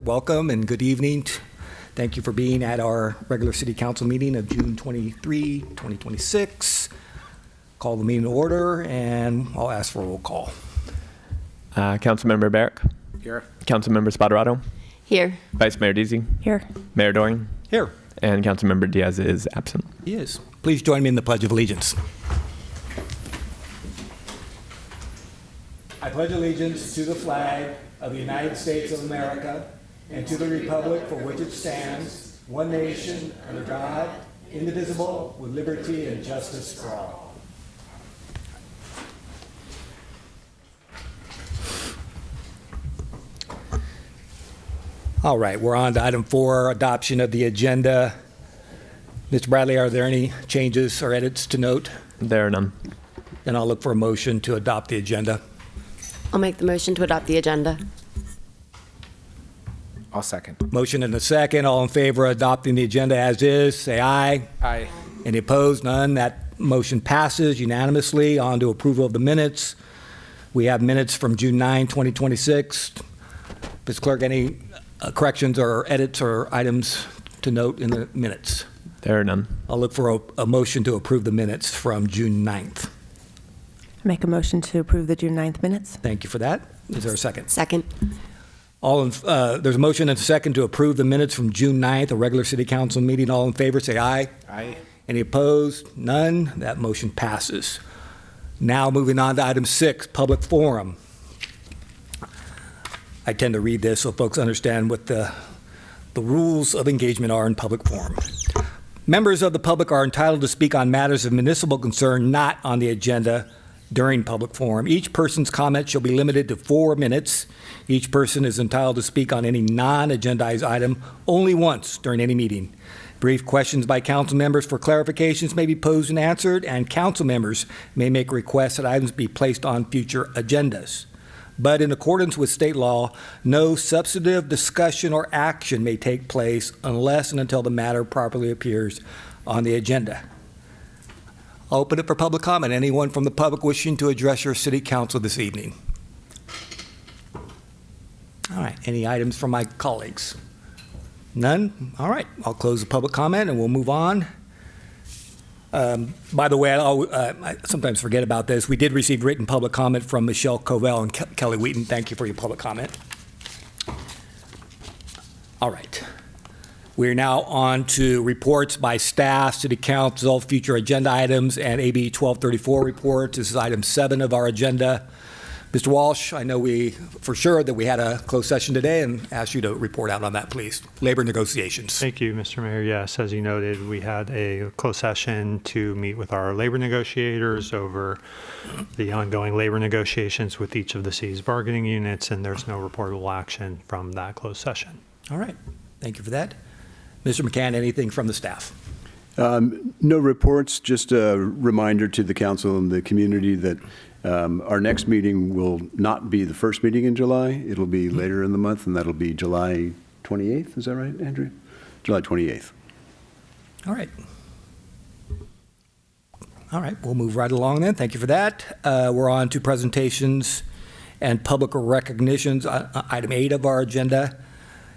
welcome and good evening. Thank you for being at our regular City Council meeting of June 23, 2026. Call the meeting to order, and I'll ask for a roll call. Councilmember Barrick. Here. Councilmember Spadarato. Here. Vice Mayor Deasy. Here. Mayor Doring. Here. And Councilmember Diaz is absent. He is. Please join me in the Pledge of Allegiance. I pledge allegiance to the flag of the United States of America and to the republic for which it stands, one nation, under God, indivisible, with liberty and justice for all. All right, we're on to item 4, adoption of the agenda. Mr. Bradley, are there any changes or edits to note? There are none. Then I'll look for a motion to adopt the agenda. I'll make the motion to adopt the agenda. I'll second. Motion and a second. All in favor of adopting the agenda as is, say aye. Aye. Any opposed? None. That motion passes unanimously. On to approval of the minutes. We have minutes from June 9, 2026. Ms. Clerk, any corrections or edits or items to note in the minutes? There are none. I'll look for a motion to approve the minutes from June 9th. Make a motion to approve the June 9th minutes. Thank you for that. Is there a second? Second. There's a motion and a second to approve the minutes from June 9th, a regular City Council meeting. All in favor, say aye. Aye. Any opposed? None. That motion passes. Now moving on to item 6, public forum. I tend to read this so folks understand what the rules of engagement are in public forum. Members of the public are entitled to speak on matters of municipal concern not on the agenda during public forum. Each person's comment shall be limited to 4 minutes. Each person is entitled to speak on any non-agendized item only once during any meeting. Brief questions by council members for clarifications may be posed and answered, and council members may make requests that items be placed on future agendas. But in accordance with state law, no substantive discussion or action may take place unless and until the matter properly appears on the agenda. I'll open it for public comment. Anyone from the public wishing to address your city council this evening? All right, any items from my colleagues? None? All right, I'll close the public comment and we'll move on. By the way, I sometimes forget about this. We did receive written public comment from Michelle Covell and Kelly Wheaton. Thank you for your public comment. All right. We're now on to reports by staff, city council, future agenda items, and AB 1234 reports. This is item 7 of our agenda. Mr. Walsh, I know for sure that we had a closed session today and ask you to report out on that, please. Labor negotiations. Thank you, Mr. Mayor. Yes, as you noted, we had a closed session to meet with our labor negotiators over the ongoing labor negotiations with each of the city's bargaining units, and there's no reportable action from that closed session. All right. Thank you for that. Mr. McCann, anything from the staff? No reports, just a reminder to the council and the community that our next meeting will not be the first meeting in July. It'll be later in the month, and that'll be July 28th. Is that right, Andrew? July 28th. All right. All right, we'll move right along then. Thank you for that. We're on to presentations and public recognitions, item 8 of our agenda.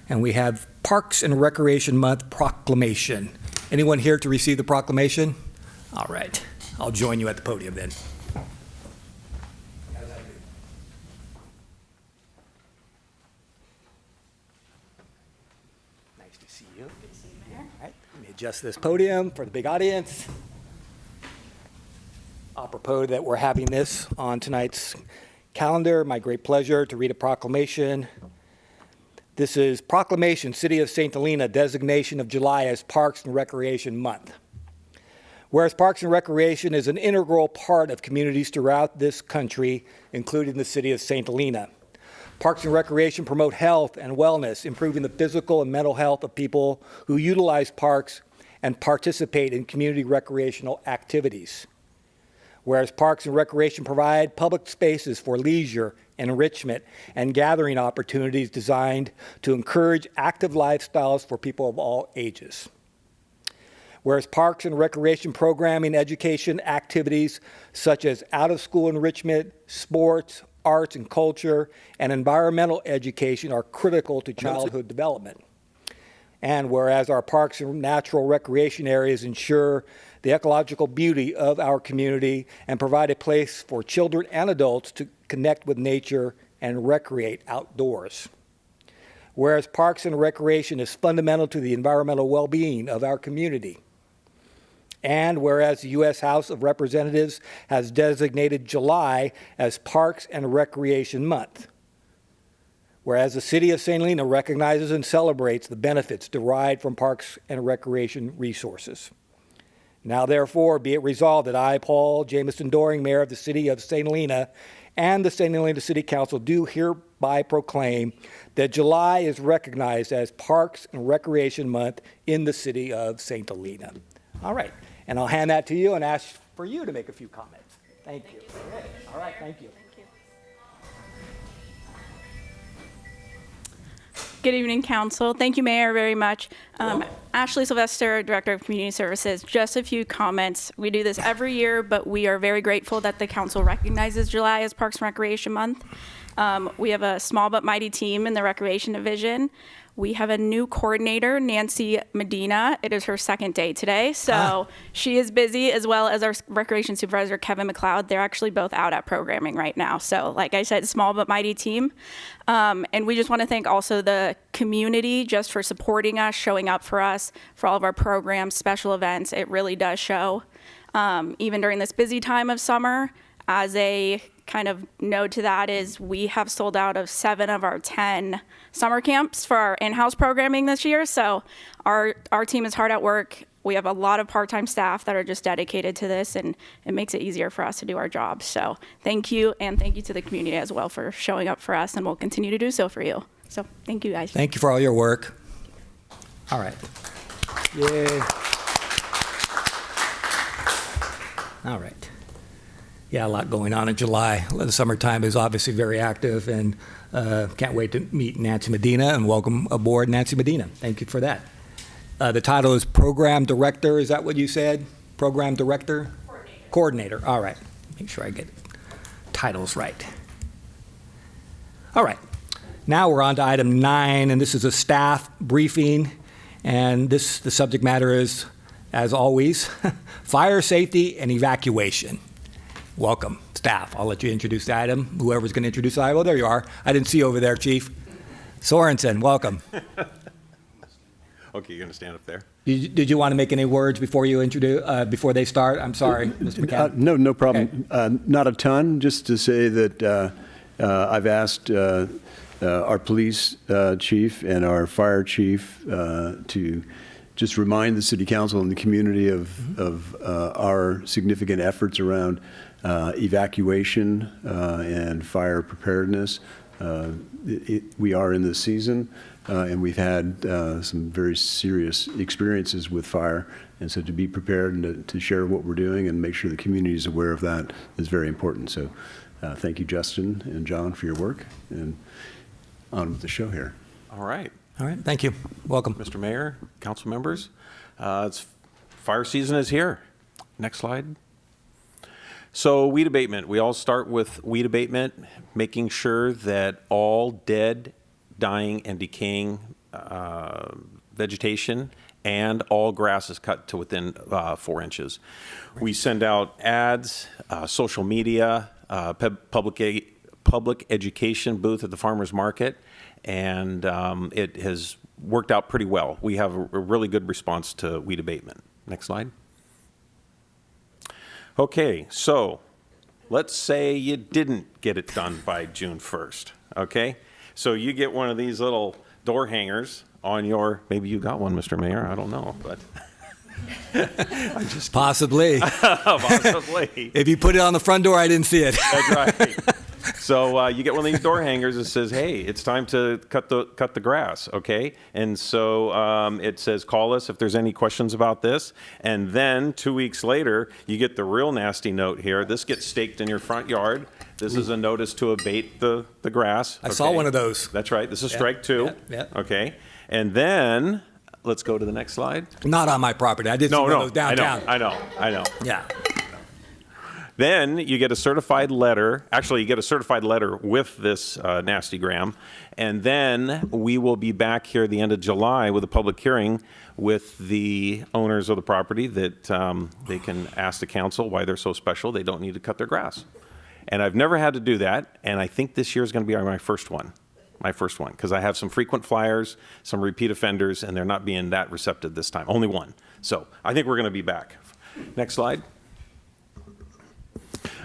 And we have Parks and Recreation Month proclamation. Anyone here to receive the proclamation? All right, I'll join you at the podium then. Nice to see you. Good to see you, Mayor. All right, let me adjust this podium for the big audience. Apropos that we're having this on tonight's calendar, my great pleasure to read a proclamation. This is Proclamation, City of St. Helena, designation of July as Parks and Recreation Month. Whereas Parks and Recreation is an integral part of communities throughout this country, including the City of St. Helena. Parks and Recreation promote health and wellness, improving the physical and mental health of people who utilize parks and participate in community recreational activities. Whereas Parks and Recreation provide public spaces for leisure, enrichment, and gathering opportunities designed to encourage active lifestyles for people of all ages. Whereas Parks and Recreation programming, education activities such as out-of-school enrichment, sports, arts and culture, and environmental education are critical to childhood development. And whereas our parks and natural recreation areas ensure the ecological beauty of our community and provide a place for children and adults to connect with nature and recreate outdoors. Whereas parks and recreation is fundamental to the environmental well-being of our community. And whereas the U.S. House of Representatives has designated July as Parks and Recreation Month. Whereas the City of St. Helena recognizes and celebrates the benefits derived from parks and recreation resources. Now therefore, be it resolved that I, Paul Jamison Doring, Mayor of the City of St. Helena, and the St. Helena City Council do hereby proclaim that July is recognized as Parks and Recreation Month in the City of St. Helena. All right, and I'll hand that to you and ask for you to make a few comments. Thank you. All right, thank you. Good evening, Council. Thank you, Mayor, very much. Ashley Sylvester, Director of Community Services. Just a few comments. We do this every year, but we are very grateful that the Council recognizes July as Parks and Recreation Month. We have a small but mighty team in the Recreation Division. We have a new coordinator, Nancy Medina. It is her second day today, so she is busy, as well as our Recreation Supervisor, Kevin McLeod. They're actually both out at programming right now. So like I said, small but mighty team. And we just want to thank also the community just for supporting us, showing up for us, for all of our programs, special events. It really does show. Even during this busy time of summer, as a kind of node to that is we have sold out of 7 of our 10 summer camps for our in-house programming this year. So our team is hard at work. We have a lot of part-time staff that are just dedicated to this, and it makes it easier for us to do our jobs. So thank you, and thank you to the community as well for showing up for us, and we'll continue to do so for you. So thank you, guys. Thank you for all your work. All right. Yay. All right. Yeah, a lot going on in July. The summertime is obviously very active, and can't wait to meet Nancy Medina and welcome aboard Nancy Medina. Thank you for that. The title is Program Director. Is that what you said? Program Director? Coordinator. All right. Make sure I get titles right. All right. Now we're on to item 9, and this is a staff briefing. And the subject matter is, as always, fire safety and evacuation. Welcome, staff. I'll let you introduce the item. Whoever's going to introduce the item. Oh, there you are. I didn't see you over there, Chief. Sorensen, welcome. Okay, you're going to stand up there. Did you want to make any words before you introduce before they start? I'm sorry, Mr. McCann. No problem. Okay. Not a ton, just to say that I've asked our police chief and our fire chief to just remind the city council and the community of our significant efforts around evacuation and fire preparedness. We are in this season, and we've had some very serious experiences with fire, and so to be prepared and to share what we're doing and make sure the community is aware of that is very important. So thank you, Justin and John, for your work, and on with the show here. All right. All right, thank you. Welcome. Mr. Mayor, council members, fire season is here. Next slide. So weed abatement, we all start with weed abatement, making sure that all dead, dying, and decaying vegetation and all grass is cut to within 4 inches. We send out ads, social media, public education booth at the farmer's market, and it has worked out pretty well. We have a really good response to weed abatement. Next slide. Okay, so let's say you didn't get it done by June 1st, okay? So you get one of these little door hangers on your, maybe you got one, Mr. Mayor, I don't know, but. I'm just Possibly. Possibly. If you put it on the front door, I didn't see it. That's right. So you get one of these door hangers that says, "Hey, it's time to cut the grass." Okay, and so it says, "Call us if there's any questions about this." And then 2 weeks later, you get the real nasty note here. This gets staked in your front yard. This is a notice to abate the grass. I saw one of those. That's right. This is strike 2. Yeah. Okay, and then let's go to the next slide. Not on my property. I did see one of those downtown. I know. Yeah. Then you get a certified letter. Actually, you get a certified letter with this nasty gram. And then we will be back here at the end of July with a public hearing with the owners of the property that they can ask the council why they're so special. They don't need to cut their grass. And I've never had to do that. And I think this year is going to be my first one. Because I have some frequent flyers, some repeat offenders, and they're not being that receptive this time. Only one. So I think we're going to be back. Next slide.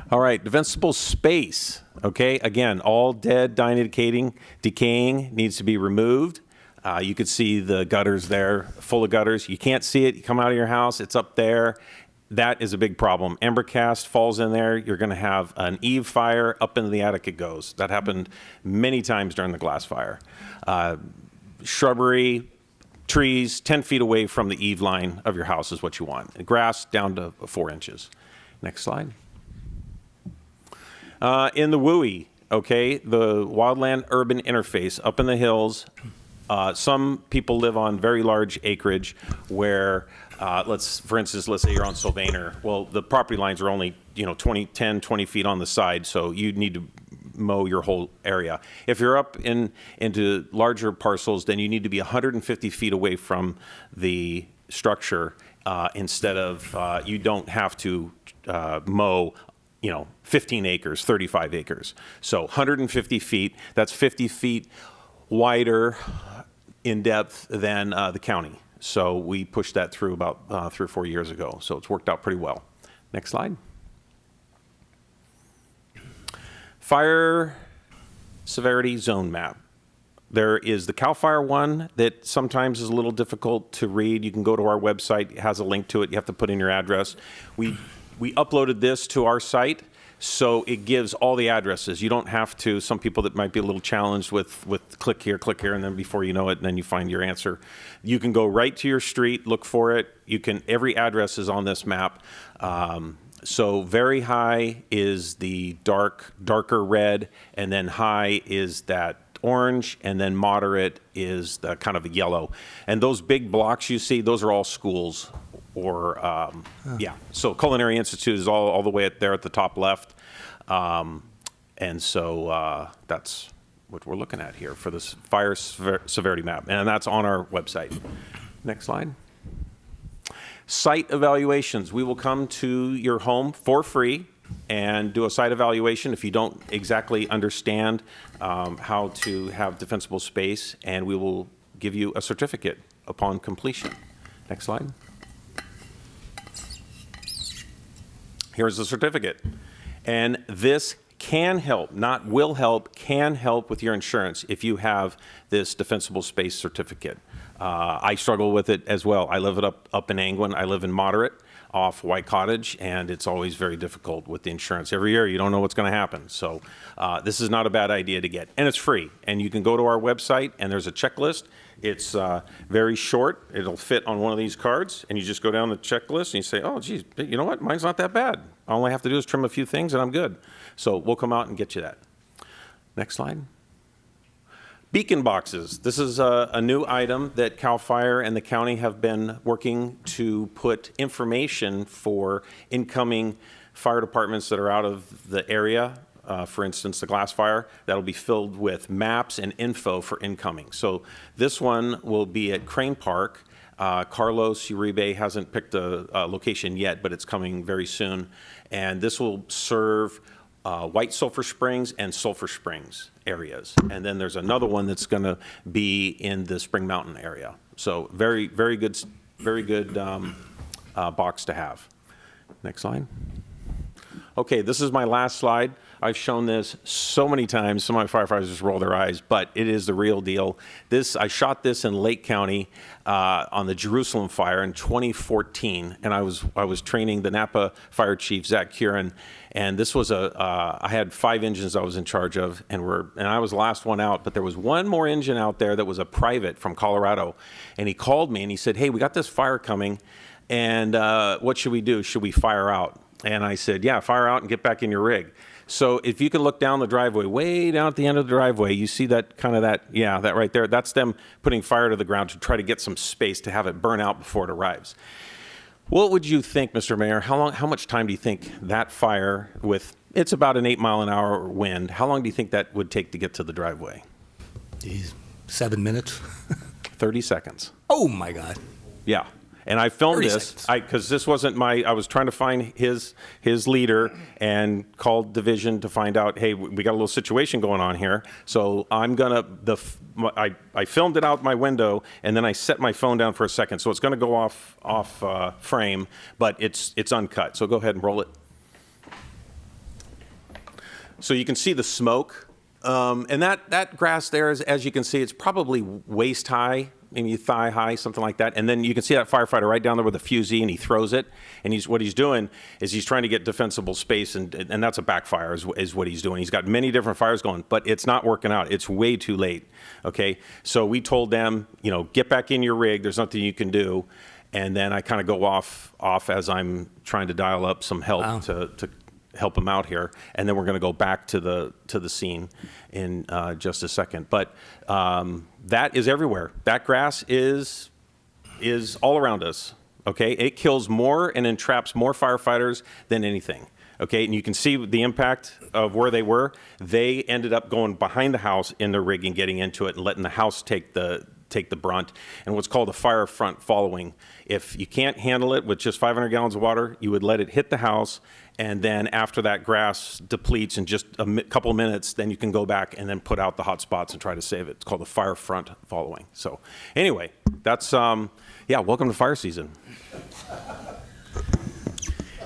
All right, defensible space. Okay, again, all dead, dying, decaying needs to be removed. You could see the gutters there, full of gutters. You can't see it. You come out of your house, it's up there. That is a big problem. Embercast falls in there. You're going to have an eave fire. Up into the attic it goes. That happened many times during the glass fire. Shrubbery, trees 10 feet away from the eave line of your house is what you want. Grass down to 4 inches. Next slide. In the WUI, okay, the wildland urban interface up in the hills, some people live on very large acreage where, for instance, let's say you're on Sylvaner. Well, the property lines are only, 10, 20 feet on the side, so you need to mow your whole area. If you're up into larger parcels, then you need to be 150 feet away from the structure instead of, you don't have to mow 15 acres, 35 acres. So 150 feet, that's 50 feet wider in depth than the county. So we pushed that through about 3 or 4 years ago. So it's worked out pretty well. Next slide. Fire severity zone map. There is the CAL FIRE one that sometimes is a little difficult to read. You can go to our website. It has a link to it. You have to put in your address. We uploaded this to our site, so it gives all the addresses. You don't have to, some people that might be a little challenged with click here, and then before you know it, and then you find your answer. You can go right to your street, look for it. Every address is on this map. So very high is the darker red, and then high is that orange, and then moderate is the kind of the yellow. And those big blocks you see, those are all schools. So Culinary Institute is all the way up there at the top left. And so that's what we're looking at here for this fire severity map. And that's on our website. Next slide. Site evaluations. We will come to your home for free and do a site evaluation if you don't exactly understand how to have defensible space, and we will give you a certificate upon completion. Next slide. Here's the certificate. And this can help, not will help, can help with your insurance if you have this defensible space certificate. I struggle with it as well. I live up in Angwin. I live in Moderate off White Cottage, and it's always very difficult with the insurance. Every year, you don't know what's going to happen. So this is not a bad idea to get. And it's free. And you can go to our website, and there's a checklist. It's very short. It'll fit on one of these cards, and you just go down the checklist, and you say, oh, geez, you know what? Mine's not that bad. All I have to do is trim a few things, and I'm good. So we'll come out and get you that. Next slide. Beacon boxes. This is a new item that CAL FIRE and the county have been working to put information for incoming fire departments that are out of the area. For instance, the glass fire, that'll be filled with maps and info for incoming. So this one will be at Crane Park. Carlos Uribe hasn't picked a location yet, but it's coming very soon. And this will serve White Sulphur Springs and Sulphur Springs areas. And then there's another one that's going to be in the Spring Mountain area. So very, very good box to have. Next slide. Okay, this is my last slide. I've shown this so many times. Some of my firefighters just roll their eyes, but it is the real deal. I shot this in Lake County on the Jerusalem fire in 2014, and I was training the Napa fire chief, Zach Curran, and this was I had 5 engines I was in charge of, and I was the last one out, but there was one more engine out there that was a private from Colorado, and he called me and he said, hey, we got this fire coming, and what should we do? Should we fire out? And I said, yeah, fire out and get back in your rig. So if you can look down the driveway, way down at the end of the driveway, you see that that right there. That's them putting fire to the ground to try to get some space to have it burn out before it arrives. What would you think, Mr. Mayor? How much time do you think that fire with, it's about an 8-mile-an-hour wind, how long do you think that would take to get to the driveway? Geez, 7 minutes? 30 seconds. Oh, my God. Yeah. And I filmed 30 this seconds. because this wasn't I was trying to find his leader and called division to find out, hey, we got a little situation going on here. So I'm going to, I filmed it out my window and then I set my phone down for a second. So it's going to go off frame, but it's uncut. So go ahead and roll it. So you can see the smoke. And that grass there, is, as you can see, it's probably waist high, maybe thigh high, something like that. And then you can see that firefighter right down there with a fusee, and he throws it. And what he's doing is he's trying to get defensible space, and that's a backfire is what he's doing. He's got many different fires going, but it's not working out. It's way too late, okay? So we told them, get back in your rig. There's nothing you can do. And then I kind of go off as I'm trying to dial up some help Wow. to help them out here, and then we're going to go back to the scene in just a second. But that is everywhere. That grass is all around us. Okay, it kills more and entraps more firefighters than anything. Okay, and you can see the impact of where they were. They ended up going behind the house in the rig and getting into it and letting the house take the brunt, and what's called a fire front following. If you can't handle it with just 500 gallons of water, you would let it hit the house, and then after that grass depletes in just a couple of minutes, then you can go back and then put out the hot spots and try to save it. It's called the fire front following. So anyway, that's, welcome to fire season.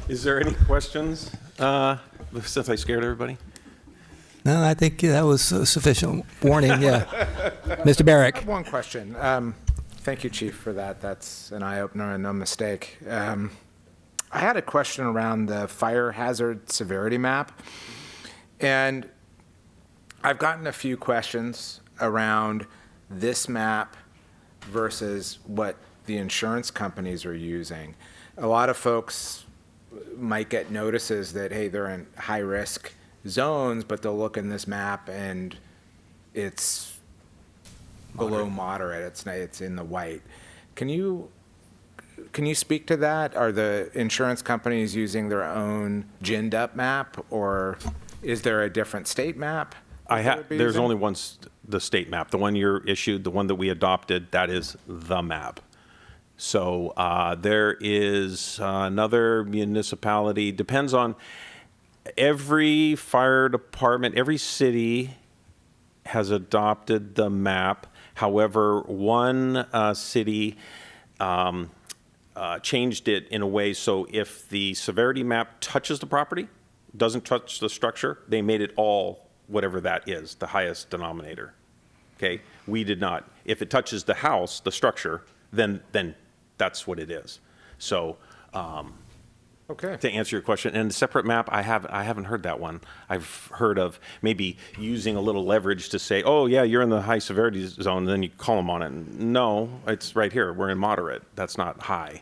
Is there any questions since I scared everybody? No, I think that was sufficient warning, yeah. Mr. Barrick. I have one question. Thank you, Chief, for that. That's an eye-opener and no mistake. I had a question around the fire hazard severity map, and I've gotten a few questions around this map versus what the insurance companies are using. A lot of folks might get notices that, hey, they're in high-risk zones, but they'll look in this map and it's below moderate. It's in the white. Can you speak to that? Are the insurance companies using their own ginned up map, or is there a different state map? There's only one, the state map. The one you're issued, the one that we adopted, that is the map. So there is another municipality, depends on every fire department, every city has adopted the map. However, one city changed it in a way so if the severity map touches the property, doesn't touch the structure, they made it all whatever that is, the highest denominator. Okay, we did not. If it touches the house, the structure, then that's what it is. So. Okay. To answer your question, and the separate map, I haven't heard that one. I've heard of maybe using a little leverage to say, oh yeah, you're in the high severity zone, and then you call them on it. No, it's right here. We're in moderate. That's not high.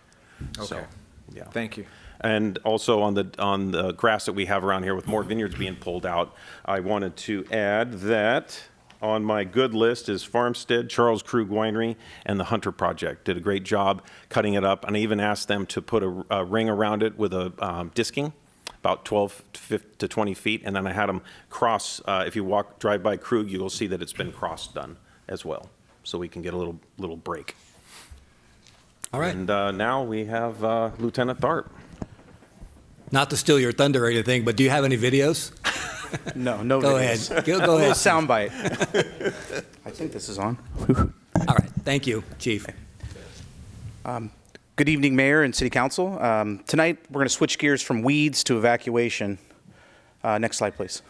Okay. So, yeah. Thank you. And also on the grass that we have around here with more vineyards being pulled out, I wanted to add that on my good list is Farmstead, Charles Krug Winery, and the Hunter Project. Did a great job cutting it up, and I even asked them to put a ring around it with a disking, about 12 to 20 feet, and then I had them cross. If you drive by Krug, you'll see that it's been cross-done as well, so we can get a little break. All right. And now we have Lieutenant Tharp. Not to steal your thunder or anything, but do you have any videos? No Go videos. ahead. Go A little ahead. soundbite. I think this is on. All right. Thank you, Chief. Good evening, Mayor and City Council. Tonight, we're going to switch gears from weeds to evacuation. Next slide, please.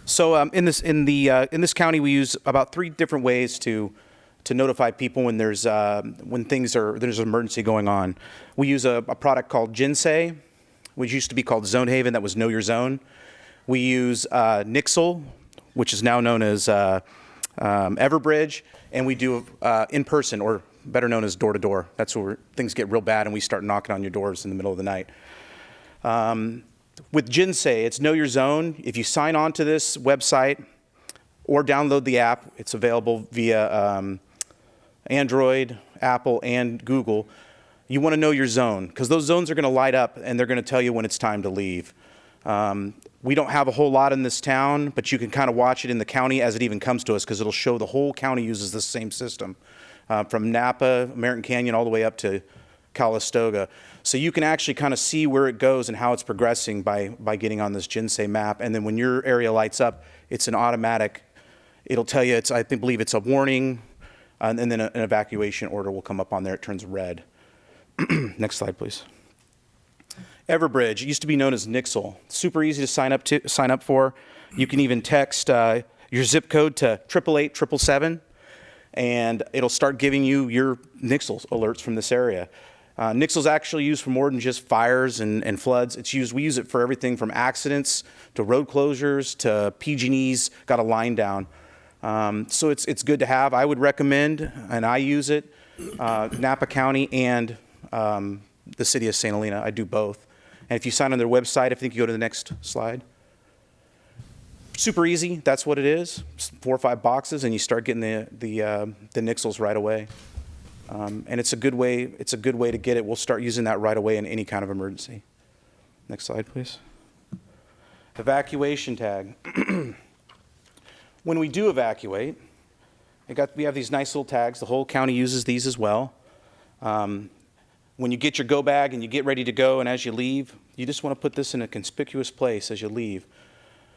So, in this county, we use about 3 different ways to notify people when there's an emergency going on. We use a product called Jinsei, which used to be called Zone Haven. That was Know Your Zone. We use Nixle, which is now known as Everbridge, and we do in person, or better known as door-to-door. That's where things get real bad and we start knocking on your doors in the middle of the night. With Jinsei, it's Know Your Zone. If you sign on to this website or download the app, it's available via Android, Apple, and Google. you want to know your zone, because those zones are going to light up and they're going to tell you when it's time to leave. We don't have a whole lot in this town, but you can kind of watch it in the county as it even comes to us, because it'll show the whole county uses the same system, from Napa, American Canyon, all the way up to Calistoga. So you can actually kind of see where it goes and how it's progressing by getting on this Jinsei map. And then when your area lights up, it's an automatic, it'll tell you, believe it's a warning, and then an evacuation order will come up on there. It turns red. Next slide, please. Everbridge, it used to be known as Nixle. Super easy to sign up for. You can even text your zip code to 888-777, and it'll start giving you your Nixle alerts from this area. Nixle's actually used for more than just fires and floods. We use it for everything from accidents to road closures to PG&E's got a line down. So it's good to have. I would recommend, and I use it, Napa County and the city of St. Helena. I do both. And if you sign on their website, I think you go to the next slide. Super easy. That's what it is. 4 or 5 boxes, and you start getting the Nixles right away. And it's a good way. It's a good way to get it. We'll start using that right away in any kind of emergency. Next slide, please. Evacuation tag. When we do evacuate, we have these nice little tags. The whole county uses these as well. When you get your go bag and you get ready to go, and as you leave, you just want to put this in a conspicuous place as you leave.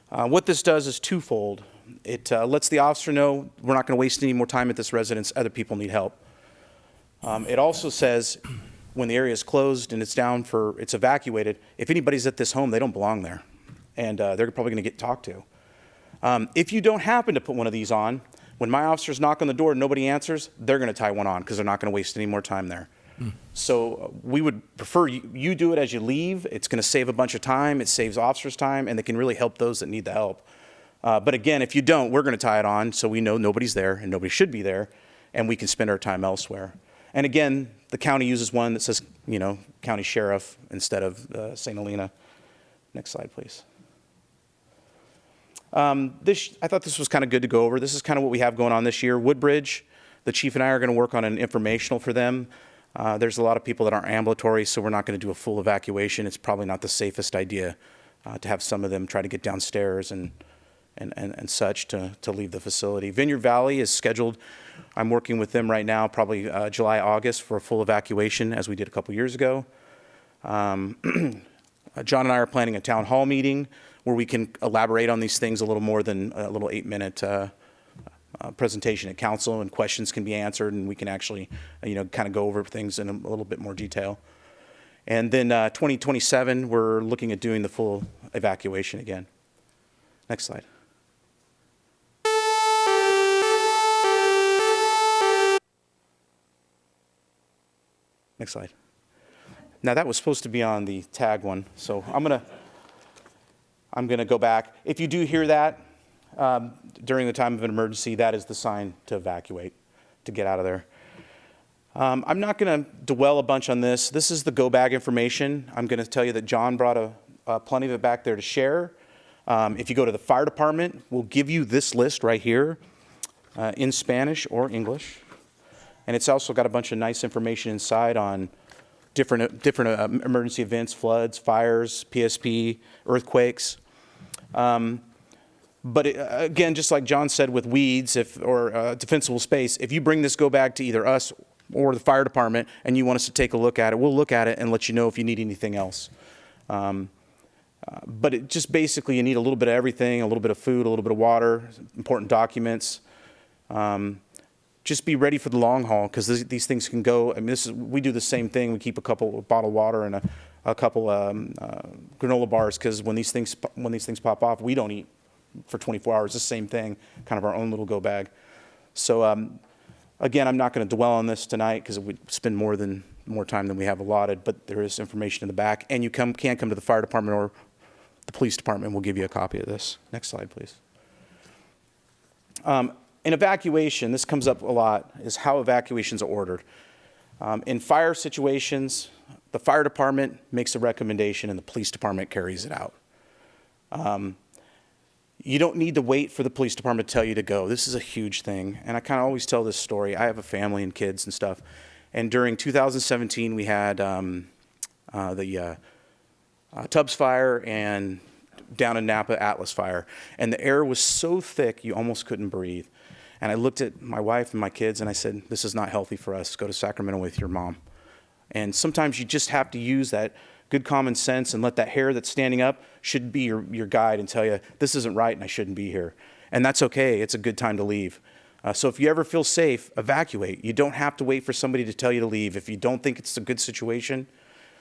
What this does is twofold. It lets the officer know we're not going to waste any more time at this residence. Other people need help. It also says when the area is closed and it's evacuated, if anybody's at this home, they don't belong there, and they're probably going to get talked to. If you don't happen to put one of these on, when my officers knock on the door and nobody answers, they're going to tie one on because they're not going to waste any more time there. So we would prefer you do it as you leave. It's going to save a bunch of time. It saves officers time, and it can really help those that need the help. But again, if you don't, we're going to tie it on so we know nobody's there and nobody should be there, and we can spend our time elsewhere. And again, the county uses one that says, county sheriff instead of St. Helena. Next slide, please. I thought this was kind of good to go over. This is kind of what we have going on this year. Woodbridge, the chief and I are going to work on an informational for them. There's a lot of people that aren't ambulatory, so we're not going to do a full evacuation. It's probably not the safest idea to have some of them try to get downstairs and such to leave the facility. Vineyard Valley is scheduled. I'm working with them right now, probably July, August, for a full evacuation, as we did a couple years ago. John and I are planning a town hall meeting where we can elaborate on these things a little more than a little 8-minute presentation at council, and questions can be answered, and we can actually, kind of go over things in a little bit more detail. And then 2027, we're looking at doing the full evacuation again. Next slide. Next slide. Now that was supposed to be on the tag one, so I'm gonna go back. If you do hear that during the time of an emergency, that is the sign to evacuate, to get out of there. I'm not gonna dwell a bunch on this. This is the go bag information. I'm gonna tell you that John brought plenty of it back there to share. If you go to the fire department, we'll give you this list right here in Spanish or English. And it's also got a bunch of nice information inside on different emergency events, floods, fires, PSP, earthquakes. But again, just like John said with weeds or defensible space, if you bring this go bag to either us or the fire department and you want us to take a look at it, we'll look at it and let you know if you need anything else. But it just basically, you need a little bit of everything, a little bit of food, a little bit of water, important documents. Just be ready for the long haul, because these things can go. I mean, we do the same thing. We keep a bottle of water and a couple granola bars, because when these things pop off, we don't eat for 24 hours. The same thing, kind of our own little go bag. So again, I'm not going to dwell on this tonight because we spend more time than we have allotted. But there is information in the back, and you can come to the fire department or the police department. We'll give you a copy of this. Next slide, please. In evacuation, this comes up a lot, is how evacuations are ordered. In fire situations, the fire department makes a recommendation and the police department carries it out. You don't need to wait for the police department to tell you to go. This is a huge thing. And I kind of always tell this story. I have a family and kids and stuff. And during 2017, we had Tubbs Fire and down in Napa, Atlas Fire. And the air was so thick, you almost couldn't breathe. And I looked at my wife and my kids and I said, this is not healthy for us. Go to Sacramento with your mom. And sometimes you just have to use that good common sense and let that hair that's standing up should be your guide and tell you, this isn't right and I shouldn't be here. And that's okay. It's a good time to leave. So if you ever feel safe, evacuate. You don't have to wait for somebody to tell you to leave. If you don't think it's a good situation,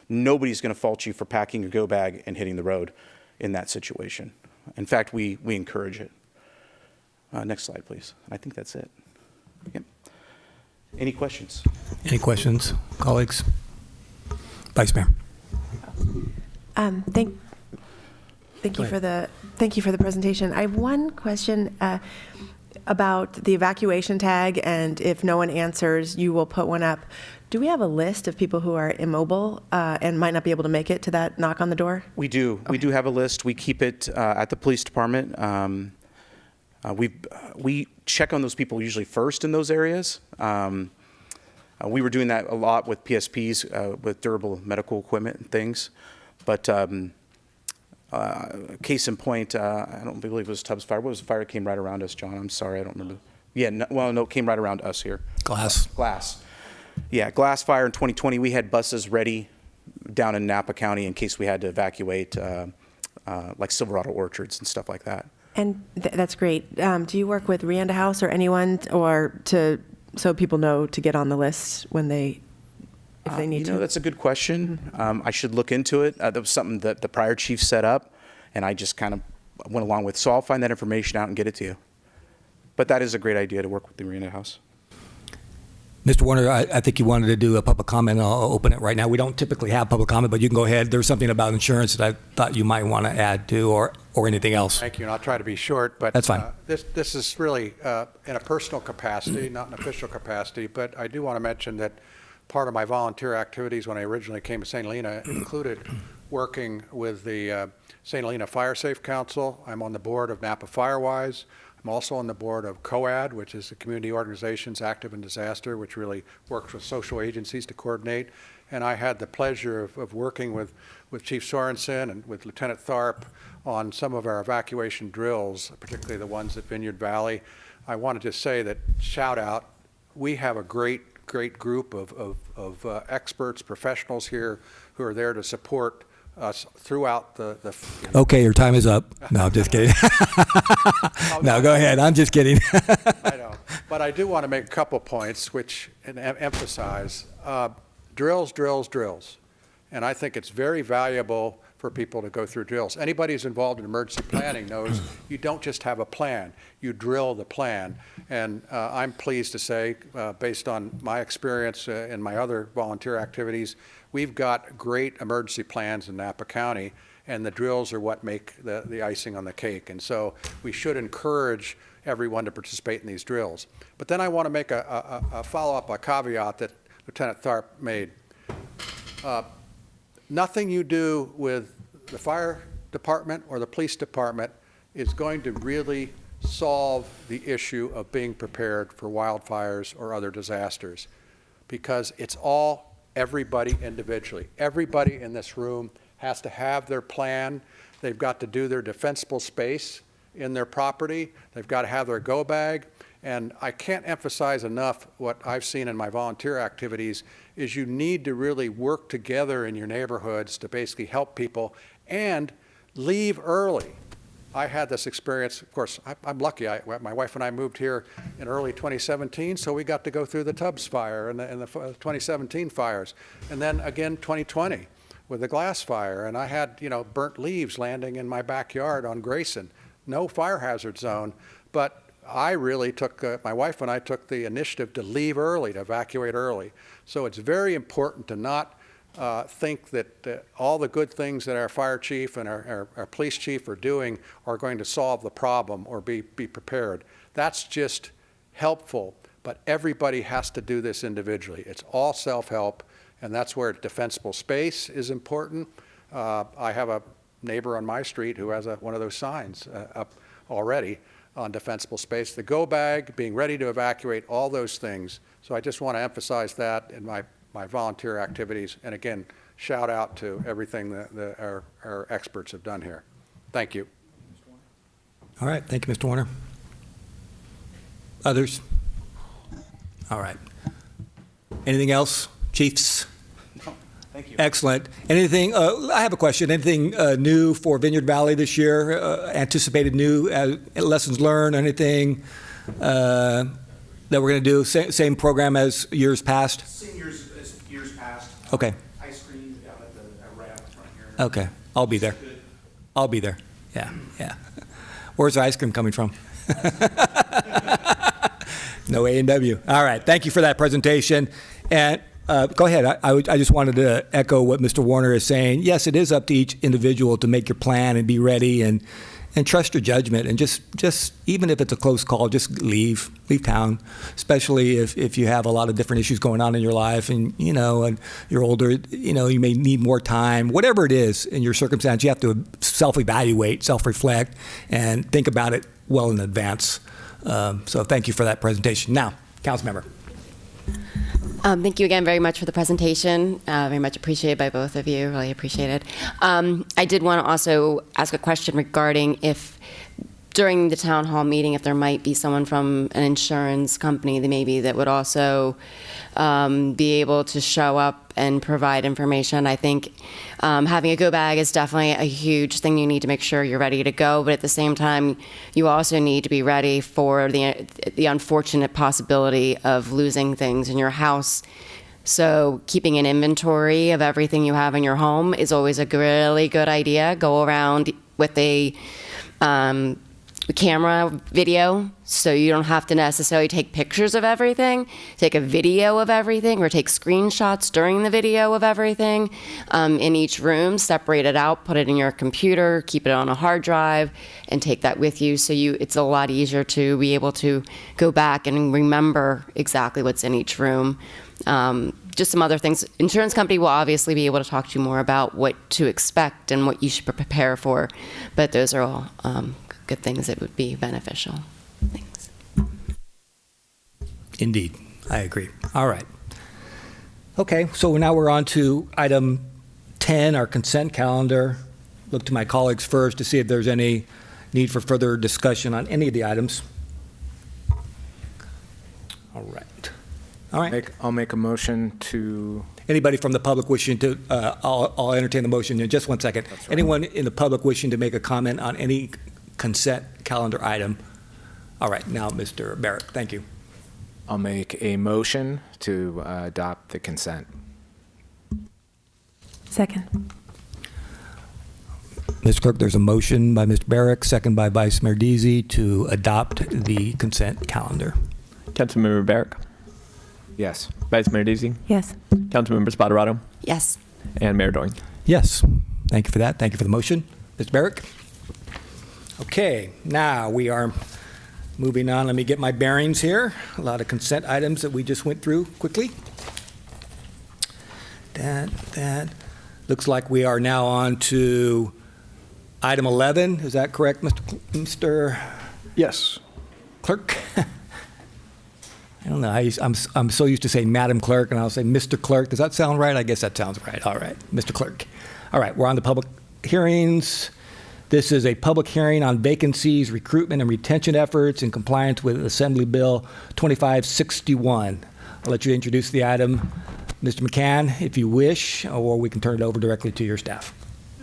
nobody's going to fault you for packing your go bag and hitting the road in that situation. In fact, we encourage it. Next slide, please. I think that's it. Yep. Any questions? Any questions, colleagues? Vice Mayor. Thank you for the presentation. I have one question about the evacuation tag, and if no one answers, you will put one up. Do we have a list of people who are immobile and might not be able to make it to that knock on the door? We do. Okay. We do have a list. We keep it at the police department. We check on those people usually first in those areas. We were doing that a lot with PSPs, with durable medical equipment and things. But case in point, I don't believe it was Tubbs Fire. What was the fire that came right around us, John? I'm sorry, I don't remember. Yeah, no, it came right around us here. Glass. Yeah, Glass Fire in 2020, we had buses ready down in Napa County in case we had to evacuate like Silverado Orchards and stuff like that. And that's great. Do you work with Rianda House or anyone, or so people know to get on the list when if they need to? That's a good question. I should look into it. That was something that the prior chief set up, and I just kind of went along with. So I'll find that information out and get it to you. But that is a great idea to work with the Rianda House. Mr. Warner, I think you wanted to do a public comment. I'll open it right now. We don't typically have public comment, but you can go ahead. There's something about insurance that I thought you might want to add to, or anything else. Thank you, and I'll try to be short. But that's fine. This is really in a personal capacity, not an official capacity. But I do want to mention that part of my volunteer activities when I originally came to St. Helena included working with the St. Helena Fire Safe Council. I'm on the board of Napa Firewise. I'm also on the board of COAD, which is the Community Organizations Active in Disaster, which really works with social agencies to coordinate. And I had the pleasure of working with Chief Sorensen and with Lieutenant Tharp on some of our evacuation drills, particularly the ones at Vineyard Valley. I wanted to say that, shout out, we have a great group of experts, professionals here who are there to support us throughout the Okay, your time is up. No, I'm just kidding. No, go ahead. I'm just kidding. I know. But I do want to make a couple points and emphasize drills. And I think it's very valuable for people to go through drills. Anybody who's involved in emergency planning knows you don't just have a plan, you drill the plan. And I'm pleased to say, based on my experience in my other volunteer activities, we've got great emergency plans in Napa County, and the drills are what make the icing on the cake. And so we should encourage everyone to participate in these drills. But then I want to make a follow-up, a caveat that Lieutenant Tharp made. Nothing you do with the fire department or the police department is going to really solve the issue of being prepared for wildfires or other disasters, because it's all everybody individually. Everybody in this room has to have their plan. They've got to do their defensible space in their property. They've got to have their go bag. And I can't emphasize enough what I've seen in my volunteer activities is you need to really work together in your neighborhoods to basically help people and leave early. I had this experience, of course, I'm lucky. My wife and I moved here in early 2017, so we got to go through the Tubbs fire and the 2017 fires. And then again, 2020 with the Glass fire. And I had, burnt leaves landing in my backyard on Grayson. No fire hazard zone, but I really took, my wife and I took the initiative to leave early, to evacuate early. So it's very important to not think that all the good things that our fire chief and our police chief are doing are going to solve the problem or be prepared. That's just helpful, but everybody has to do this individually. It's all self-help, and that's where defensible space is important. I have a neighbor on my street who has one of those signs up already on defensible space. The go bag, being ready to evacuate, all those things. So I just want to emphasize that in my volunteer activities. And again, shout out to everything that our experts have done here. Thank you. All right, thank you, Mr. Warner. Others? All right. Anything else, chiefs? Thank you. Excellent. Anything, I have a question. Anything new for Vineyard Valley this year? Anticipated new lessons learned? Anything that we're going to do? Same program as years past? Same years as years past. Okay. Ice cream down at the ramp right here. Okay. I'll be there. Good. I'll be there. Yeah, yeah. Where's the ice cream coming from? No A&W. All right. Thank you for that presentation. And go ahead. I just wanted to echo what Mr. Warner is saying. Yes, it is up to each individual to make your plan and be ready and trust your judgment. And just even if it's a close call, just leave town, especially if you have a lot of different issues going on in your life and, and you're older, you may need more time. Whatever it is in your circumstance, you have to self-evaluate, self-reflect, and think about it well in advance. So thank you for that presentation. Now, council member. Thank you again very much for the presentation. Very much appreciated by both of you. Really appreciate it. I did want to also ask a question regarding if during the town hall meeting, if there might be someone from an insurance company that would also be able to show up and provide information. I think having a go bag is definitely a huge thing. You need to make sure you're ready to go, but at the same time, you also need to be ready for the unfortunate possibility of losing things in your house. So keeping an inventory of everything you have in your home is always a really good idea. Go around with a camera video, so you don't have to necessarily take pictures of everything. Take a video of everything or take screenshots during the video of everything in each room, separate it out, put it in your computer, keep it on a hard drive, and take that with you. So it's a lot easier to be able to go back and remember exactly what's in each room. Just some other things. Insurance company will obviously be able to talk to you more about what to expect and what you should prepare for, but those are all good things that would be beneficial. Thanks. Indeed, I agree. All right. Okay, so now we're on to item 10, our consent calendar. Look to my colleagues first to see if there's any need for further discussion on any of the items. All right. All right. I'll make a motion to. Anybody from the public wishing to, I'll entertain the motion in just one second. That's right. Anyone in the public wishing to make a comment on any consent calendar item? All right, now Mr. Barrett, thank you. I'll make a motion to adopt the consent. Second. Ms. Clerk, there's a motion by Mr. Barrett, second by Vice Mayor Deasy to adopt the consent calendar. Councilmember Barrett, Yes. Vice Mayor Deasy, Yes. Councilmember Spoterato, Yes. and Mayor Doring. Yes, thank you for that. Thank you for the motion. Mr. Barrett? Okay, now we are moving on. Let me get my bearings here. A lot of consent items that we just went through quickly. That. Looks like we are now on to item 11. Is that correct, Mr. Yes. Clerk? I don't know. I'm so used to saying Madam Clerk, and I'll say Mr. Clerk. Does that sound right? I guess that sounds right. All right, Mr. Clerk. All right, we're on the public hearings. This is a public hearing on vacancies, recruitment, and retention efforts in compliance with Assembly Bill 2561. I'll let you introduce the item, Mr. McCann, if you wish, or we can turn it over directly to your staff.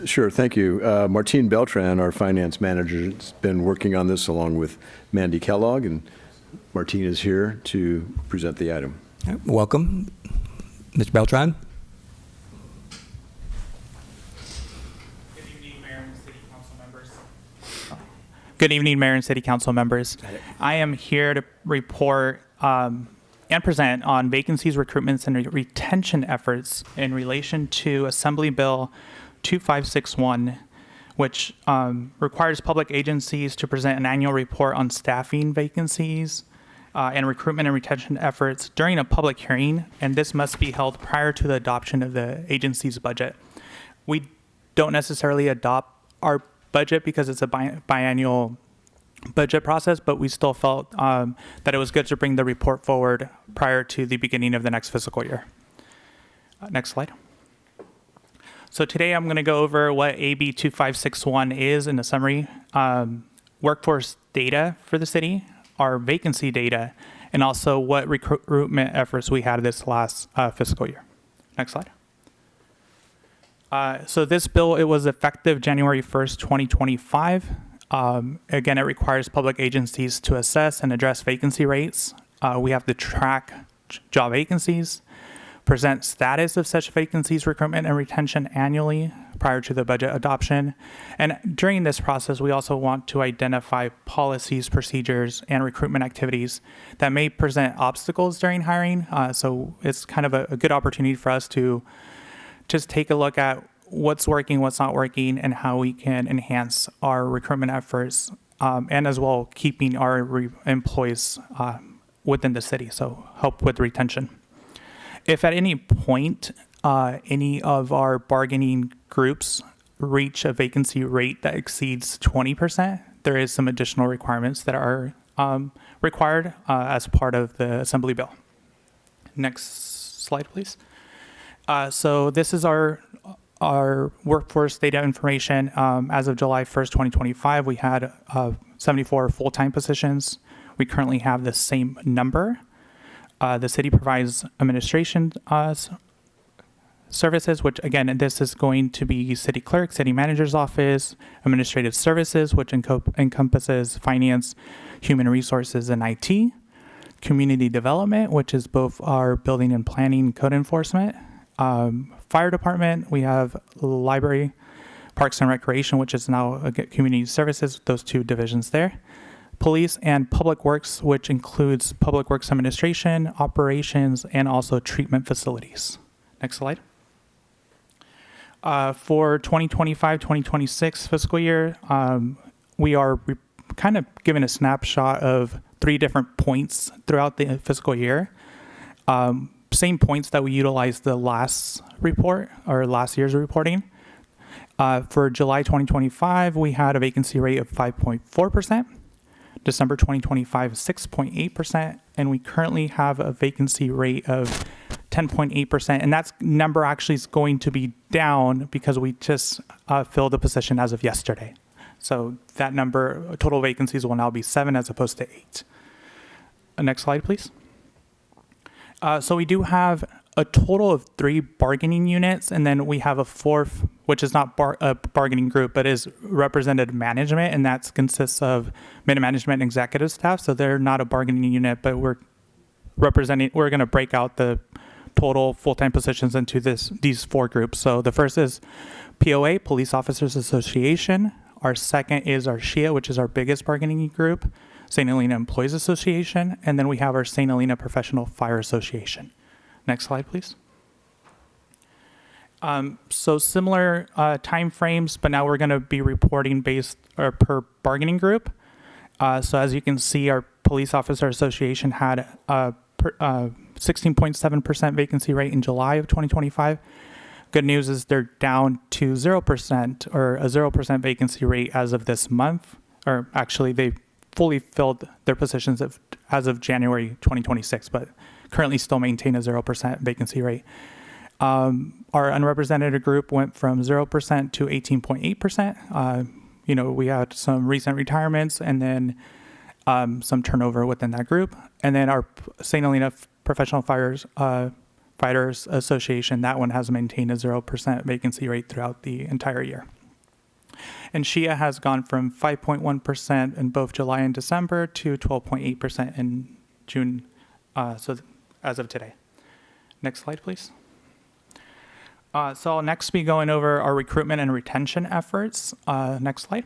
Sure, thank you. Martine Beltran, our finance manager, has been working on this along with Mandy Kellogg, and Martine is here to present the item. Welcome, Mr. Beltran. Good evening, Mayor and City Council members. Good evening, Mayor and City Council members. I am here to report and present on vacancies, recruitments, and retention efforts in relation to Assembly Bill 2561, which requires public agencies to present an annual report on staffing vacancies and recruitment and retention efforts during a public hearing, and this must be held prior to the adoption of the agency's budget. We don't necessarily adopt our budget because it's a biannual budget process, but we still felt that it was good to bring the report forward prior to the beginning of the next fiscal year. Next slide. So today I'm going to go over what AB 2561 is in a summary. Workforce data for the city, our vacancy data, and also what recruitment efforts we had this last fiscal year. Next slide. So this bill, it was effective January 1st, 2025. Again, it requires public agencies to assess and address vacancy rates. We have to track job vacancies, present status of such vacancies, recruitment and retention annually prior to the budget adoption. And during this process, we also want to identify policies, procedures, and recruitment activities that may present obstacles during hiring. So it's kind of a good opportunity for us to just take a look at what's working, what's not working, and how we can enhance our recruitment efforts, and as well keeping our employees within the city, so help with retention. If at any point any of our bargaining groups reach a vacancy rate that exceeds 20%, there is some additional requirements that are required as part of the Assembly bill. Next slide, please. So this is our workforce data information. As of July 1st, 2025, we had 74 full-time positions. We currently have the same number. The city provides administration services, which again, this is going to be city clerk, city manager's office, administrative services, which encompasses finance, human resources, and IT, community development, which is both our building and planning, code enforcement, fire department, we have library, parks and recreation, which is now community services, those two divisions there. Police and public works, which includes public works administration, operations, and also treatment facilities. Next slide. For 2025-2026 fiscal year, we are kind of given a snapshot of 3 different points throughout the fiscal year. Same points that we utilized the last report or last year's reporting. For July 2025, we had a vacancy rate of 5.4%. December 2025, 6.8%, and we currently have a vacancy rate of 10.8%, and that number actually is going to be down because we just filled a position as of yesterday. So that number, total vacancies will now be 7 as opposed to 8. Next slide, please. So we do have a total of 3 bargaining units, and then we have a 4th, which is not a bargaining group, but is represented management, and that consists of mid-management and executive staff. So they're not a bargaining unit, but we're going to break out the total full-time positions into these 4 groups. So the first is POA, Police Officers Association. Our second is our SHIA, which is our biggest bargaining group, St. Helena Employees Association, and then we have our St. Helena Professional Fire Association. Next slide, please. So similar time frames, but now we're going to be reporting based or per bargaining group. So as you can see, our Police Officer Association had a 16.7% vacancy rate in July of 2025. Good news is they're down to 0% or a 0% vacancy rate as of this month, or actually they fully filled their positions as of January 2026, but currently still maintain a 0% vacancy rate. Our unrepresented group went from 0% to 18.8%. We had some recent retirements and then some turnover within that group. And then our St. Helena Professional Fighters Association, that one has maintained a 0% vacancy rate throughout the entire year. And SHIA has gone from 5.1% in both July and December to 12.8% in June, so as of today. Next slide, please. So I'll next be going over our recruitment and retention efforts. Next slide.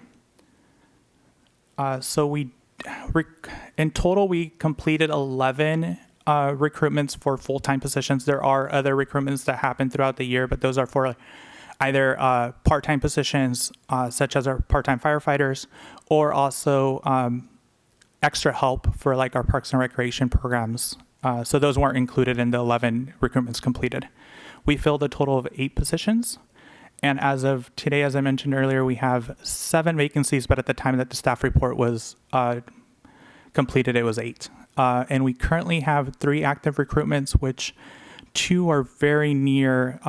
So in total, we completed 11 recruitments for full-time positions. There are other recruitments that happen throughout the year, but those are for either part-time positions, such as our part-time firefighters, or also extra help for like our parks and recreation programs. So those weren't included in the 11 recruitments completed. We filled a total of 8 positions, And as of today, as I mentioned earlier, we have 7 vacancies, but at the time that the staff report was completed, it was 8. And we currently have 3 active recruitments, which 2 are very near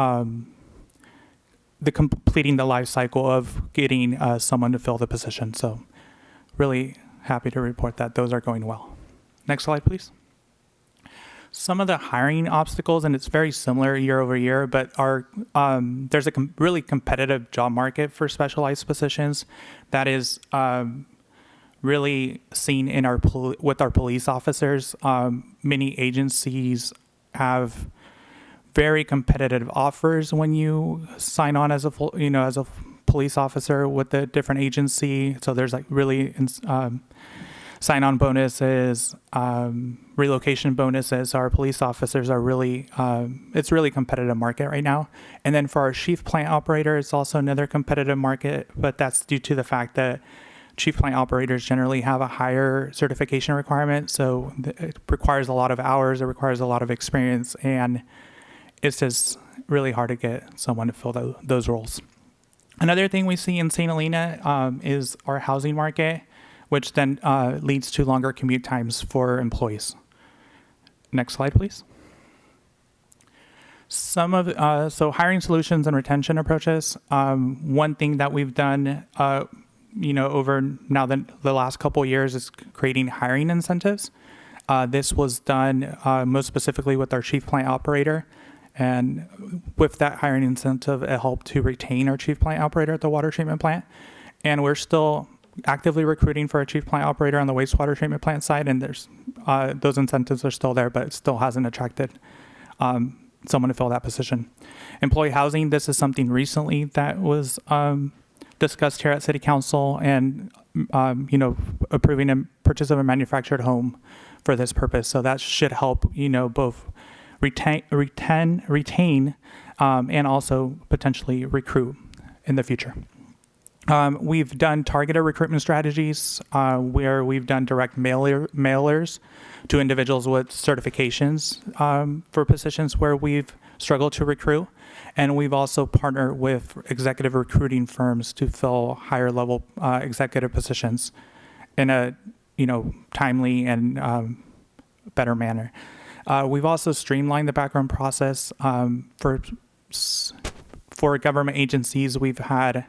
the completing the life cycle of getting someone to fill the position. So really happy to report that those are going well. Next slide, please. Some of the hiring obstacles, and it's very similar year over year, but there's a really competitive job market for specialized positions that is really seen in with our police officers. Many agencies have very competitive offers when you sign on as a police officer with a different agency. So there's like really sign-on bonuses, relocation bonuses. Our police officers are really, it's really competitive market right now. And then for our chief plant operator, it's also another competitive market, but that's due to the fact that chief plant operators generally have a higher certification requirement. So it requires a lot of hours, it requires a lot of experience, and it's just really hard to get someone to fill those roles. Another thing we see in St. Helena is our housing market, which then leads to longer commute times for employees. Next slide, please. So hiring solutions and retention approaches. One thing that we've done, over now the last couple of years is creating hiring incentives. This was done most specifically with our chief plant operator. And with that hiring incentive, it helped to retain our chief plant operator at the water treatment plant. And we're still actively recruiting for a chief plant operator on the wastewater treatment plant side, and there's those incentives are still there, but it still hasn't attracted someone to fill that position. Employee housing, this is something recently that was discussed here at City Council, and approving a purchase of a manufactured home for this purpose. So that should help both retain and also potentially recruit in the future. We've done targeted recruitment strategies where we've done direct mailers to individuals with certifications for positions where we've struggled to recruit. And we've also partnered with executive recruiting firms to fill higher level executive positions in a timely and better manner. We've also streamlined the background process for government agencies. We've had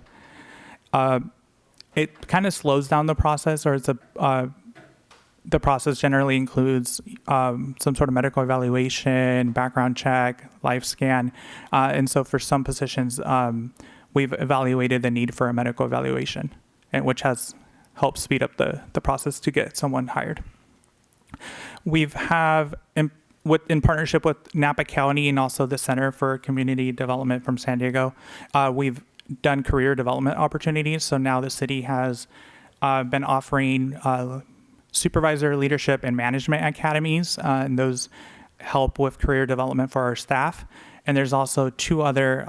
it kind of slows down the process, or the process generally includes some sort of medical evaluation, background check, life scan, and so for some positions, we've evaluated the need for a medical evaluation, and which has helped speed up the process to get someone hired. We've in partnership with Napa County and also the Center for Community Development from San Diego, we've done career development opportunities. So now the city has been offering supervisor leadership and management academies, and those help with career development for our staff. And there's also 2 other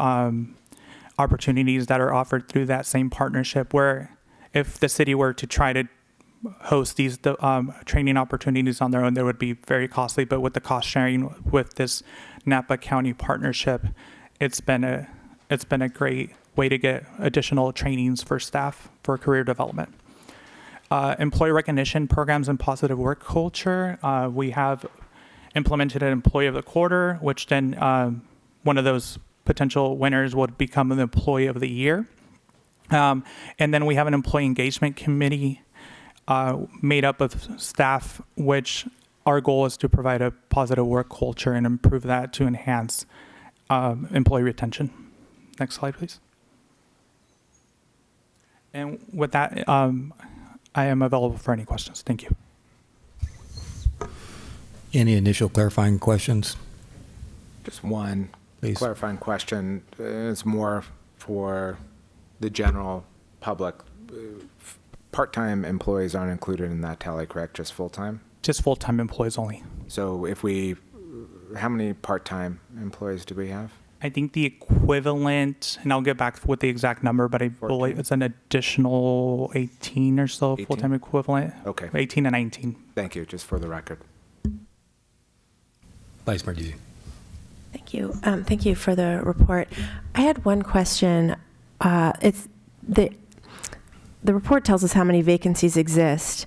opportunities that are offered through that same partnership, where if the city were to try to host these training opportunities on their own, they would be very costly. But with the cost sharing with this Napa County partnership, it's been a great way to get additional trainings for staff for career development. Employee recognition programs and positive work culture. We have implemented an employee of the quarter, which then one of those potential winners would become an employee of the year. And then we have an employee engagement committee made up of staff, which our goal is to provide a positive work culture and improve that to enhance employee retention. Next slide, please. And with that, I am available for any questions. Thank you. Any initial clarifying questions? Just one Please. clarifying question. It's more for the general public. Part-time employees aren't included in that tally, correct? Just full-time? Just full-time employees only. So how many part-time employees do we have? I think the equivalent, and I'll get back with the exact number, but I believe it's an additional 18 or so 18? full-time equivalent. Okay. 18 to 19. Thank you, just for the record. Vice Mayor Deasy. Thank Thank you. Thank you for the report. I had one question. It's the report tells us how many vacancies exist,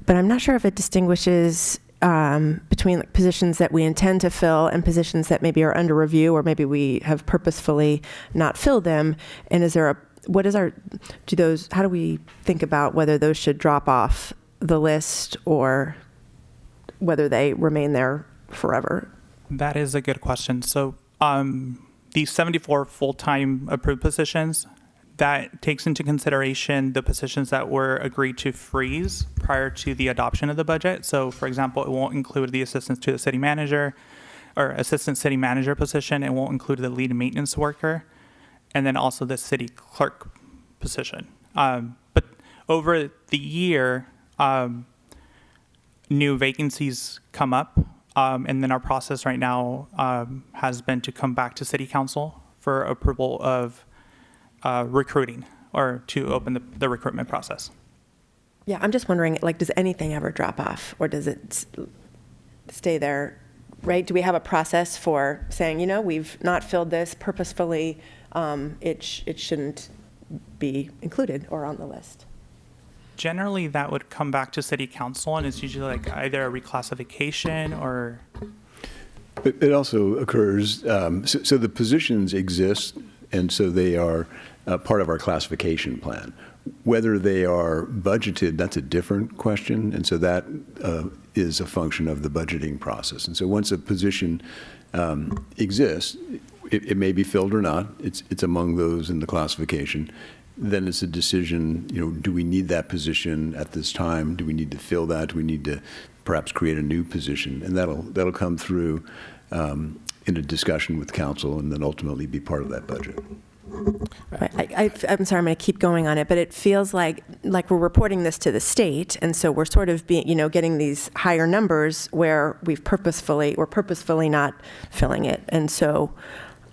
but I'm not sure if it distinguishes between positions that we intend to fill and positions that maybe are under review, or maybe we have purposefully not filled them. And how do we think about whether those should drop off the list or whether they remain there forever? That is a good question. So the 74 full-time approved positions, that takes into consideration the positions that were agreed to freeze prior to the adoption of the budget. So for example, it won't include the assistants to the city manager or assistant city manager position. It won't include the lead maintenance worker, and then also the city clerk position. But over the year, new vacancies come up. And then our process right now has been to come back to City Council for approval of recruiting, or to open the recruitment process. Yeah, I'm just wondering, does anything ever drop off, or does it stay there, right? Do we have a process for saying, we've not filled this purposefully, it shouldn't be included or on the list? Generally, that would come back to City Council, and it's usually either a reclassification or... It also occurs, so the positions exist, and so they are part of our classification plan. Whether they are budgeted, that's a different question, and so that is a function of the budgeting process. And so once a position exists, it may be filled or not. It's among those in the classification. Then it's a decision, do we need that position at this time? Do we need to fill that? Do we need to perhaps create a new position? And that'll come through in a discussion with council, and then ultimately be part of that budget. I'm sorry, I'm going to keep going on it, but it feels like we're reporting this to the state, and so we're sort of getting these higher numbers where we're purposefully not filling it. And so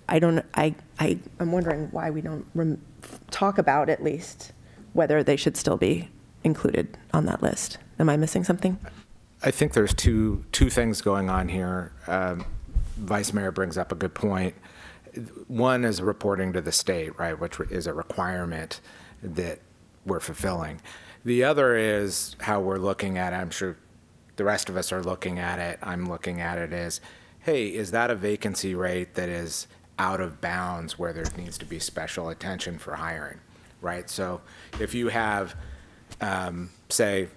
I'm wondering why we don't talk about, at least, whether they should still be included on that list. Am I missing something? I think there's two things going on here. Vice Mayor brings up a good point. One is reporting to the state, right, which is a requirement that we're fulfilling. The other is how we're looking at it. I'm sure the rest of us are looking at it. I'm looking at it as, hey, is that a vacancy rate that is out of bounds where there needs to be special attention for hiring, right? So if you have, say,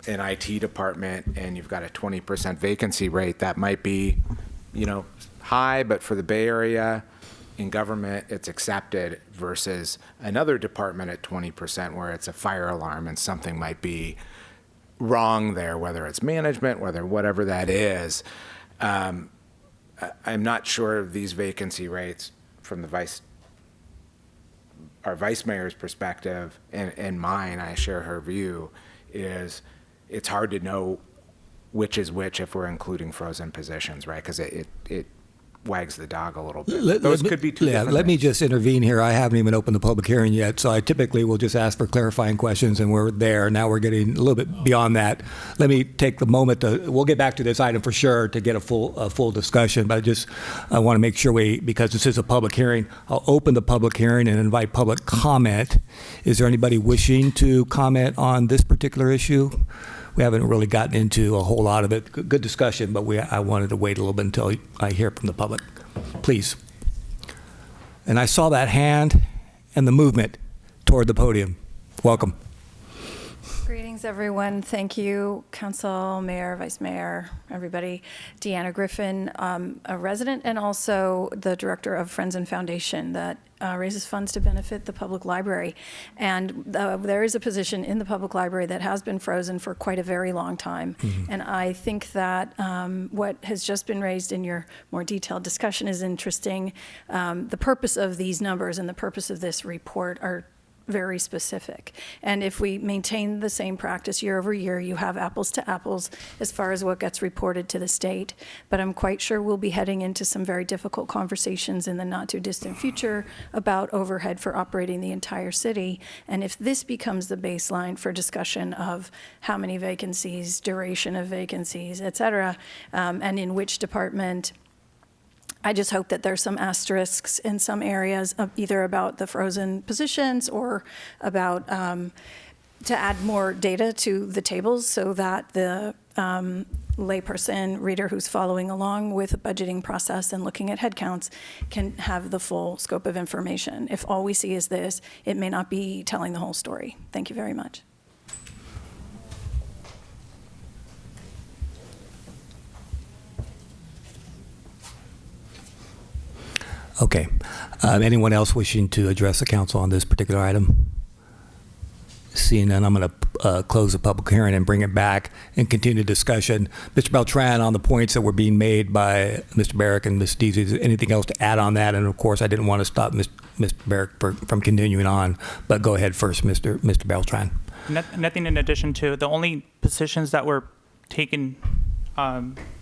an IT department and you've got a 20% vacancy rate, that might be, high, but for the Bay Area, in government, it's accepted, versus another department at 20% where it's a fire alarm and something might be wrong there, whether it's management, whatever that is. I'm not sure of these vacancy rates from our vice mayor's perspective, and mine, I share her view, is it's hard to know which is which if we're including frozen positions, right? Because it wags the dog a little bit. Those could be two different Let me things. just intervene here. I haven't even opened the public hearing yet, so I typically will just ask for clarifying questions, and we're there. Now we're getting a little bit beyond that. Let me take the moment we'll get back to this item for sure to get a full discussion, but I want to make sure because this is a public hearing, I'll open the public hearing and invite public comment. Is there anybody wishing to comment on this particular issue? We haven't really gotten into a whole lot of it. Good discussion, but I wanted to wait a little bit until I hear from the public. Please. And I saw that hand and the movement toward the podium. Welcome. Greetings, everyone. Thank you, Council, Mayor, Vice Mayor, everybody. Deanna Griffin, a resident and also the director of Friends and Foundation that raises funds to benefit the public library. And there is a position in the public library that has been frozen for quite a very long time. Mm-hmm. And I think that what has just been raised in your more detailed discussion is interesting. The purpose of these numbers and the purpose of this report are very specific. And if we maintain the same practice year over year, you have apples to apples as far as what gets reported to the state. But I'm quite sure we'll be heading into some very difficult conversations in the not too distant future about overhead for operating the entire city. And if this becomes the baseline for discussion of how many vacancies, duration of vacancies, et cetera, and in which department, I just hope that there's some asterisks in some areas, of either about the frozen positions or about to add more data to the tables so that the layperson reader who's following along with the budgeting process and looking at headcounts can have the full scope of information. If all we see is this, it may not be telling the whole story. Thank you very much. Okay. Anyone else wishing to address the council on this particular item? Seeing none, I'm going to close the public hearing and bring it back and continue discussion. Mr. Beltran, on the points that were being made by Mr. Barrick and Ms. Deasy, is there anything else to add on that? And of course, I didn't want to stop Mr. Barrick from continuing on, but go ahead first, Mr. Beltran. Nothing in addition to the only positions that were taken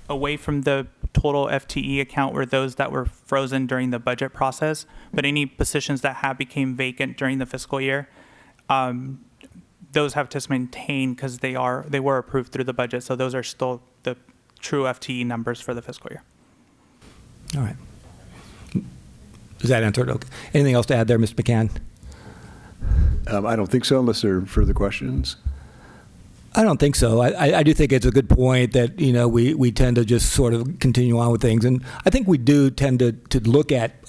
away from the total FTE account were those that were frozen during the budget process, but any positions that have became vacant during the fiscal year, those have to maintain because they were approved through the budget. So those are still the true FTE numbers for the fiscal year. All right. Does that answer it? Okay. Anything else to add there, Mr. McCann? I don't think so, unless there are further questions. I don't think so. I do think it's a good point that, we tend to just sort of continue on with things. And I think we do tend to look at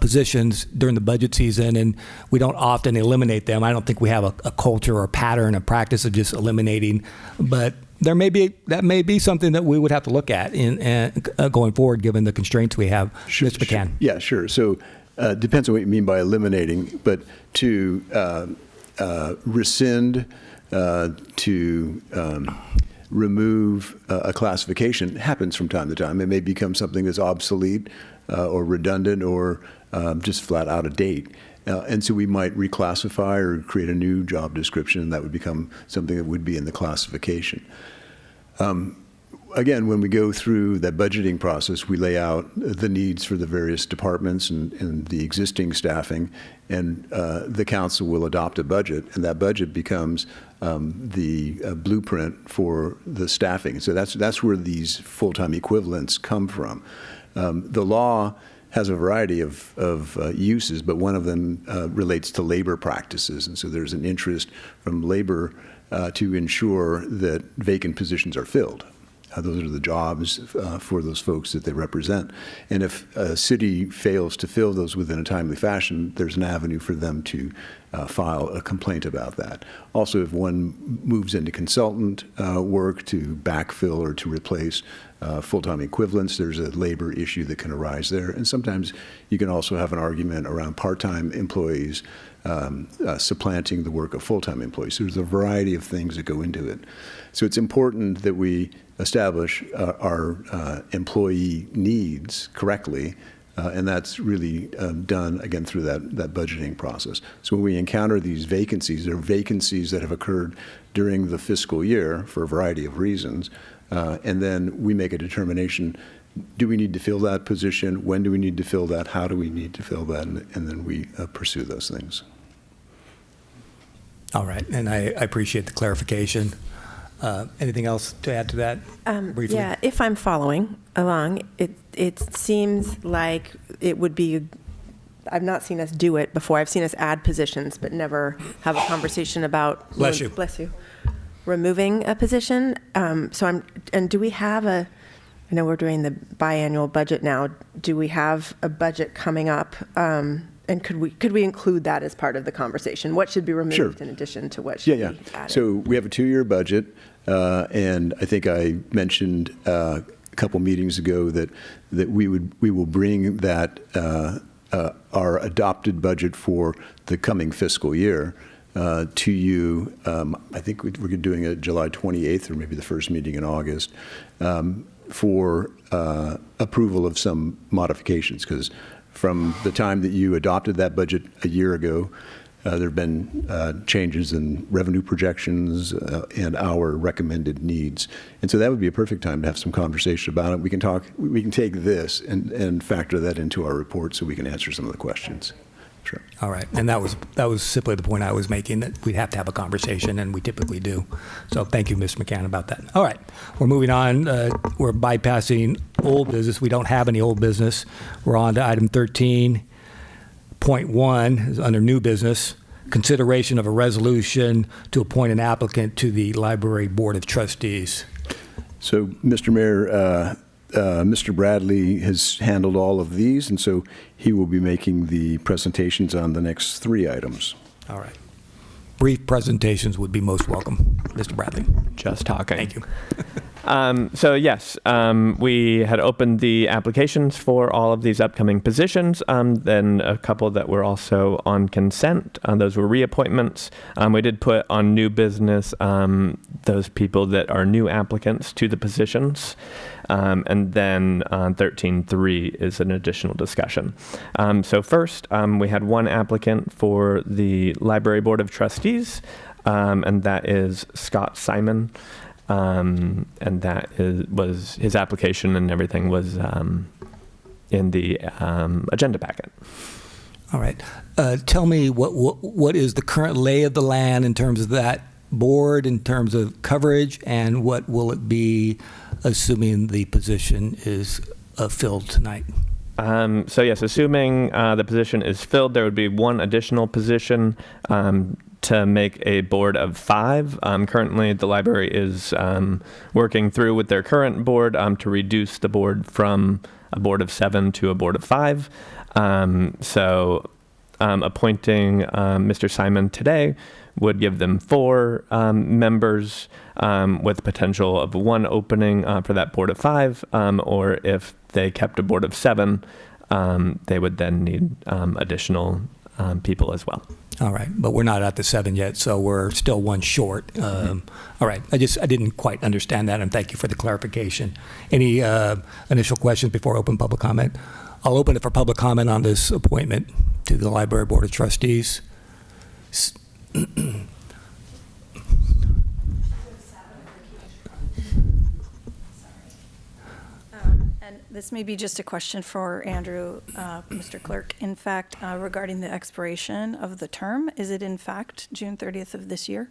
positions during the budget season, and we don't often eliminate them. I don't think we have a culture or pattern, a practice of just eliminating. But that may be something that we would have to look at going forward, given the constraints we have. Sure, Mr. McCann. Yeah, sure. So depends on what you mean by eliminating, but to rescind, to remove a classification happens from time to time. It may become something that's obsolete or redundant or just flat out of date. And so we might reclassify or create a new job description, and that would become something that would be in the classification. Again, when we go through that budgeting process, we lay out the needs for the various departments and the existing staffing, and the council will adopt a budget, and that budget becomes the blueprint for the staffing. So that's where these full-time equivalents come from. The law has a variety of uses, but one of them relates to labor practices, and so there's an interest from labor to ensure that vacant positions are filled. Those are the jobs for those folks that they represent. And if a city fails to fill those within a timely fashion, there's an avenue for them to file a complaint about that. Also, if one moves into consultant work to backfill or to replace full-time equivalents, there's a labor issue that can arise there. And sometimes you can also have an argument around part-time employees supplanting the work of full-time employees. So there's a variety of things that go into it. So it's important that we establish our employee needs correctly, and that's really done, again, through that budgeting process. So when we encounter these vacancies, there are vacancies that have occurred during the fiscal year for a variety of reasons, and then we make a determination, do we need to fill that position? When do we need to fill that? How do we need to fill that? And then we pursue those things. All right, and I appreciate the clarification. Anything else to add to that briefly? Yeah, if I'm following along, it seems like it would be, I've not seen us do it before. I've seen us add positions, but never have a conversation about Bless you. Removing a position. And do we have I know we're doing the biannual budget now. Do we have a budget coming up? And could we include that as part of the conversation? What should be removed in addition to what should be added? So we have a 2-year budget, and I think I mentioned a couple meetings ago that we will bring that our adopted budget for the coming fiscal year to you. I think we're doing it July 28th or maybe the first meeting in August for approval of some modifications, because from the time that you adopted that budget a year ago, there have been changes in revenue projections and our recommended needs. And so that would be a perfect time to have some conversation about it. We can take this and factor that into our report so we can answer some of the questions. Sure. All right, and that was simply the point I was making, that we'd have to have a conversation, and we typically do. So thank you, Ms. McCann, about that. All right, we're moving on. We're bypassing old business. We don't have any old business. We're on to item 13.1 is under new business. Consideration of a resolution to appoint an applicant to the Library Board of Trustees. So, Mr. Mayor, Mr. Bradley has handled all of these, and so he will be making the presentations on the next 3 items. All right. Brief presentations would be most welcome. Mr. Bradley. Just talking. Thank you. So yes, we had opened the applications for all of these upcoming positions. Then a couple that were also on consent. Those were reappointments. We did put on new business those people that are new applicants to the positions. And then 13.3 is an additional discussion. So first, we had one applicant for the Library Board of Trustees, and that is Scott Simon. And that was his application and everything was in the agenda packet. All right. Tell me what is the current lay of the land in terms of that board, in terms of coverage, and what will it be, assuming the position is filled tonight? So yes, assuming the position is filled, there would be one additional position to make a board of 5. Currently, the library is working through with their current board to reduce the board from a board of 7 to a board of 5. So appointing Mr. Simon today would give them 4 members with potential of 1 opening for that board of 5, or if they kept a board of 7, they would then need additional people as well. All right, but we're not at the 7 yet, so we're still 1 short. All right, I didn't quite understand that, and thank you for the clarification. Any initial questions before I open public comment? I'll open it for public comment on this appointment to the Library Board of Trustees. And this may be just a question for Andrew, Mr. Clerk. In fact, regarding the expiration of the term, is it in fact June 30th of this year,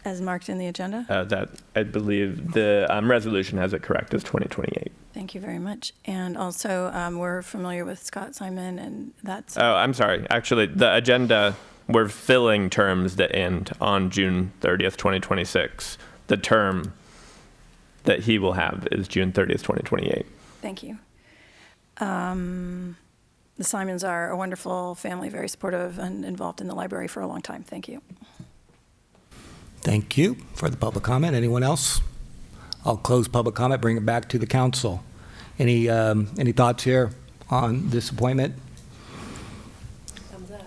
as marked in the agenda? That I believe the resolution has it correct as 2028. Thank you very much. And also, we're familiar with Scott Simon, and that's... Oh, I'm sorry. Actually, the agenda, we're filling terms that end on June 30th, 2026. The term that he will have is June 30th, 2028. Thank you. The Simons are a wonderful family, very supportive and involved in the library for a long time. Thank you. Thank you for the public comment. Anyone else? I'll close public comment, bring it back to the council. Any thoughts here on this appointment? Thumbs up.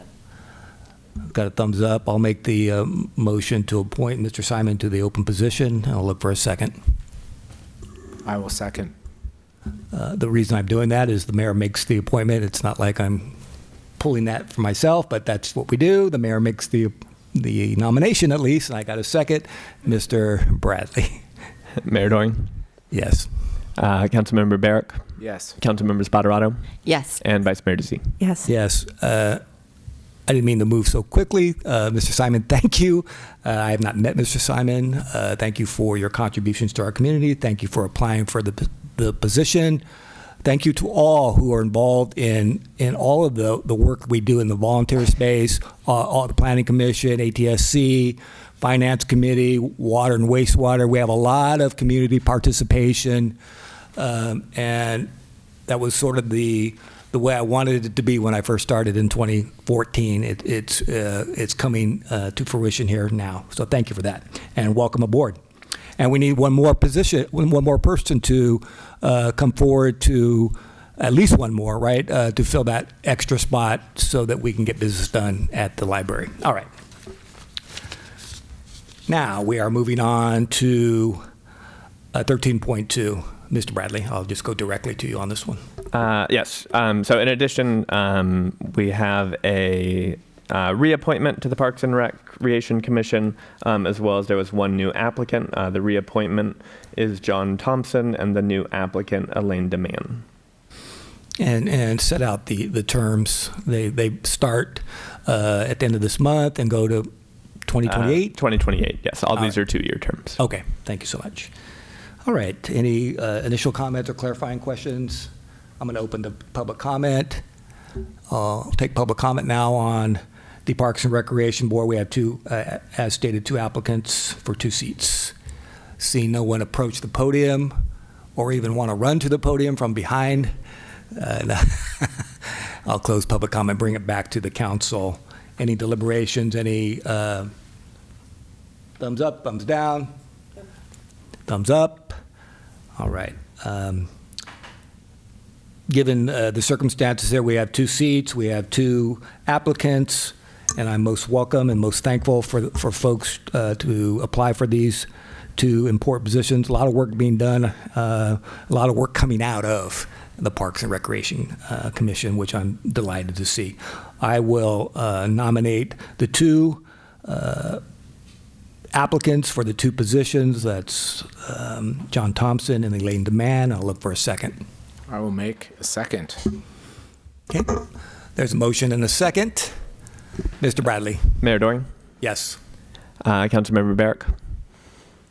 I've got a thumbs up. I'll make the motion to appoint Mr. Simon to the open position. I'll look for a second. I will second. The reason I'm doing that is the mayor makes the appointment. It's not like I'm pulling that for myself, but that's what we do. The mayor makes the nomination at least, and I got a second. Mr. Bradley. Mayor Doring? Yes. Councilmember Barrick? Yes. Councilmember Spoterato? Yes. And Vice Mayor Desi? Yes. Yes. I didn't mean to move so quickly. Mr. Simon, thank you. I have not met Mr. Simon. Thank you for your contributions to our community. Thank you for applying for the position. Thank you to all who are involved in all of the work we do in the volunteer space, all the Planning Commission, ATSC, Finance Committee, Water and Wastewater. We have a lot of community participation, and that was sort of the way I wanted it to be when I first started in 2014. It's coming to fruition here now. So thank you for that, and welcome aboard. And we need one more person to come forward to, at least one more, right, to fill that extra spot so that we can get business done at the library. All right. Now we are moving on to 13.2. Mr. Bradley, I'll just go directly to you on this one. Yes. So in addition, we have a reappointment to the Parks and Recreation Commission, as well as there was one new applicant. The reappointment is John Thompson, and the new applicant, Elaine DeMann. And set out the terms. They start at the end of this month and go to 2028? 2028, yes. All these are 2-year terms. Okay, thank you so much. All right, any initial comments or clarifying questions? I'm going to open the public comment. I'll take public comment now on the Parks and Recreation Board. We have two, as stated, two applicants for 2 seats. Seeing no one approach the podium or even want to run to the podium from behind, I'll close public comment, bring it back to the council. Any deliberations, any thumbs up, thumbs down? Thumbs up. All right. Given the circumstances there, we have 2 seats, we have 2 applicants, and I'm most welcome and most thankful for folks to apply for these 2 important positions. A lot of work being done, a lot of work coming out of the Parks and Recreation Commission, which I'm delighted to see. I will nominate the 2 applicants for the 2 positions. That's John Thompson and Elaine DeMann. I'll look for a second. I will make a second. Okay. There's a motion and a second. Mr. Bradley? Mayor Doring, Yes. Councilmember Barrick,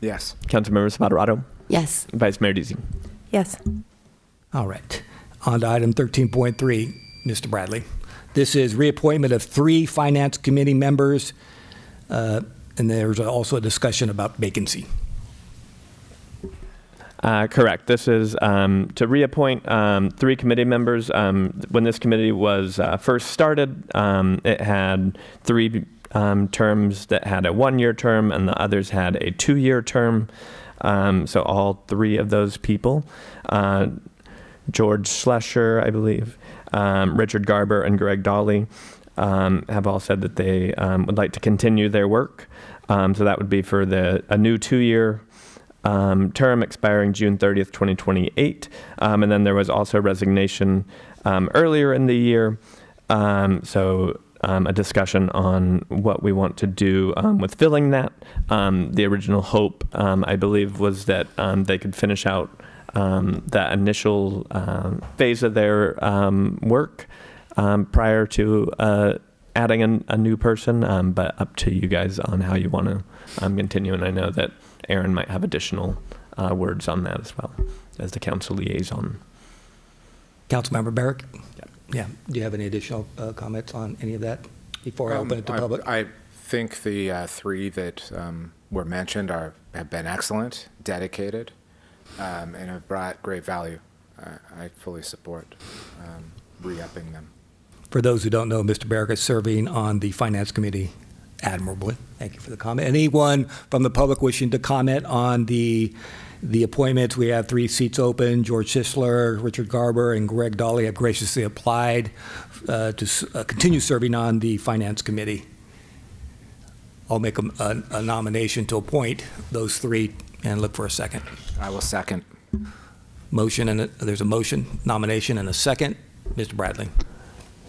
Yes. Councilmember Spatarato, Yes. Vice Mayor Deasy. Yes. All right. On to item 13.3, Mr. Bradley. This is reappointment of 3 Finance Committee members, and there's also a discussion about vacancy. Correct. This is to reappoint 3 committee members. When this committee was first started, it had 3 terms that had a 1-year term, and the others had a 2-year term. So all 3 of those people, George Schlescher, I believe, Richard Garber, and Greg Dolly, have all said that they would like to continue their work. So that would be for a new 2-year term expiring June 30th, 2028. And then there was also resignation earlier in the year. So a discussion on what we want to do with filling that. The original hope, I believe, was that they could finish out that initial phase of their work prior to adding a new person, but up to you guys on how you want to continue. And I know that Aaron might have additional words on that as well as the council liaison. Councilmember Barrick? Yeah. Do you have any additional comments on any of that before I open it to public? I think the 3 that were mentioned have been excellent, dedicated, and have brought great value. I fully support re-upping them. For those who don't know, Mr. Barrick is serving on the Finance Committee admirably. Thank you for the comment. Anyone from the public wishing to comment on the appointments? We have 3 seats open. George Schlescher, Richard Garber, and Greg Dolly have graciously applied to continue serving on the Finance Committee. I'll make a nomination to appoint those 3 and look for a second. I will second. Motion, and there's a motion, nomination, and a second. Mr. Bradley?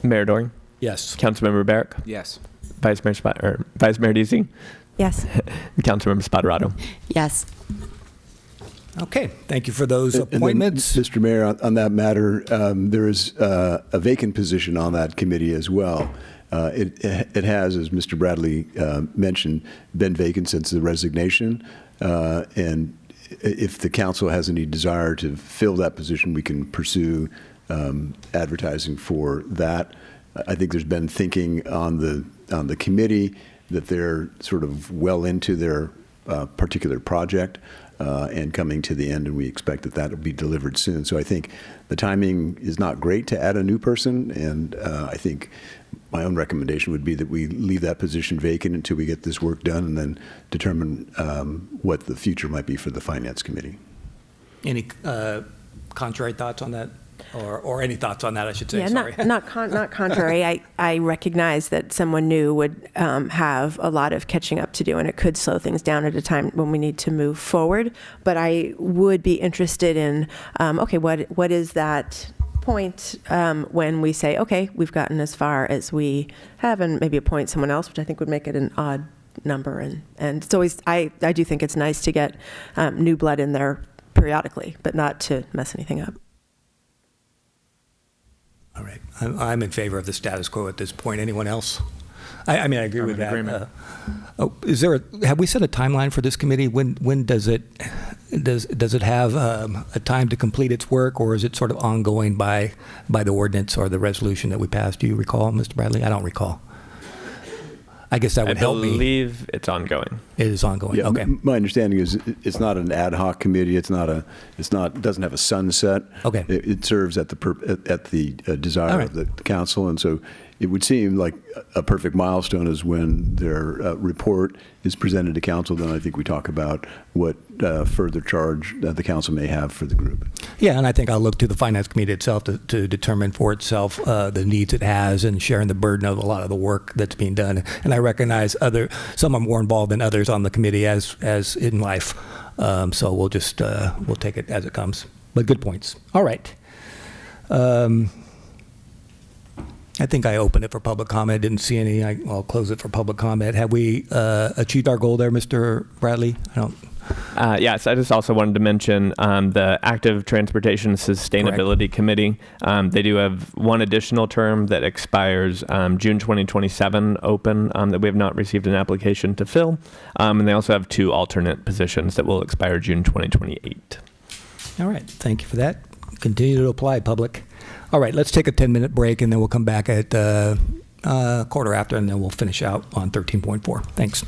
Mayor Doring, Yes. Councilmember Barrick, Yes. Vice Mayor Deasy, Yes. and Councilmember Spatarato. Yes. Okay, thank you for those And then, appointments. Mr. Mayor, on that matter, there is a vacant position on that committee as well. It has, as Mr. Bradley mentioned, been vacant since the resignation. And if the council has any desire to fill that position, we can pursue advertising for that. I think there's been thinking on the committee that they're sort of well into their particular project and coming to the end, and we expect that will be delivered soon. So I think the timing is not great to add a new person, and I think my own recommendation would be that we leave that position vacant until we get this work done and then determine what the future might be for the Finance Committee. Any contrary thoughts on that? Or any thoughts on that, I should say, Yeah, sorry. not contrary. I recognize that someone new would have a lot of catching up to do, and it could slow things down at a time when we need to move forward. But I would be interested in, okay, what is that point when we say, okay, we've gotten as far as we have, and maybe appoint someone else, which I think would make it an odd number. And it's always, I do think it's nice to get new blood in there periodically, but not to mess anything up. All right. I'm in favor of the status quo at this point. Anyone else? I mean, I agree with that. agreement. Have we set a timeline for this committee? When does it does it have a time to complete its work, or is it sort of ongoing by the ordinance or the resolution that we passed? Do you recall, Mr. Bradley? I don't recall. I guess that would help me. I believe it's ongoing. It is ongoing. Yeah, Okay. my understanding is it's not an ad hoc committee. It doesn't have a sunset. Okay. It serves at the desire All right. of the council, and so it would seem like a perfect milestone is when their report is presented to council. Then I think we talk about what further charge the council may have for the group. Yeah, and I think I'll look to the finance committee itself to determine for itself the needs it has and sharing the burden of a lot of the work that's being done. And I recognize some are more involved than others on the committee as in life. So we'll just we'll take it as it comes. But good points. All right. I think I opened it for public comment. Didn't see any. I'll close it for public comment. Have we achieved our goal there, Mr. Bradley? I don't. Yes, I just also wanted to mention the Active Transportation Sustainability Committee. They do have one additional term that expires June 2027 open that we have not received an application to fill. And they also have 2 alternate positions that will expire June 2028. All right. Thank you for that. Continue to apply, public. All right. Let's take a 10-minute break, and then we'll come back at quarter after, and then we'll finish out on 13.4. Thanks.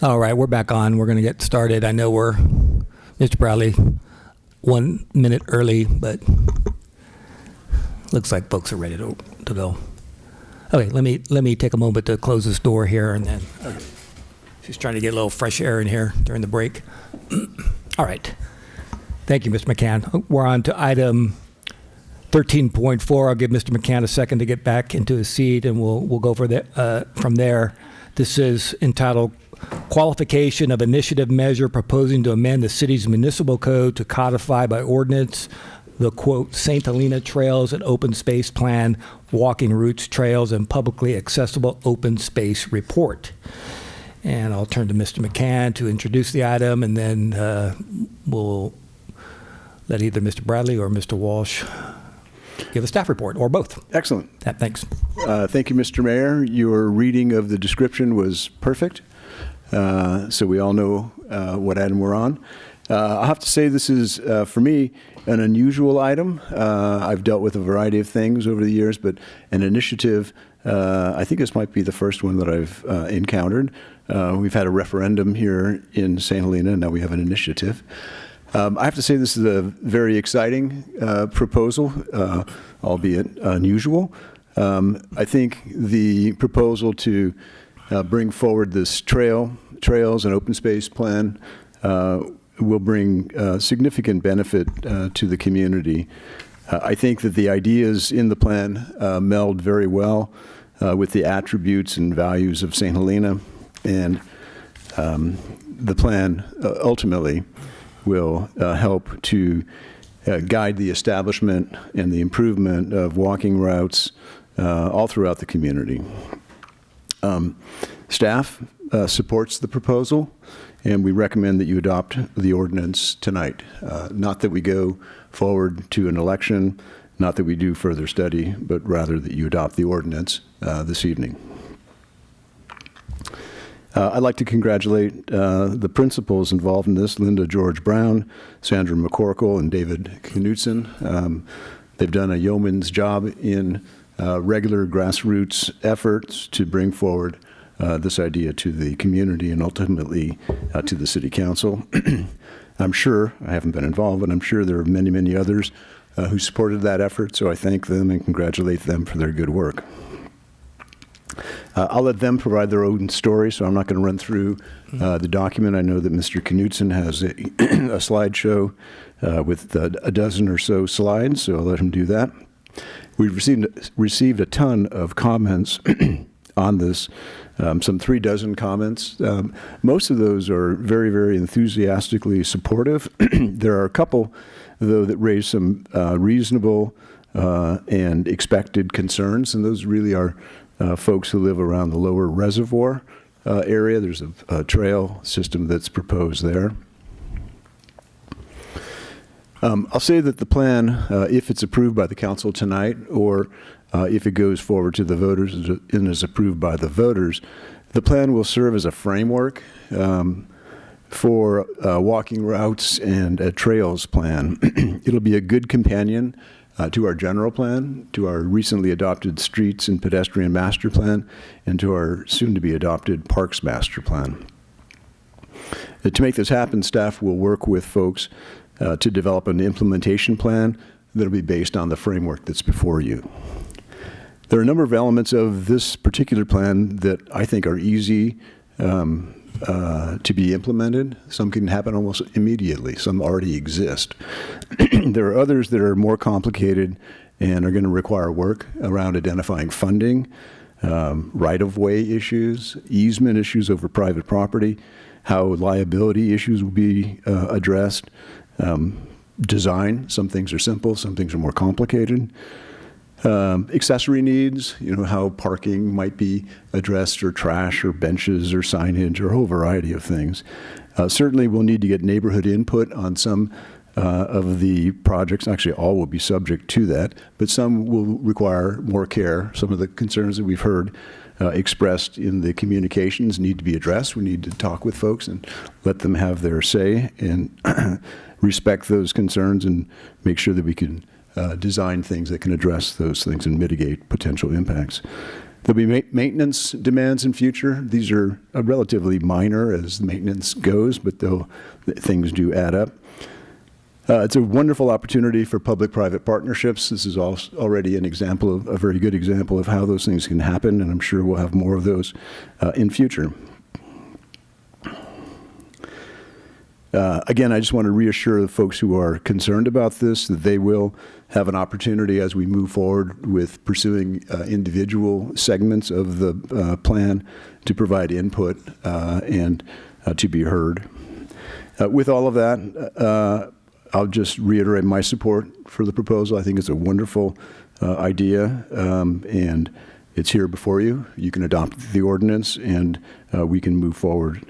All right, we're back on. We're going to get started. I know we're, Mr. Bradley, 1 minute early, but looks like folks are ready to go. Okay, let me take a moment to close this door here, and then just trying to get a little fresh air in here during the break. All right. Thank you, Mr. McCann. We're on to item 13.4. I'll give Mr. McCann a second to get back into his seat, and we'll go from there. This is entitled Qualification of Initiative Measure Proposing to Amend the City's Municipal Code to Codify by Ordinance the, quote, St. Helena Trails and Open Space Plan, Walking Routes, Trails, and Publicly Accessible Open Space Report. And I'll turn to Mr. McCann to introduce the item, and then we'll let either Mr. Bradley or Mr. Walsh give a staff report, or both. Excellent. Thanks. Thank you, Mr. Mayor. Your reading of the description was perfect. So we all know what item we're on. I'll have to say this is, for me, an unusual item. I've dealt with a variety of things over the years, but an initiative, I think this might be the first one that I've encountered. We've had a referendum here in St. Helena, and now we have an initiative. I have to say this is a very exciting proposal, albeit unusual. I think the proposal to bring forward this trails and open space plan will bring significant benefit to the community. I think that the ideas in the plan meld very well with the attributes and values of St. Helena, and the plan ultimately will help to guide the establishment and the improvement of walking routes all throughout the community. Staff supports the proposal, and we recommend that you adopt the ordinance tonight. Not that we go forward to an election, not that we do further study, but rather that you adopt the ordinance this evening. I'd like to congratulate the principals involved in this, Linda George Brown, Sandra McCorkle, and David Knutson. They've done a yeoman's job in regular grassroots efforts to bring forward this idea to the community and ultimately to the City Council. I'm sure, I haven't been involved, but I'm sure there are many, many others who supported that effort, so I thank them and congratulate them for their good work. I'll let them provide their own story, so I'm not going to run through the document. I know that Mr. Knutson has a slideshow with a dozen or so slides, so I'll let him do that. We've received a ton of comments on this, some 36 comments. Most of those are very, very enthusiastically supportive. There are a couple, though, that raise some reasonable and expected concerns, and those really are folks who live around the lower reservoir area. There's a trail system that's proposed there. I'll say that the plan, if it's approved by the council tonight, or if it goes forward to the voters and is approved by the voters, The plan will serve as a framework for walking routes and trails plan. It'll be a good companion to our general plan, to our recently adopted streets and pedestrian master plan, and to our soon-to-be adopted parks master plan. To make this happen, staff will work with folks to develop an implementation plan that'll be based on the framework that's before you. There are a number of elements of this particular plan that I think are easy to be implemented. Some can happen almost immediately. Some already exist. There are others that are more complicated and are going to require work around identifying funding, right-of-way issues, easement issues over private property, how liability issues will be addressed, design. Some things are simple, some things are more complicated. Accessory needs, how parking might be addressed, or trash, or benches, or signage, or a whole variety of things. Certainly, we'll need to get neighborhood input on some of the projects. Actually, all will be subject to that, but some will require more care. Some of the concerns that we've heard expressed in the communications need to be addressed. We need to talk with folks and let them have their say and respect those concerns and make sure that we can design things that can address those things and mitigate potential impacts. There'll be maintenance demands in future. These are relatively minor as maintenance goes, but things do add up. It's a wonderful opportunity for public-private partnerships. This is already an example, a very good example of how those things can happen, and I'm sure we'll have more of those in future. Again, I just want to reassure the folks who are concerned about this that they will have an opportunity as we move forward with pursuing individual segments of the plan to provide input and to be heard. With all of that, I'll just reiterate my support for the proposal. I think it's a wonderful idea, and it's here before you. You can adopt the ordinance, and we can move forward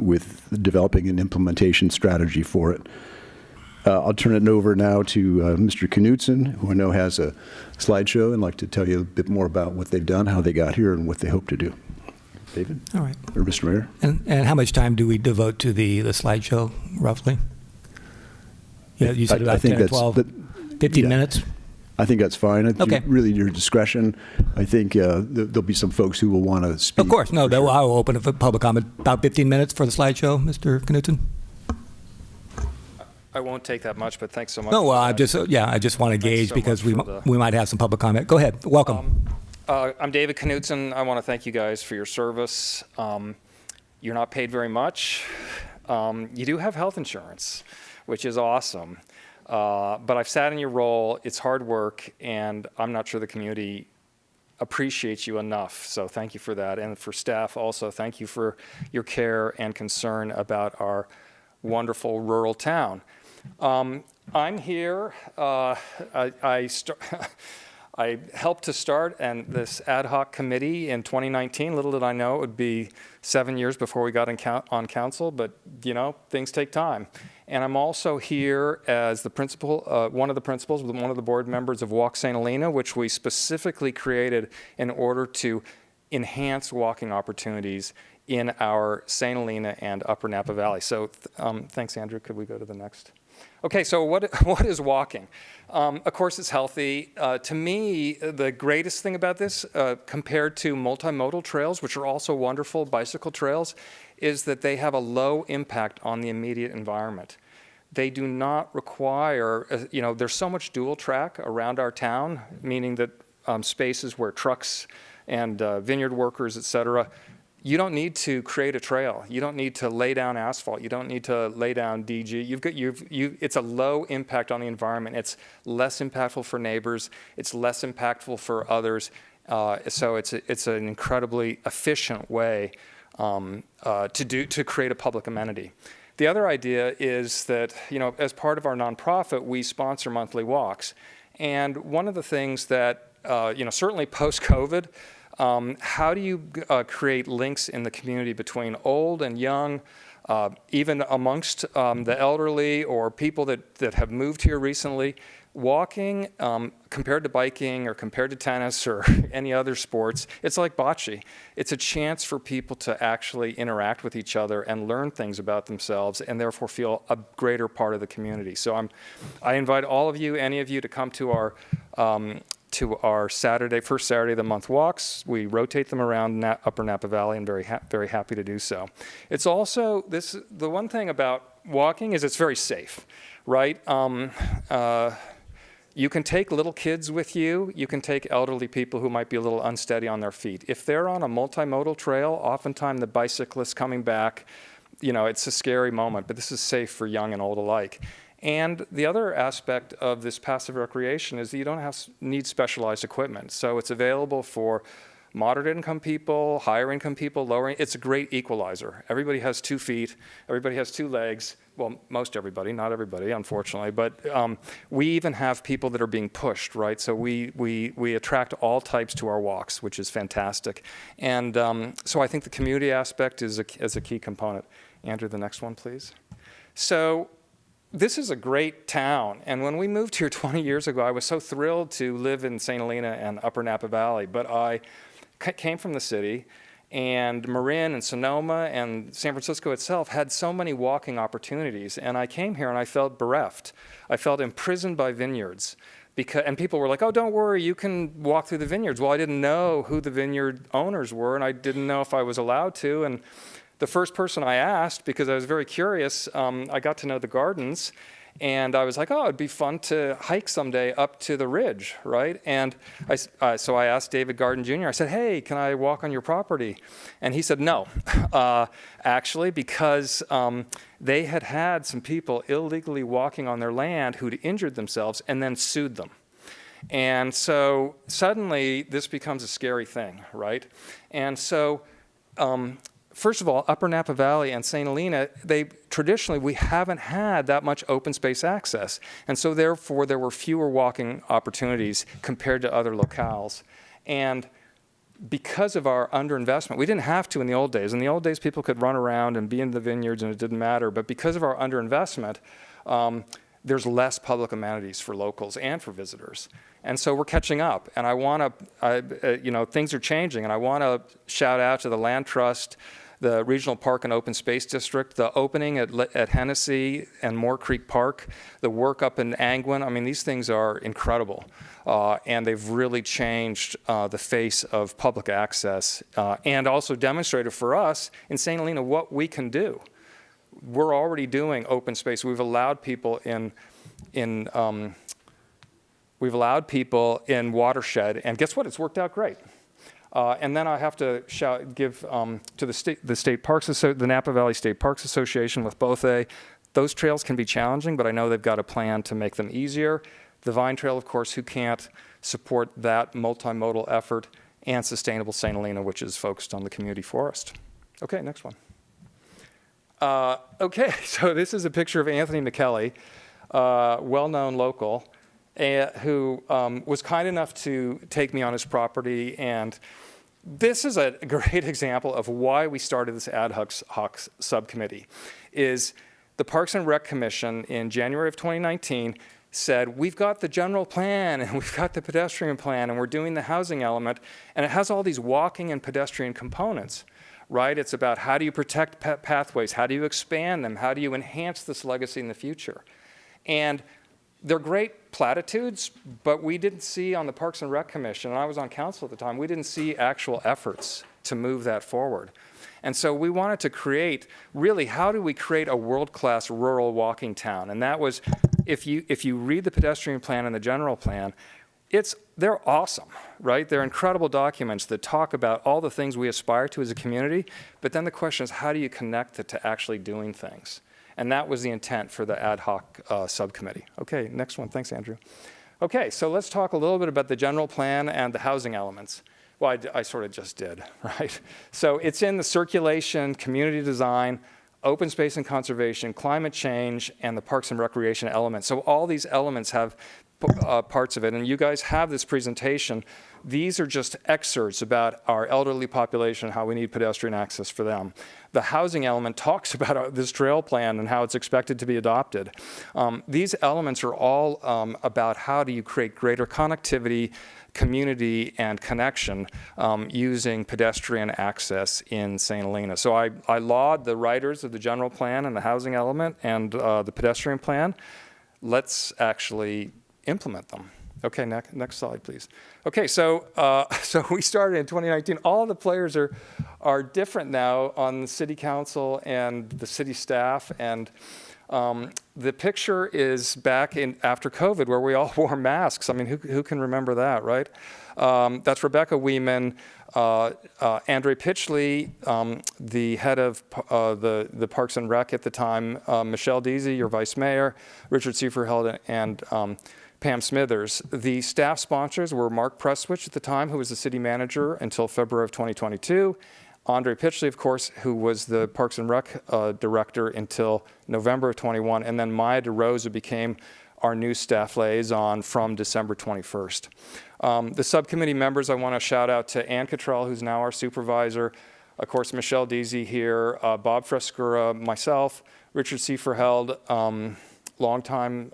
with developing an implementation strategy for it. I'll turn it over now to Mr. Knutson, who I know has a slideshow and like to tell you a bit more about what they've done, how they got here, and what they hope to do. David? All right. Or Mr. Mayor? And how much time do we devote to the slideshow, roughly? You said about 10 or 12, 15 minutes? I think that's fine. Okay. Really your discretion. I think there'll be some folks who will want to speak. Of course. No, I will open it for public comment. About 15 minutes for the slideshow, Mr. Knutson? I won't take that much, but thanks so much. No, well, I just want to gauge so because much we might have some public comment. Go ahead. Welcome. I'm David Knutson. I want to thank you guys for your service. You're not paid very much. You do have health insurance, which is awesome. But I've sat in your role. It's hard work, and I'm not sure the community appreciates you enough. So thank you for that. And for staff also, thank you for your care and concern about our wonderful rural town. I'm here. I helped to start this ad hoc committee in 2019. Little did I know it would be 7 years before we got on council, but things take time. And I'm also here as the principal, one of the principals, one of the board members of Walk St. Helena, which we specifically created in order to enhance walking opportunities in our St. Helena and Upper Napa Valley. So thanks, Andrew. Could we go to the next? Okay, so what is walking? Of course, it's healthy. To me, the greatest thing about this, compared to multimodal trails, which are also wonderful bicycle trails, is that they have a low impact on the immediate environment. They do not require, there's so much dual track around our town, meaning that spaces where trucks and vineyard workers, et cetera, you don't need to create a trail. You don't need to lay down asphalt. You don't need to lay down DG. It's a low impact on the environment. It's less impactful for neighbors. It's less impactful for others. So it's an incredibly efficient way to create a public amenity. The other idea is that, as part of our nonprofit, we sponsor monthly walks. And one of the things that, certainly post-COVID, how do you create links in the community between old and young, even amongst the elderly or people that have moved here recently, walking, compared to biking or compared to tennis or any other sports, it's like bocce. It's a chance for people to actually interact with each other and learn things about themselves and therefore feel a greater part of the community. So I invite all of you, any of you, to come to our first Saturday of the month walks. We rotate them around Upper Napa Valley, and very happy to do so. It's also, the one thing about walking is it's very safe, right? You can take little kids with you. You can take elderly people who might be a little unsteady on their feet. If they're on a multimodal trail, oftentimes the bicyclist coming back, it's a scary moment, but this is safe for young and old alike. And the other aspect of this passive recreation is that you don't need specialized equipment. So it's available for moderate income people, higher income people, lower. It's a great equalizer. Everybody has 2 feet. Everybody has 2 legs. Well, most everybody, not everybody, unfortunately. But we even have people that are being pushed, right? So we attract all types to our walks, which is fantastic. And so I think the community aspect is a key component. Andrew, the next one, please. So this is a great town, and when we moved here 20 years ago, I was so thrilled to live in St. Helena and Upper Napa Valley, but I came from the city, and Marin and Sonoma and San Francisco itself had so many walking opportunities, and I came here and I felt bereft. I felt imprisoned by vineyards, and people were like, oh, don't worry, you can walk through the vineyards. Well, I didn't know who the vineyard owners were, and I didn't know if I was allowed to, and the first person I asked, because I was very curious, I got to know the gardens, and I was like, oh, it'd be fun to hike someday up to the ridge, right? And so I asked David Garden Jr., I said, hey, can I walk on your property? And he said, no, actually, because they had some people illegally walking on their land who'd injured themselves and then sued them. And so suddenly this becomes a scary thing, right? And so first of all, Upper Napa Valley and St. Helena, traditionally, we haven't had that much open space access. And so therefore, there were fewer walking opportunities compared to other locales. And because of our underinvestment, we didn't have to in the old days. In the old days, people could run around and be in the vineyards and it didn't matter. But because of our underinvestment, there's less public amenities for locals and for visitors. And so we're catching up. And I want to, things are changing. And I want to shout out to the Land Trust, the Regional Park and Open Space District, the opening at Hennessy and Moore Creek Park, the work up in Angwin. I mean, these things are incredible. And they've really changed the face of public access and also demonstrated for us in St. Helena what we can do. We're already doing open space. We've allowed people in Watershed, and guess what? It's worked out great. And then I have to give to the State Parks, the Napa Valley State Parks Association with BOTHE. Those trails can be challenging, but I know they've got a plan to make them easier. The Vine Trail, of course, who can't support that multimodal effort, and Sustainable St. Helena, which is focused on the community forest. Okay, next one. Okay, so this is a picture of Anthony McKelly, well-known local, who was kind enough to take me on his property. And this is a great example of why we started this ad hoc subcommittee. Is the Parks and Rec Commission in January of 2019 said, we've got the general plan and we've got the pedestrian plan and we're doing the housing element, and it has all these walking and pedestrian components. Right? It's about how do you protect pathways? How do you expand them? How do you enhance this legacy in the future? And they're great platitudes, but we didn't see on the Parks and Rec Commission, and I was on council at the time, we didn't see actual efforts to move that forward. And so we wanted to create, really, how do we create a world-class rural walking town? And that was, if you read the pedestrian plan and the general plan, they're awesome, right? They're incredible documents that talk about all the things we aspire to as a community, but then the question is, how do you connect it to actually doing things? And that was the intent for the ad hoc subcommittee. Okay, next one. Thanks, Andrew. Okay, so let's talk a little bit about the general plan and the housing elements. Well, I sort of just did, right? So it's in the circulation, community design, open space and conservation, climate change, and the parks and recreation elements. So all these elements have parts of it. And you guys have this presentation. These are just excerpts about our elderly population, how we need pedestrian access for them. The housing element talks about this trail plan and how it's expected to be adopted. These elements are all about how do you create greater connectivity, community, and connection using pedestrian access in St. Helena. So I laud the writers of the general plan and the housing element and the pedestrian plan. Let's actually implement them. Okay, next slide, please. Okay, so we started in 2019. All the players are different now on the city council and the city staff, and the picture is back in after COVID, where we all wore masks. I mean, who can remember that, right? That's Rebecca Weeman, Andre Pitchley, the head of the Parks and Rec at the time, Michelle Deasy, your vice mayor, Richard Seiferheld, and Pam Smithers. The staff sponsors were Mark Prestwich at the time, who was the city manager until February of 2022. Andre Pitchley, of course, who was the Parks and Rec director until November of 21, and then Maya DeRosa became our new staff liaison from December 21st. The subcommittee members, I want to shout out to Ann Cottrell, who's now our supervisor, of course, Michelle Deasy here, Bob Frescura, myself, Richard Seiferheld, longtime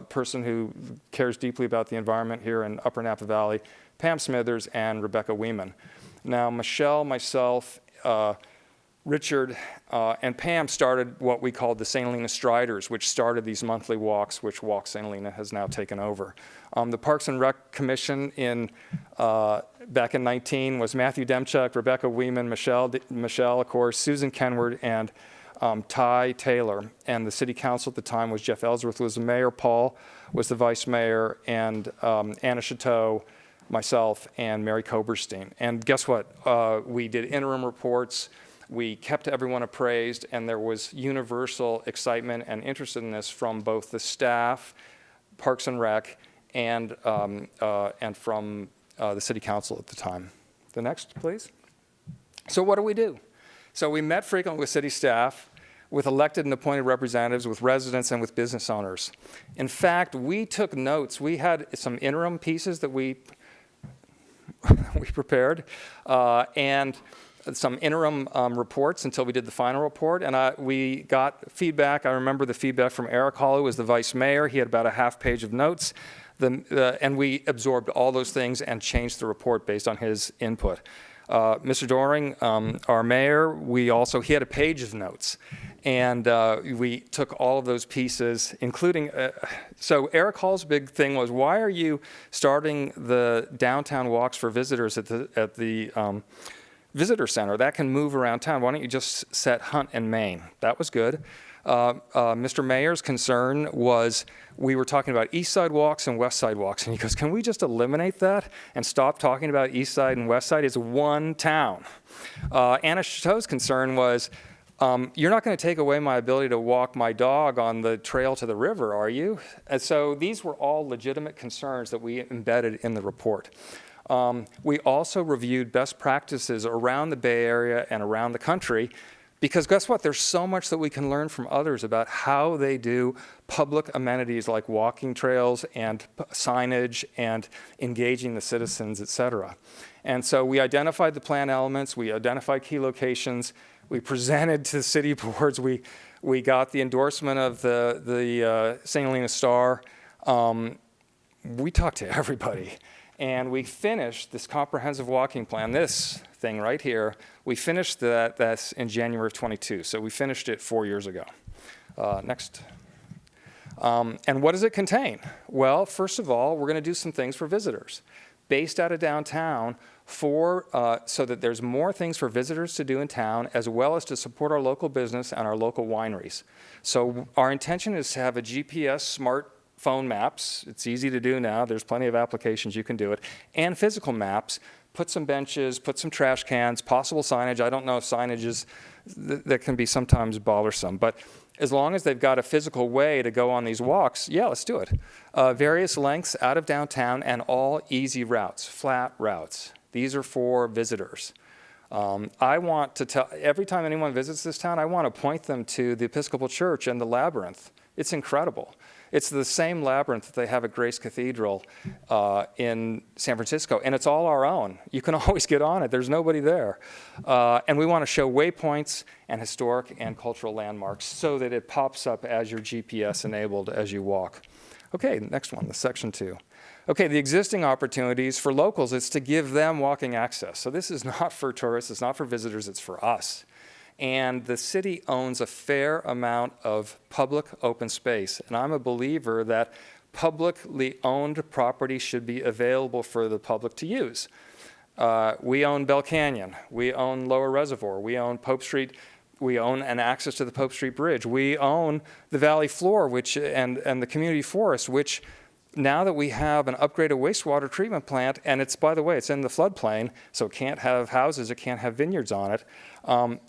person who cares deeply about the environment here in Upper Napa Valley, Pam Smithers, and Rebecca Weeman. Now, Michelle, myself, Richard, and Pam started what we called the St. Helena Striders, which started these monthly walks, which Walk St. Helena has now taken over. The Parks and Rec Commission back in 19 was Matthew Demchuk, Rebecca Weeman, Michelle, of course, Susan Kenward, and Ty Taylor. And the city council at the time was Jeff Ellsworth was the mayor, Paul was the vice mayor, and Anna Chateau, myself, and Mary Koberstein. And guess what? We did interim reports. We kept everyone appraised, and there was universal excitement and interestedness from both the staff, Parks and Rec, and from the city council at the time. The next, please. So what do? So we met frequently with city staff, with elected and appointed representatives, with residents, and with business owners. In fact, we took notes. We had some interim pieces that we prepared, and some interim reports until we did the final report. And we got feedback. I remember the feedback from Eric Hall, who was the vice mayor. He had about a half page of notes. And we absorbed all those things and changed the report based on his input. Mr. Doring, our mayor, he had a page of notes. And we took all of those pieces, including, so Eric Hall's big thing was, why are you starting the downtown walks for visitors at the visitor center? That can move around town. Why don't you just set Hunt and Main? That was good. Mr. Mayor's concern was we were talking about east side walks and west side walks. And he goes, can we just eliminate that and stop talking about east side and west side? It's one town. Anna Chateau's concern was, you're not going to take away my ability to walk my dog on the trail to the river, are you? And so these were all legitimate concerns that we embedded in the report. We also reviewed best practices around the Bay Area and around the country, because guess what? There's so much that we can learn from others about how they do public amenities like walking trails and signage and engaging the citizens, et cetera. And so we identified the plan elements, we identified key locations, we presented to the city boards, we got the endorsement of the St. Helena Star. We talked to everybody. And we finished this comprehensive walking plan, this thing right here, we finished that's in January of 22. So we finished it 4 years ago. Next. And what does it contain? Well, first of all, we're going to do some things for visitors. Based out of downtown, so that there's more things for visitors to do in town, as well as to support our local business and our local wineries. So our intention is to have a GPS smart phone maps. It's easy to do now. There's plenty of applications you can do it. And physical maps. Put some benches, put some trash cans, possible signage. I don't know if signage is, that can be sometimes bothersome. But as long as they've got a physical way to go on these walks, yeah, let's do it. Various lengths out of downtown and all easy routes, flat routes. These are for visitors. I want to tell, every time anyone visits this town, I want to point them to the Episcopal Church and the Labyrinth. It's incredible. It's the same labyrinth that they have at Grace Cathedral in San Francisco, and it's all our own. You can always get on it. There's nobody there. And we want to show waypoints and historic and cultural landmarks so that it pops up as your GPS enabled as you walk. Okay, next one, the section 2. Okay, the existing opportunities for locals is to give them walking access. So this is not for tourists, it's not for visitors, it's for us. And the city owns a fair amount of public open space. And I'm a believer that publicly owned property should be available for the public to use. We own Bell Canyon, we own Lower Reservoir, we own Pope Street, we own an access to the Pope Street Bridge, we own the valley floor, and the community forest, which now that we have an upgraded wastewater treatment plant, and it's, by the way, it's in the floodplain, so it can't have houses, it can't have vineyards on it.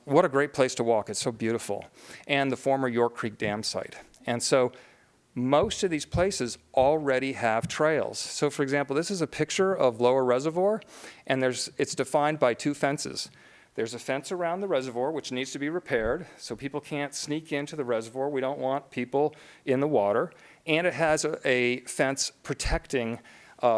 What a great place to walk. It's so beautiful. And the former York Creek Dam site. And so most of these places already have trails. So for example, this is a picture of Lower Reservoir, and it's defined by 2 fences. There's a fence around the reservoir, which needs to be repaired, so people can't sneak into the reservoir. We don't want people in the water. And it has a fence protecting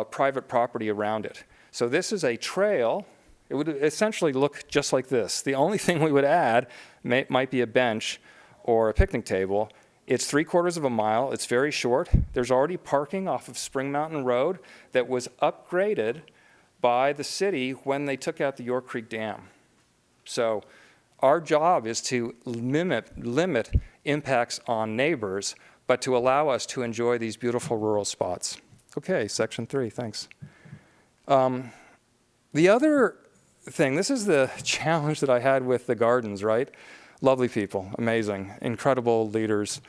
private property around it. So this is a trail. It would essentially look just like this. The only thing we would add might be a bench or a picnic table. It's 3/4 of a mile. It's very short. There's already parking off of Spring Mountain Road that was upgraded by the city when they took out the York Creek Dam. So our job is to limit impacts on neighbors, but to allow us to enjoy these beautiful rural spots. Okay, section 3, thanks. The other thing, this is the challenge that I had with the gardens, right? Lovely people, amazing, incredible leaders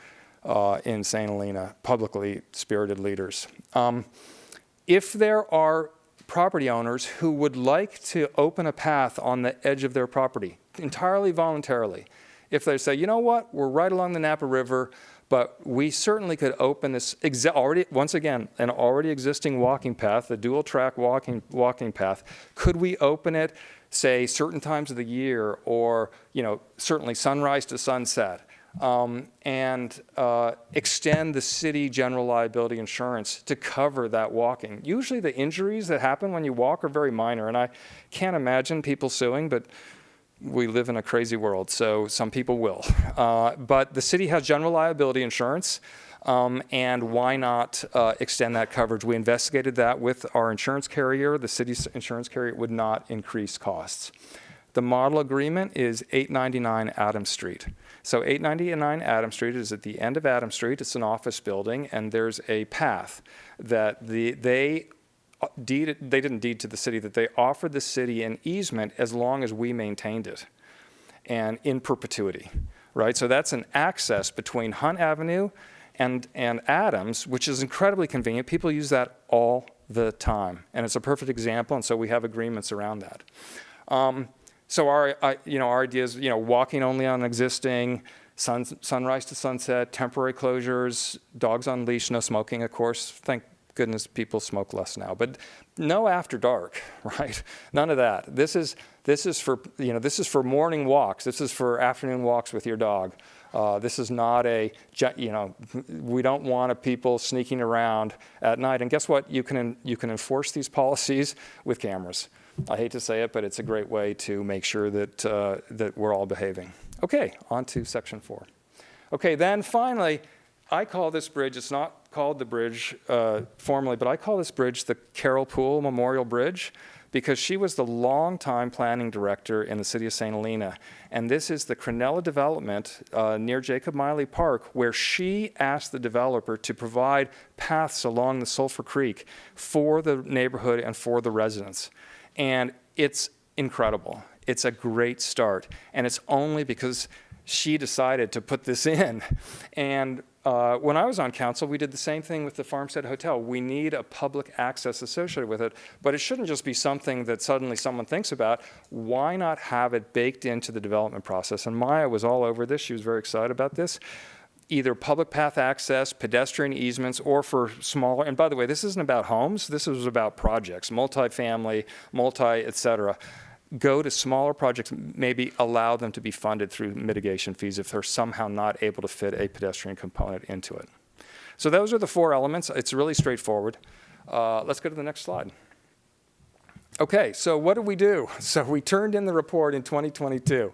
in St. Helena, publicly spirited leaders. If there are property owners who would like to open a path on the edge of their property, entirely voluntarily, if they say, you know what, we're right along the Napa River, but we certainly could open this once again, an already existing walking path, the dual track walking path. Could we open it, say, certain times of the year, or certainly sunrise to sunset, and extend the city general liability insurance to cover that walking? Usually the injuries that happen when you walk are very minor, and I can't imagine people suing, but we live in a crazy world, so some people will. But the city has general liability insurance, and why not extend that coverage? We investigated that with our insurance carrier. The city's insurance carrier would not increase costs. The model agreement is 899 Adams Street. So 899 Adams Street is at the end of Adams Street. It's an office building, and there's a path that they didn't deed to the city, that they offered the city an easement as long as we maintained it, and in perpetuity, right? So that's an access between Hunt Avenue and Adams, which is incredibly convenient. People use that all the time, and it's a perfect example, and so we have agreements around that. So our idea is, walking only on existing, sunrise to sunset, temporary closures, dogs on leash, no smoking, of course. Thank goodness people smoke less now, but no after dark, right? None of that. This is for morning walks. This is for afternoon walks with your dog. This is not we don't want people sneaking around at night. And guess what? You can enforce these policies with cameras. I hate to say it, but it's a great way to make sure that we're all behaving. Okay, on to section 4. Okay, then finally, I call this bridge, it's not called the bridge formally, but I call this bridge the Carol Poole Memorial Bridge, because she was the longtime planning director in the city of St. Helena. And this is the Crenella development near Jacob Miley Park, where she asked the developer to provide paths along the Sulphur Creek for the neighborhood and for the residents. And it's incredible. It's a great start. And it's only because she decided to put this in. And when I was on council, we did the same thing with the Farmstead Hotel. We need a public access associated with it, but it shouldn't just be something that suddenly someone thinks about. Why not have it baked into the development process? And Maya was all over this. She was very excited about this. Either public path access, pedestrian easements, or for smaller, and by the way, this isn't about homes. This is about projects, multifamily, et cetera. Go to smaller projects, maybe allow them to be funded through mitigation fees if they're somehow not able to fit a pedestrian component into it. So those are the 4 elements. It's really straightforward. Let's go to the next slide. Okay, so what did we do? So we turned in the report in 2022.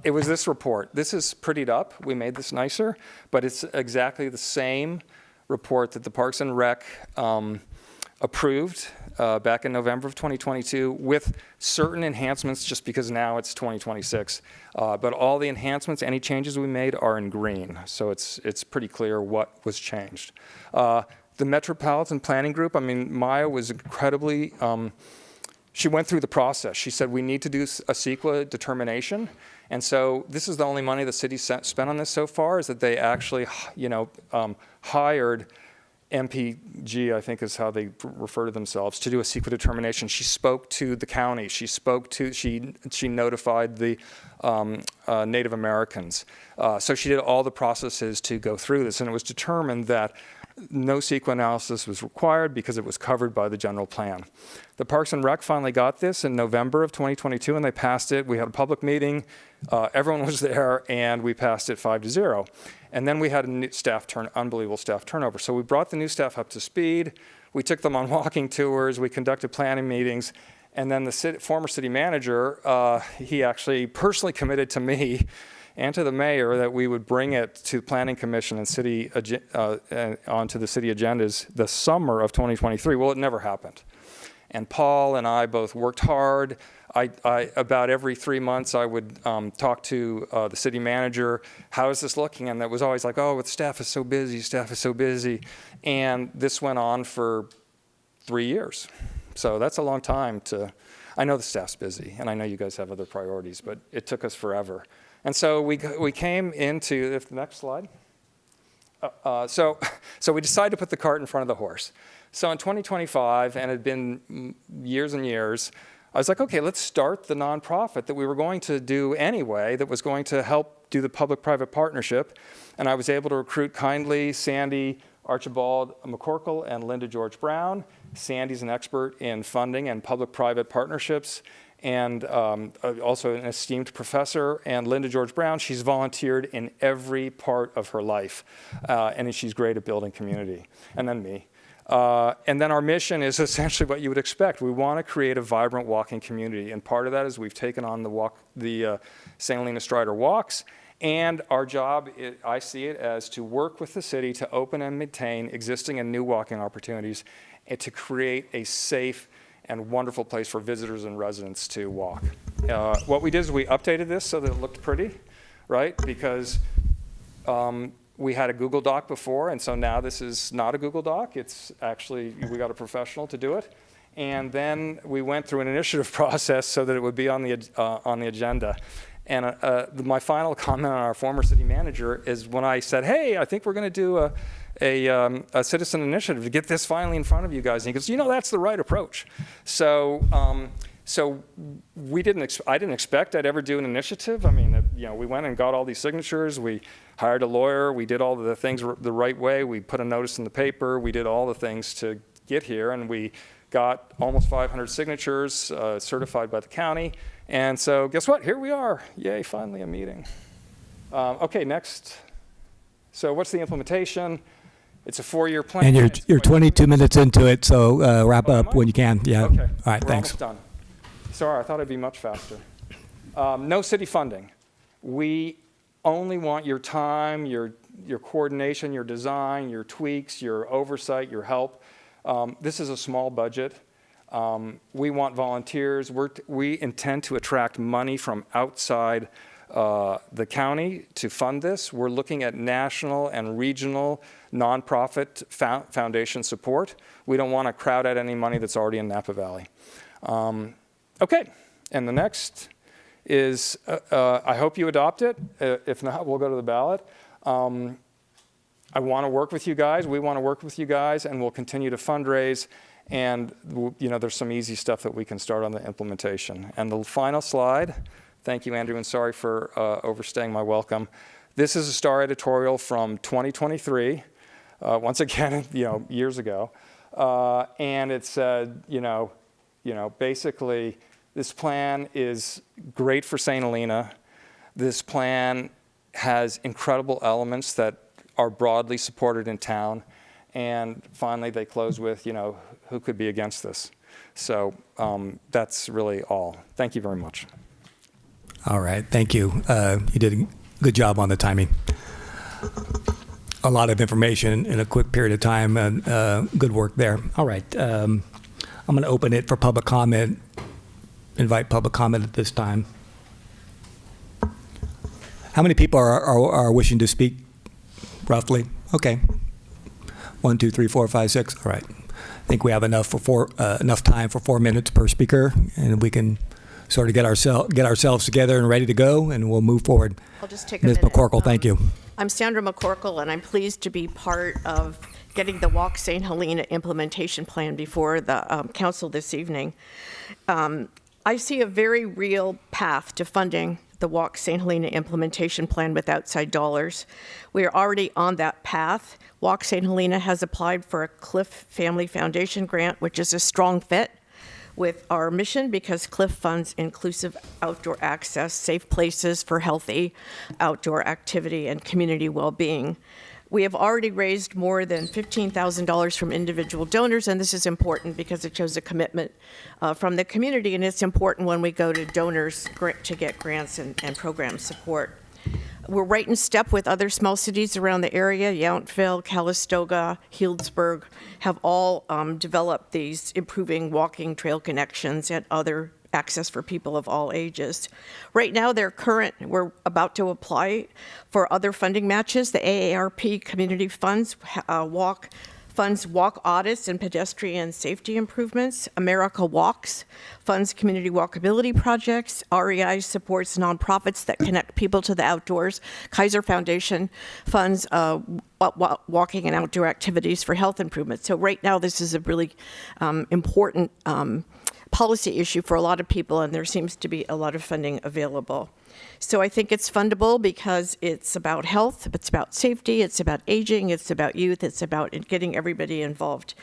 It was this report. This is prettied up. We made this nicer, but it's exactly the same report that the Parks and Rec approved back in November of 2022 with certain enhancements, just because now it's 2026. But all the enhancements, any changes we made are in green. So it's pretty clear what was changed. The Metropolitan Planning Group, I mean, Maya was incredibly, she went through the process. She said, we need to do a CEQA determination. And so this is the only money the city spent on this so far, is that they actually, hired MPG, I think is how they refer to themselves, to do a CEQA determination. She spoke to the county. She notified the Native Americans. So she did all the processes to go through this, and it was determined that no CEQA analysis was required because it was covered by the general plan. The Parks and Rec finally got this in November of 2022, and they passed it. We had a public meeting. Everyone was there, and we passed it 5-0. And then we had a new unbelievable staff turnover. So we brought the new staff up to speed. We took them on walking tours. We conducted planning meetings. And then the former city manager, he actually personally committed to me and to the mayor that we would bring it to Planning Commission and city onto the city agendas the summer of 2023. Well, it never happened. And Paul and I both worked hard. I about every 3 months, I would talk to the city manager, how is this looking? And that was always like, oh, the staff is so busy, staff is so busy. And this went on for 3 years. So that's a long time I know the staff's busy, and I know you guys have other priorities, but it took us forever. And so we came into, if the next slide. So we decided to put the cart in front of the horse. So in 2025, and it had been years and years, I was like, okay, let's start the nonprofit that we were going to do anyway, that was going to help do the public-private partnership. And I was able to recruit kindly Sandy Archibald McCorkle and Linda George Brown. Sandy's an expert in funding and public-private partnerships, and also an esteemed professor. And Linda George Brown, she's volunteered in every part of her life, and she's great at building community. And then me. And then our mission is essentially what you would expect. We want to create a vibrant walking community, and part of that is we've taken on the St. Helena Strider Walks, and our job, I see it as to work with the city to open and maintain existing and new walking opportunities, and to create a safe and wonderful place for visitors and residents to walk. What we did is we updated this so that it looked pretty, right? Because we had a Google Doc before, and so now this is not a Google Doc. It's actually, we got a professional to do it. And then we went through an initiative process so that it would be on the agenda. And my final comment on our former city manager is when I said, hey, I think we're going to do a citizen initiative to get this finally in front of you guys. And he goes, that's the right approach. So I didn't expect I'd ever do an initiative. I mean, we went and got all these signatures. We hired a lawyer. We did all the things the right way. We put a notice in the paper. We did all the things to get here, and we got almost 500 signatures certified by the county. And so guess what? Here we are. Yay, finally a meeting. Okay, next. So what's the implementation? It's a 4-year plan. And you're 22 minutes into it, so wrap up when you can. Yeah. Okay. All right, We're thanks. almost done. Sorry, I thought it'd be much faster. No city funding. We only want your time, your coordination, your design, your tweaks, your oversight, your help. This is a small budget. We want volunteers. We intend to attract money from outside the county to fund this. We're looking at national and regional nonprofit foundation support. We don't want to crowd out any money that's already in Napa Valley. Okay, and the next is, I hope you adopt it. If not, we'll go to the ballot. I want to work with you guys. We want to work with you guys, and we'll continue to fundraise. And there's some easy stuff that we can start on the implementation. And the final slide. Thank you, Andrew, and sorry for overstaying my welcome. This is a Star editorial from 2023. Once again, years ago, and it said, basically, this plan is great for St. Helena. This plan has incredible elements that are broadly supported in town. And finally, they close with, who could be against this? So that's really all. Thank you very much. All right, thank you. You did a good job on the timing. A lot of information in a quick period of time, and good work there. All right, I'm going to open it for public comment. Invite public comment at this time. How many people are wishing to speak, roughly? Okay. 1, 2, 3, 4, 5, 6. All right. I think we have enough time for 4 minutes per speaker, and we can sort of get ourselves together and ready to go, and we'll move forward. I'll just take a Ms. minute. McCorkle, thank you. I'm Sandra McCorkle, and I'm pleased to be part of getting the Walk St. Helena implementation plan before the council this evening. I see a very real path to funding the Walk St. Helena implementation plan with outside dollars. We are already on that path. Walk St. Helena has applied for a Cliff Family Foundation grant, which is a strong fit with our mission because Cliff funds inclusive outdoor access, safe places for healthy outdoor activity and community well-being. We have already raised more than $15,000 from individual donors, and this is important because it shows a commitment from the community, and it's important when we go to donors to get grants and program support. We're right in step with other small cities around the area. Yountville, Calistoga, Healdsburg have all developed these improving walking trail connections and other access for people of all ages. Right now, we're about to apply for other funding matches. The AARP community funds walk audits and pedestrian safety improvements. America Walks funds community walkability projects. REI supports nonprofits that connect people to the outdoors. Kaiser Foundation funds walking and outdoor activities for health improvement. So right now, this is a really important policy issue for a lot of people, and there seems to be a lot of funding available. So I think it's fundable because it's about health, it's about safety, it's about aging, it's about youth, it's about getting everybody involved.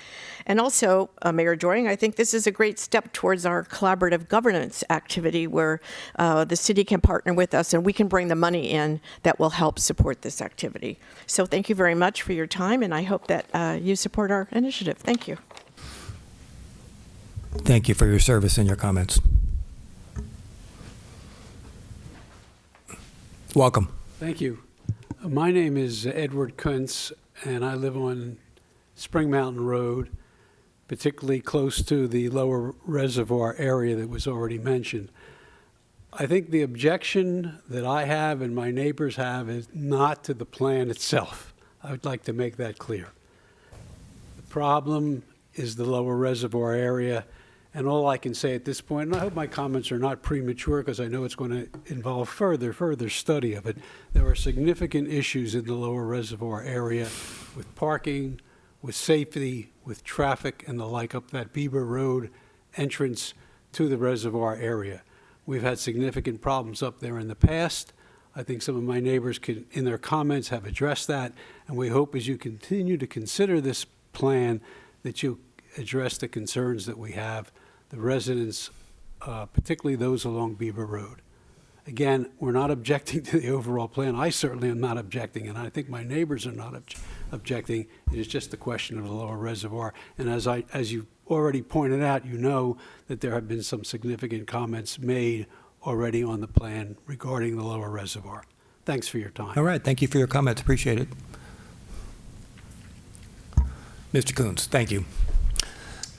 And also, Mayor Doring, I think this is a great step towards our collaborative governance activity where the city can partner with us and we can bring the money in that will help support this activity. So thank you very much for your time, and I hope that you support our initiative. Thank you. Thank you for your service and your comments. Welcome. Thank you. My name is Edward Kuntz, and I live on Spring Mountain Road, particularly close to the lower reservoir area that was already mentioned. I think the objection that I have and my neighbors have is not to the plan itself. I would like to make that clear. The problem is the lower reservoir area. And all I can say at this point, and I hope my comments are not premature because I know it's going to involve further study of it, there are significant issues in the lower reservoir area with parking, with safety, with traffic and the like up that Bieber Road entrance to the reservoir area. We've had significant problems up there in the past. I think some of my neighbors in their comments have addressed that, and we hope as you continue to consider this plan that you address the concerns that we have, the residents, particularly those along Bieber Road. Again, we're not objecting to the overall plan. I certainly am not objecting, and I think my neighbors are not objecting. It is just the question of the lower reservoir. And as you already pointed out, you know that there have been some significant comments made already on the plan regarding the lower reservoir. Thanks for your time. All right, thank you for your comments. Appreciate it. Mr. Coons, thank you.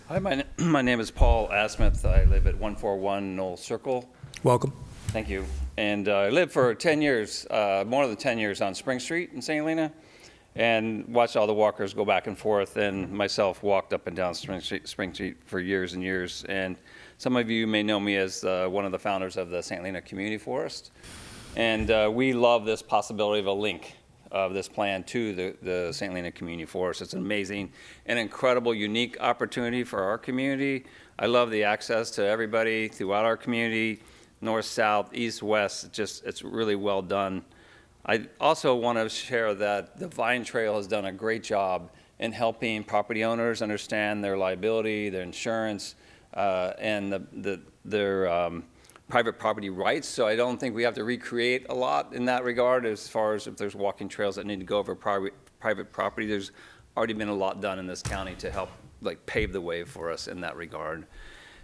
Hi, my name is Paul Asmith. I live at 141 Knoll Circle. Welcome. Thank you. And I lived for 10 years, more than 10 years on Spring Street in St. Helena, and watched all the walkers go back and forth, and myself walked up and down Spring Street for years and years. And some of you may know me as one of the founders of the St. Helena Community Forest. And we love this possibility of a link of this plan to the St. Helena Community Forest. It's an amazing and incredible, unique opportunity for our community. I love the access to everybody throughout our community, north, south, east, west. It's really well done. I also want to share that the Vine Trail has done a great job in helping property owners understand their liability, their insurance, and their private property rights. So I don't think we have to recreate a lot in that regard as far as if there's walking trails that need to go over private property. There's already been a lot done in this county to help like pave the way for us in that regard.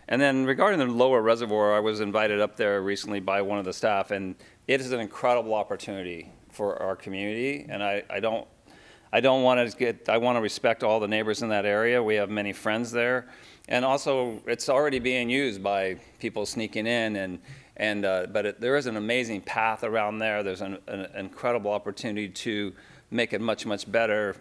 And then regarding the lower reservoir, I was invited up there recently by one of the staff, and it is an incredible opportunity for our community. And I want to respect all the neighbors in that area. We have many friends there. And also, it's already being used by people sneaking in, but there is an amazing path around there. There's an incredible opportunity to make it much, much better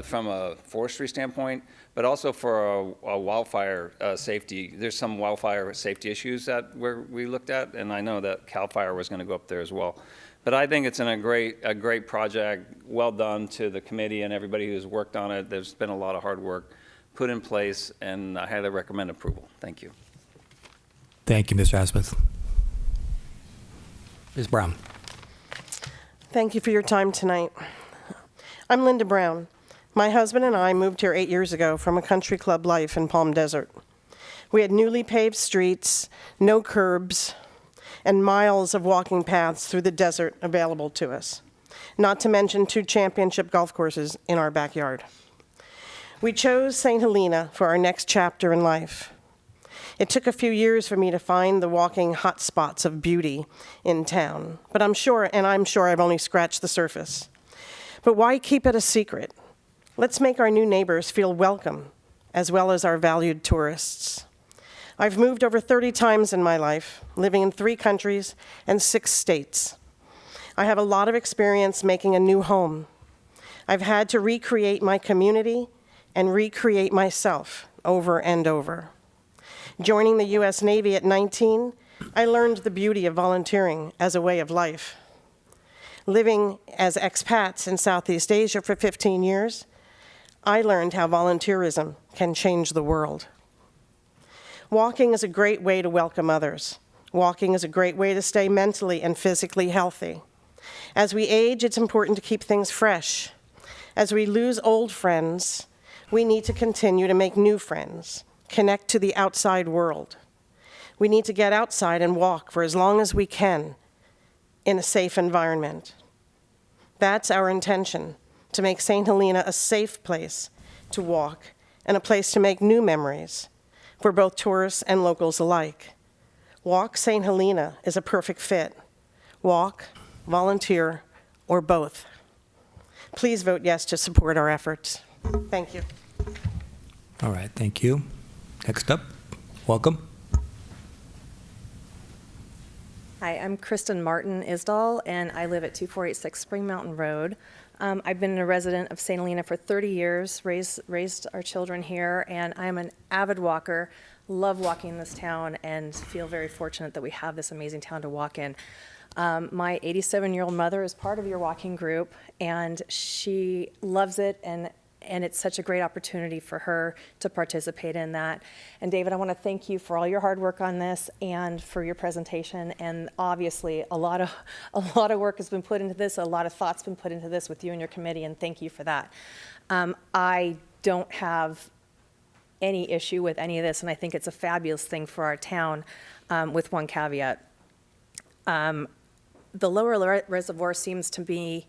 from a forestry standpoint, but also for a wildfire safety. There's some wildfire safety issues that we looked at, and I know that CAL FIRE was going to go up there as well. But I think it's a great project, well done to the committee and everybody who's worked on it. There's been a lot of hard work put in place, and I highly recommend approval. Thank you. Thank you, Mr. Asmuth. Ms. Brown. Thank you for your time tonight. I'm Linda Brown. My husband and I moved here 8 years ago from a country club life in Palm Desert. We had newly paved streets, no curbs, and miles of walking paths through the desert available to us, not to mention 2 championship golf courses in our backyard. We chose St. Helena for our next chapter in life. It took a few years for me to find the walking hotspots of beauty in town, but I'm sure I've only scratched the surface. But why keep it a secret? Let's make our new neighbors feel welcome, as well as our valued tourists. I've moved over 30 times in my life, living in 3 countries and 6 states. I have a lot of experience making a new home. I've had to recreate my community and recreate myself over and over. Joining the U.S. Navy at 19, I learned the beauty of volunteering as a way of life. Living as expats in Southeast Asia for 15 years, I learned how volunteerism can change the world. Walking is a great way to welcome others. Walking is a great way to stay mentally and physically healthy. As we age, it's important to keep things fresh. As we lose old friends, we need to continue to make new friends, connect to the outside world. We need to get outside and walk for as long as we can in a safe environment. That's our intention, to make St. Helena a safe place to walk and a place to make new memories for both tourists and locals alike. Walk St. Helena is a perfect fit. Walk, volunteer, or both. Please vote yes to support our efforts. Thank you. All right, thank you. Next up, welcome. Hi, I'm Kristen Martin Isdall, and I live at 2486 Spring Mountain Road. I've been a resident of St. Helena for 30 years, raised our children here, and I am an avid walker, love walking this town, and feel very fortunate that we have this amazing town to walk in. My 87-year-old mother is part of your walking group, and she loves it, and it's such a great opportunity for her to participate in that. And David, I want to thank you for all your hard work on this and for your presentation. And obviously, a lot of work has been put into this, a lot of thought's been put into this with you and your committee, and thank you for that. I don't have any issue with any of this, and I think it's a fabulous thing for our town, with one caveat. The lower reservoir seems to be,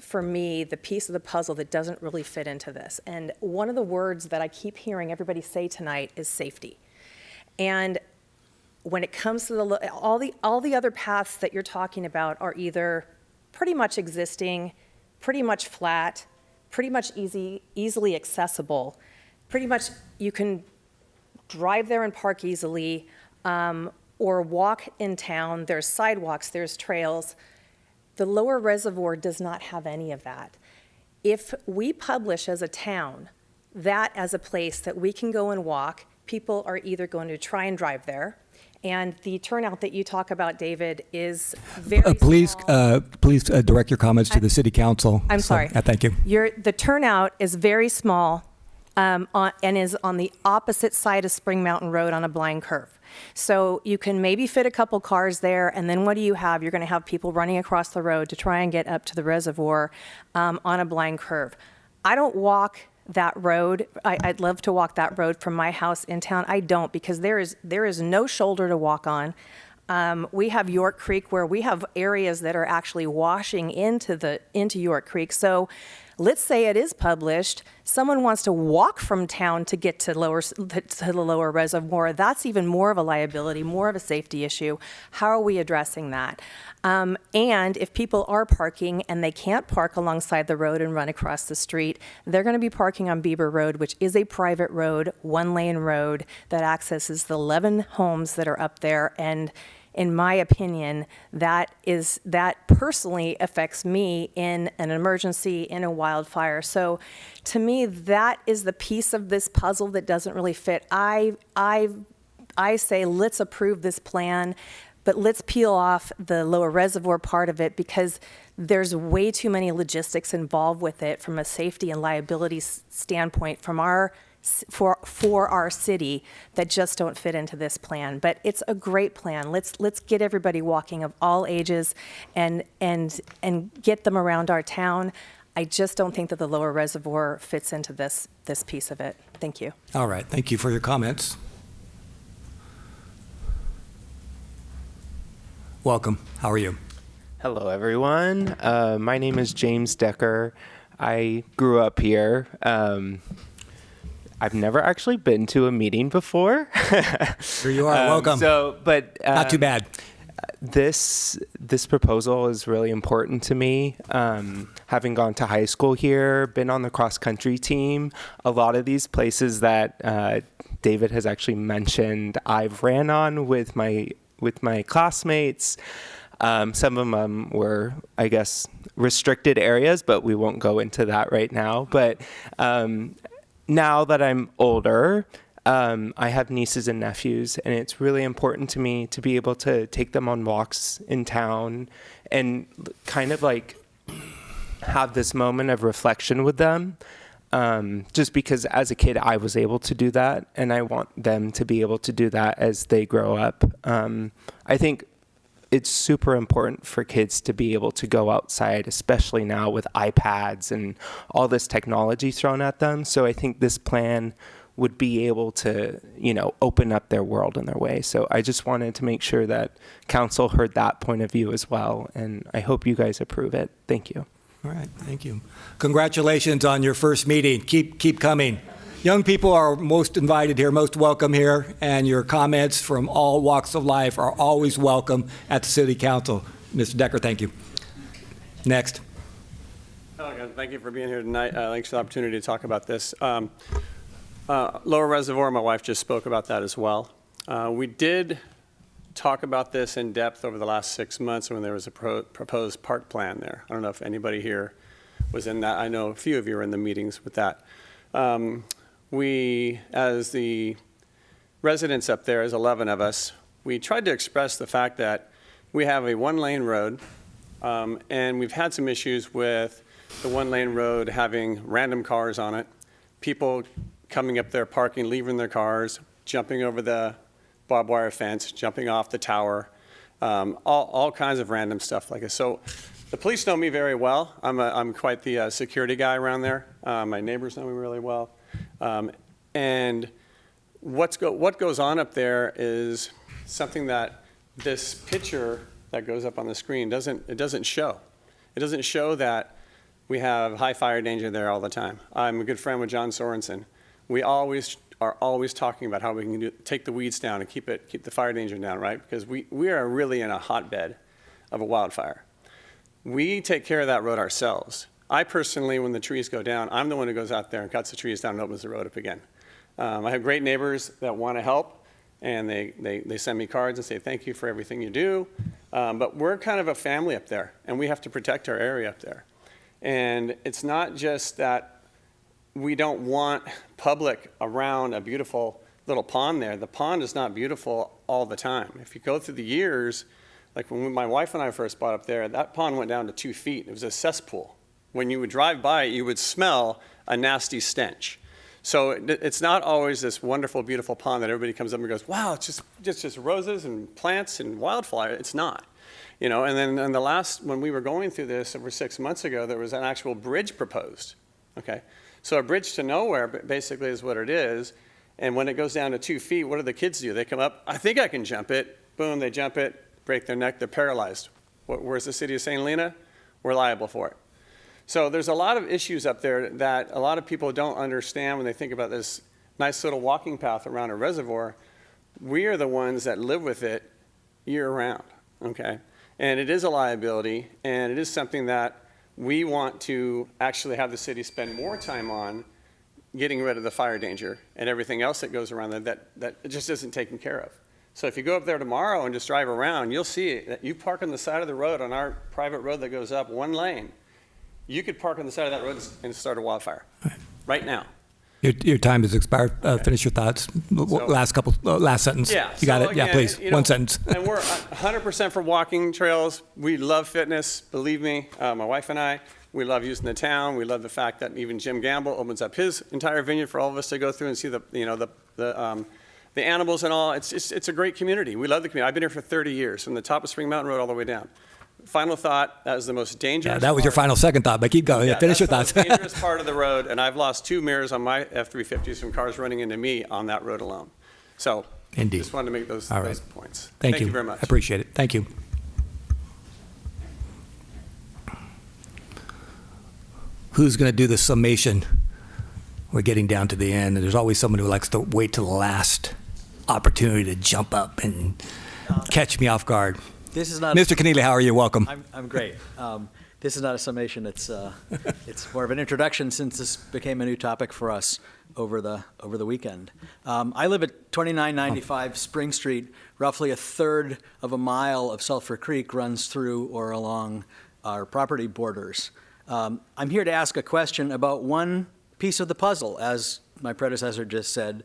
for me, the piece of the puzzle that doesn't really fit into this. And one of the words that I keep hearing everybody say tonight is safety. And when it comes to all the other paths that you're talking about are either pretty much existing, pretty much flat, pretty much easily accessible. Pretty much you can drive there and park easily, or walk in town. There's sidewalks, there's trails. The lower reservoir does not have any of that. If we publish as a town that as a place that we can go and walk, people are either going to try and drive there, and the turnout that you talk about, David, is very Please small. direct your comments to the city council. I'm sorry. Thank you. The turnout is very small, and is on the opposite side of Spring Mountain Road on a blind curve. So you can maybe fit a couple cars there, and then what do you have? You're going to have people running across the road to try and get up to the reservoir on a blind curve. I don't walk that road. I'd love to walk that road from my house in town. I don't, because there is no shoulder to walk on. We have York Creek, where we have areas that are actually washing into York Creek. So let's say it is published, someone wants to walk from town to get to the lower reservoir. That's even more of a liability, more of a safety issue. How are we addressing that? And if people are parking and they can't park alongside the road and run across the street, they're going to be parking on Bieber Road, which is a private road, one-lane road that accesses the 11 homes that are up there. And in my opinion, that personally affects me in an emergency, in a wildfire. So to me, that is the piece of this puzzle that doesn't really fit. I say, let's approve this plan, but let's peel off the lower reservoir part of it, because there's way too many logistics involved with it from a safety and liability standpoint for our city that just don't fit into this plan. But it's a great plan. Let's get everybody walking of all ages and get them around our town. I just don't think that the lower reservoir fits into this piece of it. Thank you. All right, thank you for your comments. Welcome. How are you? Hello, everyone. My name is James Decker. I grew up here. I've never actually been to a meeting before. Here you are. Welcome. Not too bad. This proposal is really important to me. Having gone to high school here, been on the cross country team, a lot of these places that David has actually mentioned, I've ran on with my classmates. Some of them were, I guess, restricted areas, but we won't go into that right now. But now that I'm older, I have nieces and nephews, and it's really important to me to be able to take them on walks in town and kind of like have this moment of reflection with them. Just because as a kid I was able to do that, and I want them to be able to do that as they grow up. I think it's super important for kids to be able to go outside, especially now with iPads and all this technology thrown at them. So I think this plan would be able to, open up their world in their way. So I just wanted to make sure that council heard that point of view as well, and I hope you guys approve it. Thank you. All right, thank you. Congratulations on your first meeting. Keep coming. Young people are most invited here, most welcome here, and your comments from all walks of life are always welcome at the City Council. Mr. Decker, thank you. Next. Hello, guys. Thank you for being here tonight. Thanks for the opportunity to talk about this. Lower Reservoir, my wife just spoke about that as well. We did talk about this in depth over the last 6 months when there was a proposed park plan there. I don't know if anybody here was in that. I know a few of you were in the meetings with that. We, as the residents up there, as 11 of us, we tried to express the fact that we have a one-lane road, and we've had some issues with the one-lane road having random cars on it, people coming up there, parking, leaving their cars, jumping over the barbed wire fence, jumping off the tower, all kinds of random stuff like this. So the police know me very well. I'm quite the security guy around there. My neighbors know me really well. And what goes on up there is something that this picture that goes up on the screen doesn't show. It doesn't show that we have high fire danger there all the time. I'm a good friend with John Sorensen. We are always talking about how we can take the weeds down and keep the fire danger down, right? Because we are really in a hotbed of a wildfire. We take care of that road ourselves. I personally, when the trees go down, I'm the one who goes out there and cuts the trees down and opens the road up again. I have great neighbors that want to help, and they send me cards and say, thank you for everything you do. But we're kind of a family up there, and we have to protect our area up there. And it's not just that we don't want public around a beautiful little pond there. The pond is not beautiful all the time. If you go through the years, like when my wife and I first bought up there, that pond went down to 2 feet. It was a cesspool. When you would drive by it, you would smell a nasty stench. So it's not always this wonderful, beautiful pond that everybody comes up and goes, wow, it's just roses and plants and wildflower. It's not. And then when we were going through this over 6 months ago, there was an actual bridge proposed. Okay. So a bridge to nowhere basically is what it is. And when it goes down to 2 feet, what do the kids do? They come up, I think I can jump it. Boom, they jump it, break their neck, they're paralyzed. Where's the city of St. Helena? We're liable for it. So there's a lot of issues up there that a lot of people don't understand when they think about this nice little walking path around a reservoir. We are the ones that live with it year round, okay? And it is a liability, and it is something that we want to actually have the city spend more time on getting rid of the fire danger and everything else that goes around that it just isn't taken care of. So if you go up there tomorrow and just drive around, you'll see that you park on the side of the road on our private road that goes up one lane. You could park on the side of that road and start a wildfire right now. Your time has expired. Finish your thoughts. Last sentence. Yeah. You got so it? Yeah, again, please. you know, One sentence. And we're 100% for walking trails. We love fitness, believe me. My wife and I, we love using the town. We love the fact that even Jim Gamble opens up his entire vineyard for all of us to go through and see the animals and all. It's a great community. We love the community. I've been here for 30 years, from the top of Spring Mountain Road all the way down. Final thought, that was the most dangerous. Yeah, that was your final second thought, but keep going. Yeah, finish your thoughts. That's the most dangerous part of the road, and I've lost 2 mirrors on my F-350s from cars running into me on that road alone. So, Indeed. just wanted to make those points. Thank you very much. I appreciate it. Thank you. Who's going to do the summation? We're getting down to the end, and there's always someone who likes to wait till the last opportunity to jump up and catch me off guard. This is not Mr. Keneally, how are you? Welcome. I'm great. This is not a summation. It's more of an introduction since this became a new topic for us over the weekend. I live at 2995 Spring Street. Roughly a third of a mile of Sulphur Creek runs through or along our property borders. I'm here to ask a question about one piece of the puzzle, as my predecessor just said,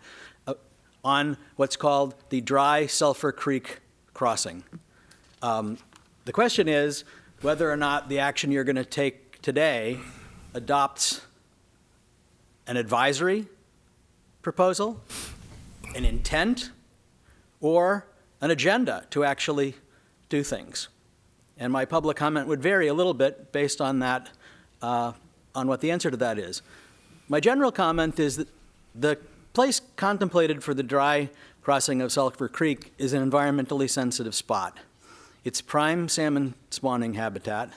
on what's called the Dry Sulphur Creek Crossing. The question is whether or not the action you're going to take today adopts an advisory proposal, an intent, or an agenda to actually do things. And my public comment would vary a little bit based on that, on what the answer to that is. My general comment is that the place contemplated for the dry crossing of Sulphur Creek is an environmentally sensitive spot. It's prime salmon spawning habitat.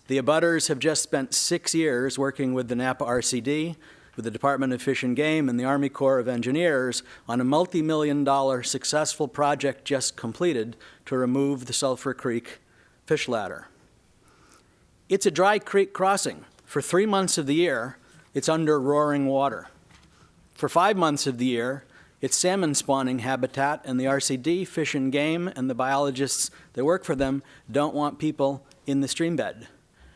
The abutters have just spent 6 years working with the Napa RCD, with the Department of Fish and Game, and the Army Corps of Engineers on a multi-million-dollar successful project just completed to remove the Sulphur Creek fish ladder. It's a dry creek crossing. For 3 months of the year, it's under roaring water. For 5 months of the year, it's salmon spawning habitat, and the RCD, Fish and Game, and the biologists that work for them don't want people in the stream bed.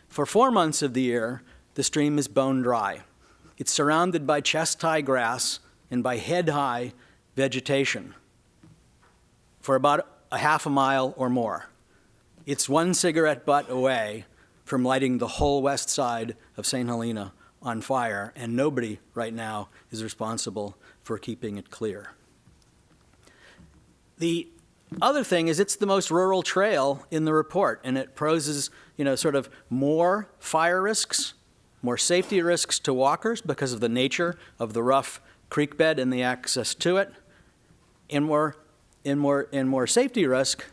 For 4 months of the year, the stream is bone dry. It's surrounded by chest-high grass and by head-high vegetation for about a half a mile or more. It's 1 cigarette butt away from lighting the whole west side of St. Helena on fire, and nobody right now is responsible for keeping it clear. The other thing is it's the most rural trail in the report, and it poses, sort of more fire risks, more safety risks to walkers because of the nature of the rough creek bed and the access to it, and more safety risk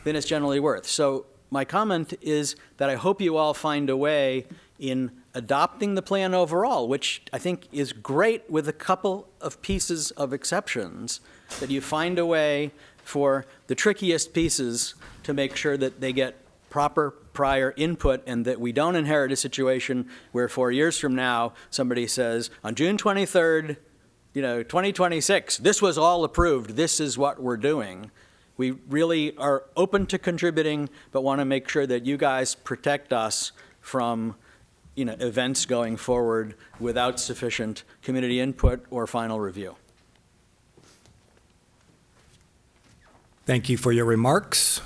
than it's generally worth. So my comment is that I hope you all find a way in adopting the plan overall, which I think is great with a couple of pieces of exceptions, that you find a way for the trickiest pieces to make sure that they get proper prior input and that we don't inherit a situation where 4 years from now somebody says, on June 23rd, 2026, this was all approved, this is what we're doing. We really are open to contributing, but want to make sure that you guys protect us from events going forward without sufficient community input or final review. Thank you for your remarks.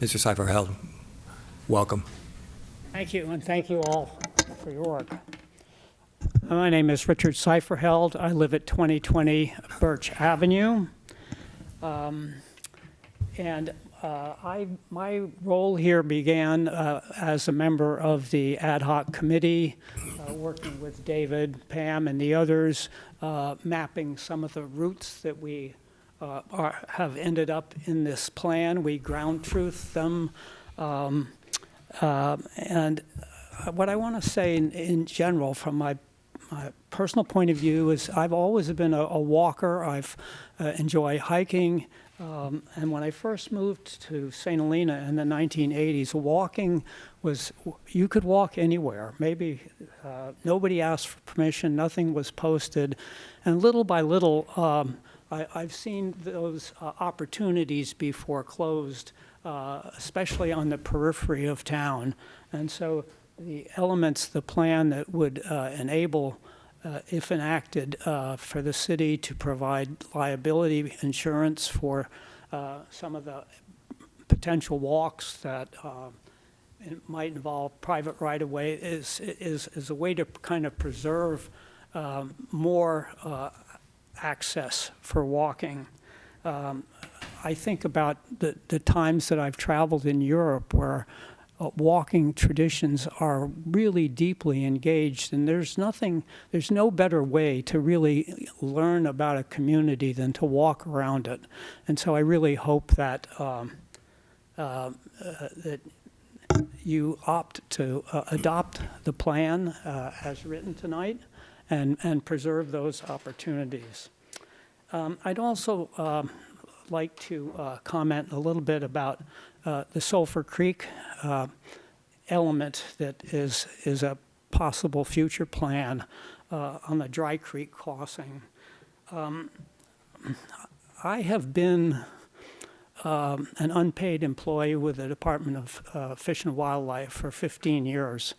Mr. Seiferheld, welcome. Thank you, and thank you all for your work. My name is Richard Seiferheld. I live at 2020 Birch Avenue. My role here began as a member of the ad hoc committee, working with David, Pam, and the others, mapping some of the routes that we have ended up in this plan. We ground truthed them And what I want to say in general, from my personal point of view, is I've always been a walker. I've enjoy hiking. And when I first moved to St. Helena in the 1980s, walking was, you could walk anywhere. Maybe nobody asked for permission, nothing was posted. And little by little, I've seen those opportunities be foreclosed, especially on the periphery of town. And so the elements, the plan that would enable, if enacted, for the city to provide liability insurance for some of the potential walks that it might involve private right-of-way is a way to kind of preserve more access for walking. I think about the times that I've traveled in Europe where walking traditions are really deeply engaged, and there's no better way to really learn about a community than to walk around it. And so I really hope that that you opt to adopt the plan as written tonight and preserve those opportunities. I'd also like to comment a little bit about the Sulphur Creek element that is a possible future plan on the Dry Creek crossing. I have been an unpaid employee with the Department of Fish and Wildlife for 15 years,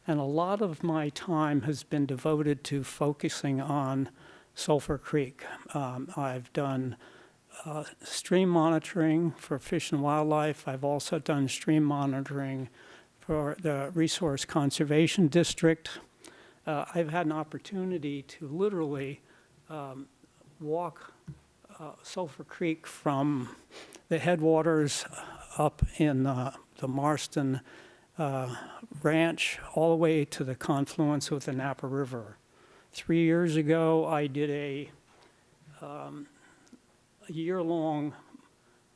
and a lot of my time has been devoted to focusing on Sulphur Creek. I've done stream monitoring for Fish and Wildlife. I've also done stream monitoring for the Resource Conservation District. I've had an opportunity to literally walk Sulphur Creek from the headwaters up in the Marston Ranch all the way to the confluence with the Napa River. 3 years ago, I did a year-long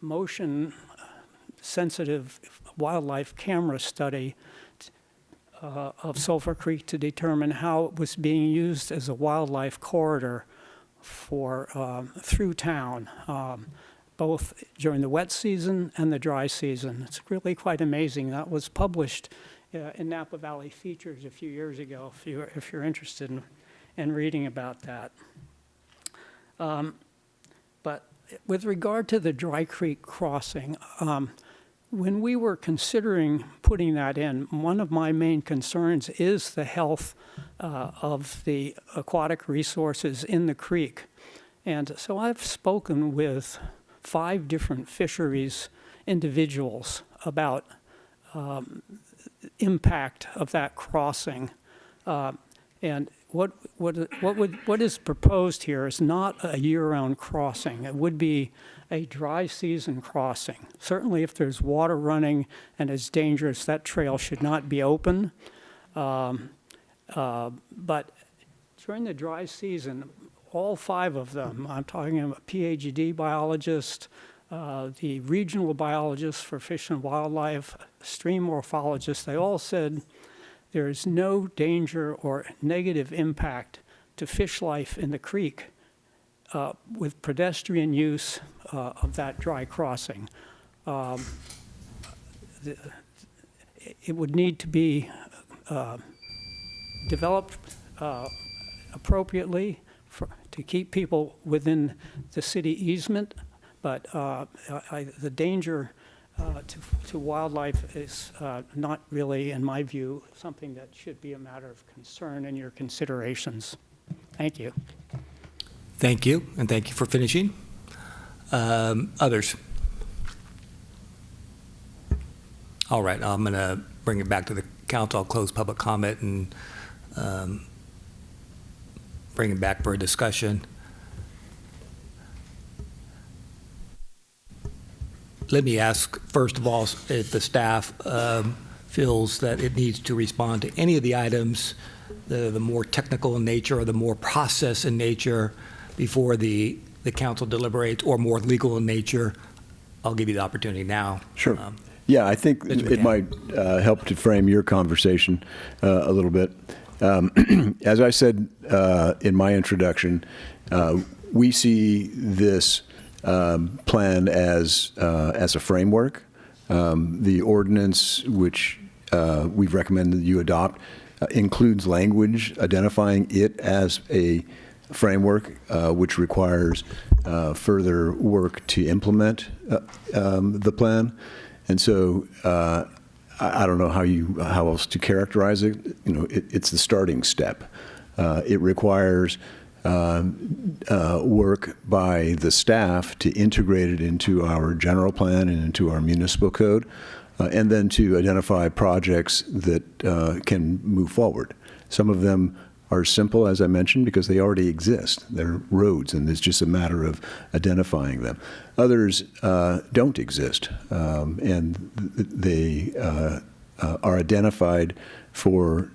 motion-sensitive wildlife camera study of Sulphur Creek to determine how it was being used as a wildlife corridor for through town, both during the wet season and the dry season. It's really quite amazing. That was published in Napa Valley Features a few years ago, if you're interested in reading about that. But with regard to the Dry Creek crossing, when we were considering putting that in, one of my main concerns is the health of the aquatic resources in the creek. And so I've spoken with 5 different fisheries individuals about impact of that crossing. And what is proposed here is not a year-round crossing. It would be a dry season crossing. Certainly if there's water running and it's dangerous, that trail should not be open. But during the dry season, all 5 of them, I'm talking about a PhD biologist, the regional biologist for Fish and Wildlife, stream morphologist, they all said there is no danger or negative impact to fish life in the creek with pedestrian use of that dry crossing. It would need to be developed appropriately to keep people within the city easement, but the danger to wildlife is not really, in my view, something that should be a matter of concern in your considerations. Thank you. Thank you, and thank you for finishing. Others? All right, I'm going to bring it back to the council. I'll close public comment and bring it back for a discussion. Let me ask, first of all, if the staff feels that it needs to respond to any of the items, the more technical in nature or the more process in nature before the council deliberates, or more legal in nature. I'll give you the opportunity now. Sure. Yeah, I think it might help to frame your conversation a little bit. As I said in my introduction, we see this plan as a framework. The ordinance, which we've recommended you adopt, includes language identifying it as a framework, which requires further work to implement the plan. And so I don't know how else to characterize it. It's the starting step. It requires work by the staff to integrate it into our general plan and into our municipal code, and then to identify projects that can move forward. Some of them are simple, as I mentioned, because they already exist. They're roads, and it's just a matter of identifying them. Others don't exist, and they are identified for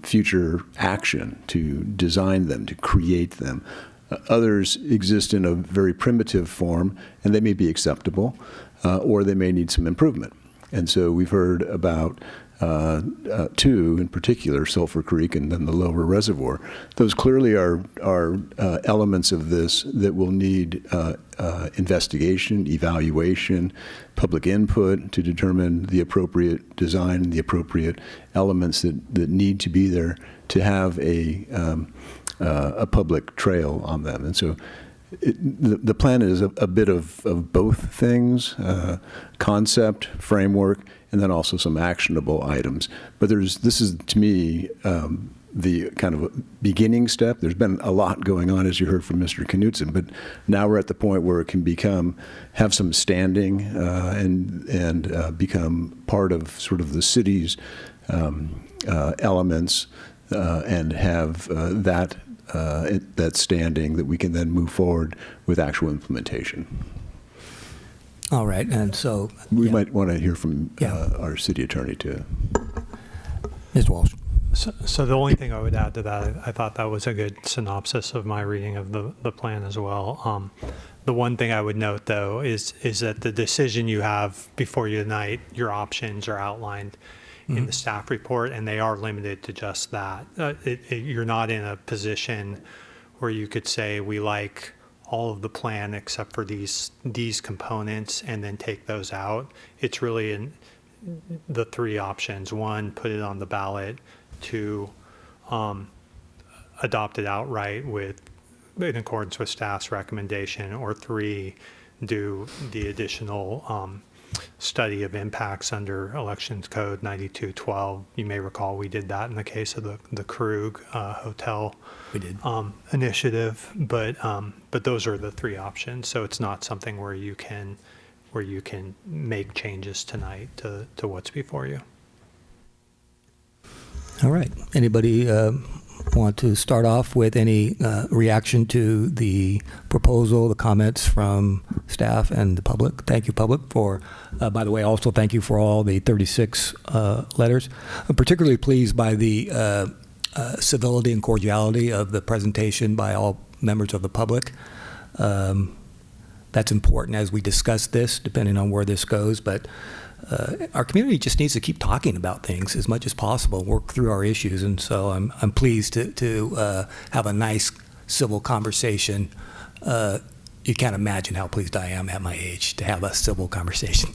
future action, to design them, to create them. Others exist in a very primitive form, and they may be acceptable, or they may need some improvement. And so we've heard about two in particular, Sulphur Creek and then the lower reservoir. Those clearly are elements of this that will need investigation, evaluation, public input to determine the appropriate design, the appropriate elements that need to be there to have a public trail on them. And so the plan is a bit of both things, concept, framework, and then also some actionable items. But this is, to me, the kind of beginning step. There's been a lot going on, as you heard from Mr. Knutson, but now we're at the point where it can have some standing and become part of sort of the city's elements and have that standing that we can then move forward with actual implementation. All right, and so we might want to hear from our city attorney too. Mr. Walsh. So the only thing I would add to that, I thought that was a good synopsis of my reading of the plan as well. The one thing I would note, though, is that the decision you have before you tonight, your options are outlined in the staff report, and they are limited to just that. You're not in a position where you could say we like all of the plan except for these components and then take those out. It's really in the three options. One, put it on the ballot. Two, adopt it outright in accordance with staff's recommendation. Or three, do the additional study of impacts under Elections Code 9212. You may recall we did that in the case of the Krug Hotel initiative, but those are the three options. So it's not something where you can make changes tonight to what's before you. All right. Anybody want to start off with any reaction to the proposal, the comments from staff and the public? Thank you, public, for, by the way, also thank you for all the 36 letters. I'm particularly pleased by the civility and cordiality of the presentation by all members of the public. That's important as we discuss this, depending on where this goes, but our community just needs to keep talking about things as much as possible, work through our issues, and so I'm pleased to have a nice civil conversation. You can't imagine how pleased I am at my age to have a civil conversation.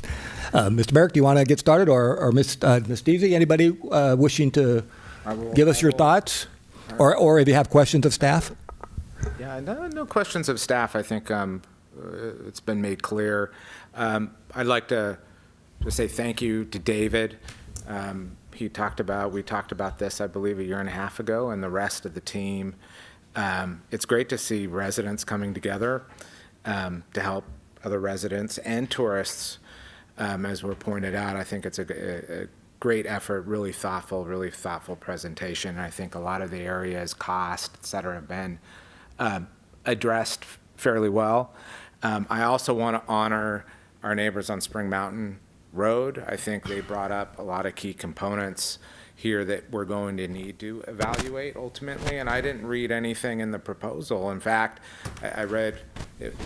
Mr. Merrick, do you want to get started, or Ms. Deasy, anybody wishing to give us your thoughts, or if you have questions of staff? Yeah, no questions of staff. I think it's been made clear. I'd like to say thank you to David. We talked about this, I believe, 1.5 years ago, and the rest of the team. It's great to see residents coming together to help other residents and tourists. As were pointed out, I think it's a great effort, really thoughtful presentation. I think a lot of the areas, cost, et cetera, have been addressed fairly well. I also want to honor our neighbors on Spring Mountain Road. I think they brought up a lot of key components here that we're going to need to evaluate ultimately, and I didn't read anything in the proposal. In fact, I read it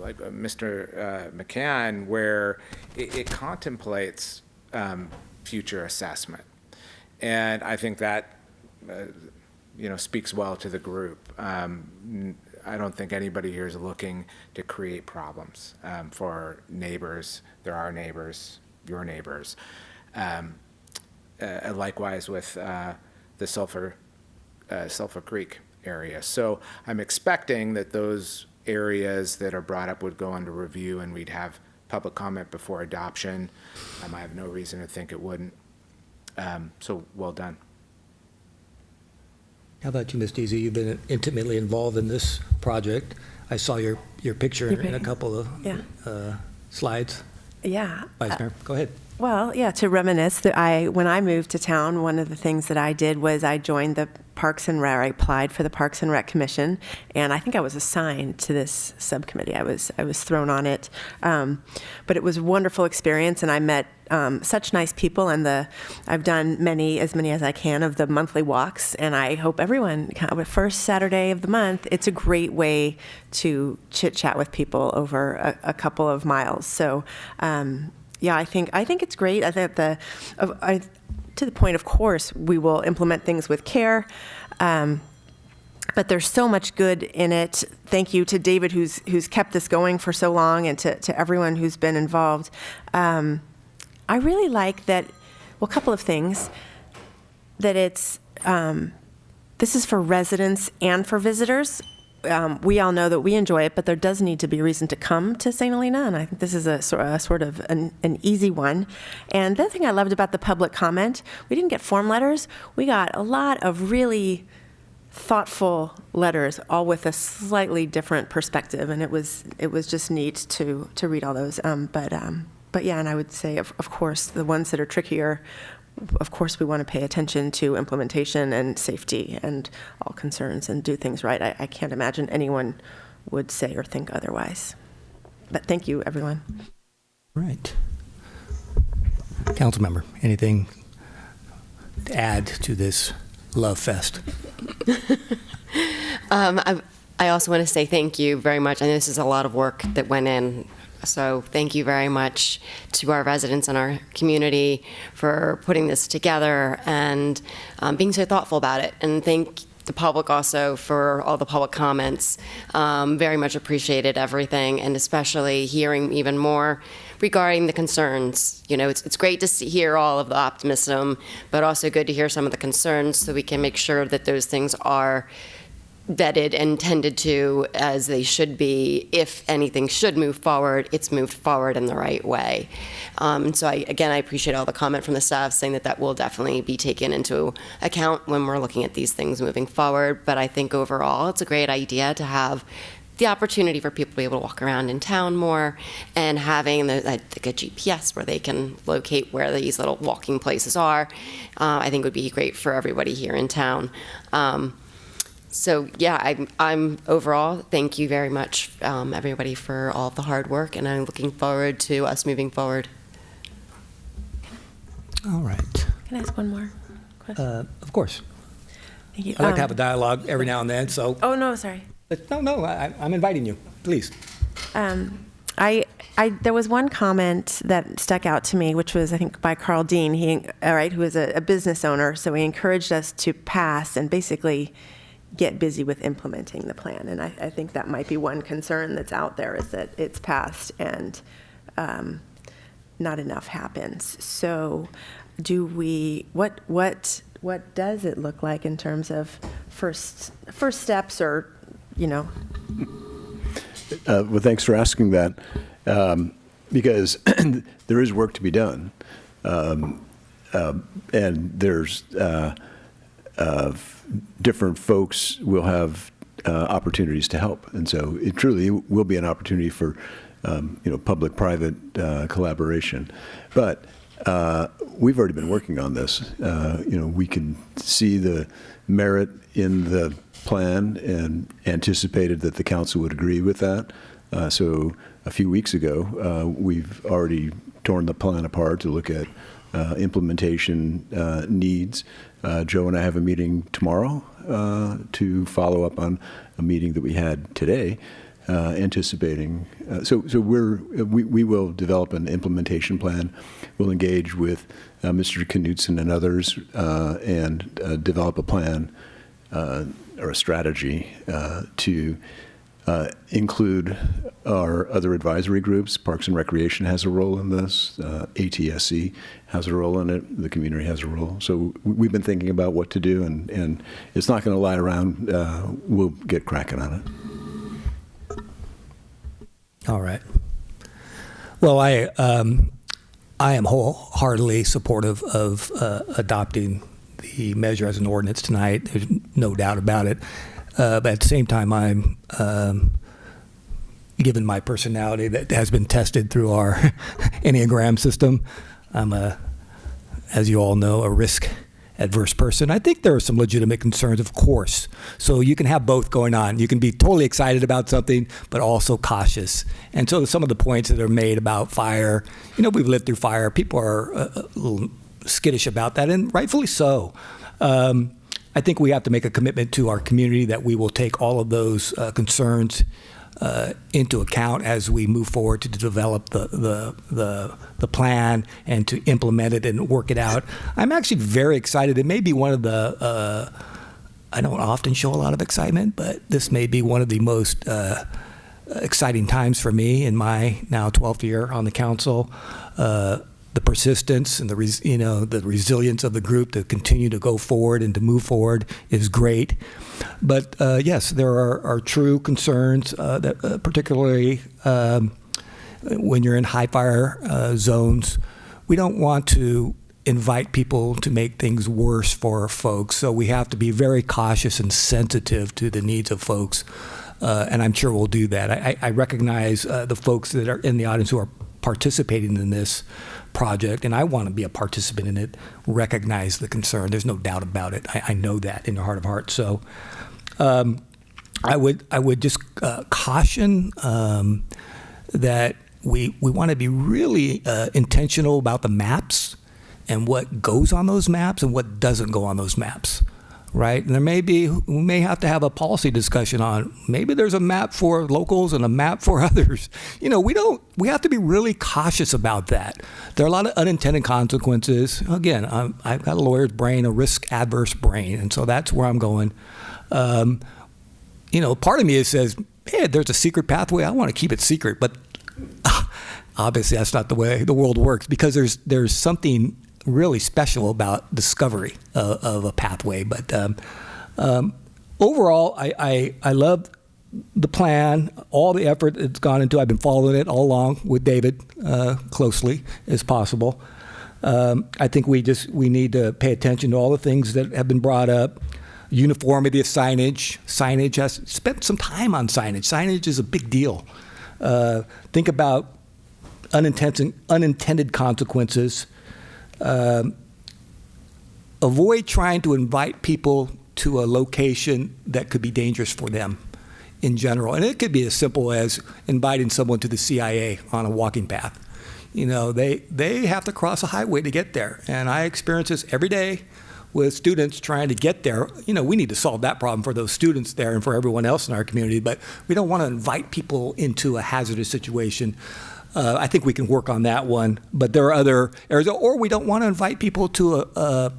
like Mr. McCann, where it contemplates future assessment. And I think that, speaks well to the group. I don't think anybody here is looking to create problems for neighbors. There are neighbors, your neighbors. Likewise with the Sulphur Creek area. So I'm expecting that those areas that are brought up would go under review and we'd have public comment before adoption. I have no reason to think it wouldn't. So well done. How about you, Ms. Deasy? You've been intimately involved in this project. I saw your picture in a couple of slides. Yeah. Vice Mayor, go ahead. Well, yeah, to reminisce, when I moved to town, one of the things that I did was I joined the Parks and Rec. I applied for the Parks and Rec Commission, and I think I was assigned to this subcommittee. I was thrown on it, but it was a wonderful experience, and I met such nice people. And I've done as many as I can of the monthly walks, and I hope everyone, first Saturday of the month, it's a great way to chit chat with people over a couple of miles. So. Yeah, I think it's great. I think to the point, of course, we will implement things with care, but there's so much good in it. Thank you to David, who's kept this going for so long, and to everyone who's been involved. I really like that. Well, a couple of things. That this is for residents and for visitors. We all know that we enjoy it, but there does need to be a reason to come to St. Helena, and I think this is a sort of an easy one. And the other thing I loved about the public comment, we didn't get form letters. We got a lot of really thoughtful letters, all with a slightly different perspective, and it was just neat to read all those. But yeah, and I would say, of course, the ones that are trickier. Of course, we want to pay attention to implementation and safety and all concerns and do things right. I can't imagine anyone would say or think otherwise. But thank you, everyone. Right. Councilmember, anything to add to this love fest? I also want to say thank you very much. I know this is a lot of work that went in. So thank you very much to our residents and our community for putting this together and being so thoughtful about it. And thank the public also for all the public comments. Very much appreciated everything, and especially hearing even more regarding the concerns. It's great to hear all of the optimism, but also good to hear some of the concerns so we can make sure that those things are vetted and tended to as they should be. If anything should move forward, it's moved forward in the right way. So I appreciate all the comment from the staff saying that will definitely be taken into account when we're looking at these things moving forward. But I think overall it's a great idea to have the opportunity for people to be able to walk around in town more, and having a GPS where they can locate where these little walking places are, I think would be great for everybody here in town. So yeah, I'm overall, thank you very much, everybody, for all of the hard work, and I'm looking forward to us moving forward. All right. Can I ask one more question? Of course. Thank you. I like to have a dialogue every now and then, so. Oh, no, sorry. No, I'm inviting you, please. There was one comment that stuck out to me, which was, I think, by Carl Dean, who is a business owner, so he encouraged us to pass and basically get busy with implementing the plan. And I think that might be one concern that's out there, is that it's passed and not enough happens. So what does it look like in terms of first steps, or, Well, thanks for asking that, because there is work to be done. And there's different folks will have opportunities to help. And so it truly will be an opportunity for public-private collaboration. But we've already been working on this. We can see the merit in the plan and anticipated that the council would agree with that. So a few weeks ago, we've already torn the plan apart to look at implementation needs. Joe and I have a meeting tomorrow to follow up on a meeting that we had today anticipating. So we will develop an implementation plan. We'll engage with Mr. Knutson and others and develop a plan or a strategy to include our other advisory groups. Parks and Recreation has a role in this. ATSC has a role in it. The community has a role. So we've been thinking about what to do, and it's not going to lie around. We'll get cracking on it. All right. Well, I am wholeheartedly supportive of adopting the measure as an ordinance tonight. There's no doubt about it. But at the same time, I'm, given my personality that has been tested through our Enneagram system, I'm as you all know, a risk-adverse person. I think there are some legitimate concerns, of course. So you can have both going on. You can be totally excited about something, but also cautious. And so some of the points that are made about fire, we've lived through fire. People are a little skittish about that, and rightfully so. I think we have to make a commitment to our community that we will take all of those concerns into account as we move forward to develop the plan and to implement it and work it out. I'm actually very excited. It may be one of the I don't often show a lot of excitement, but this may be one of the most exciting times for me in my now 12th year on the council. The persistence and the resilience of the group to continue to go forward and to move forward is great. But yes, there are true concerns that particularly when you're in high fire zones, we don't want to invite people to make things worse for folks. So we have to be very cautious and sensitive to the needs of folks. And I'm sure we'll do that. I recognize the folks that are in the audience who are participating in this project, and I want to be a participant in it, recognize the concern. There's no doubt about it. I know that in the heart of hearts. So I would just caution that we want to be really intentional about the maps and what goes on those maps and what doesn't go on those maps. Right? And we may have to have a policy discussion on maybe there's a map for locals and a map for others. We have to be really cautious about that. There are a lot of unintended consequences. Again, I've got a lawyer's brain, a risk-adverse brain, and so that's where I'm going. Part of me says, hey, there's a secret pathway. I want to keep it secret, but obviously that's not the way the world works, because there's something really special about discovery of a pathway. But overall, I love the plan, all the effort it's gone into. I've been following it all along with David closely as possible. I think we need to pay attention to all the things that have been brought up. Uniformity of signage. Signage has spent some time on signage. Signage is a big deal. Think about unintended consequences. Avoid trying to invite people to a location that could be dangerous for them in general. And it could be as simple as inviting someone to the CIA on a walking path. They have to cross a highway to get there. And I experience this every day with students trying to get there. We need to solve that problem for those students there and for everyone else in our community, but we don't want to invite people into a hazardous situation. I think we can work on that one, but there are other areas. Or we don't want to invite people to a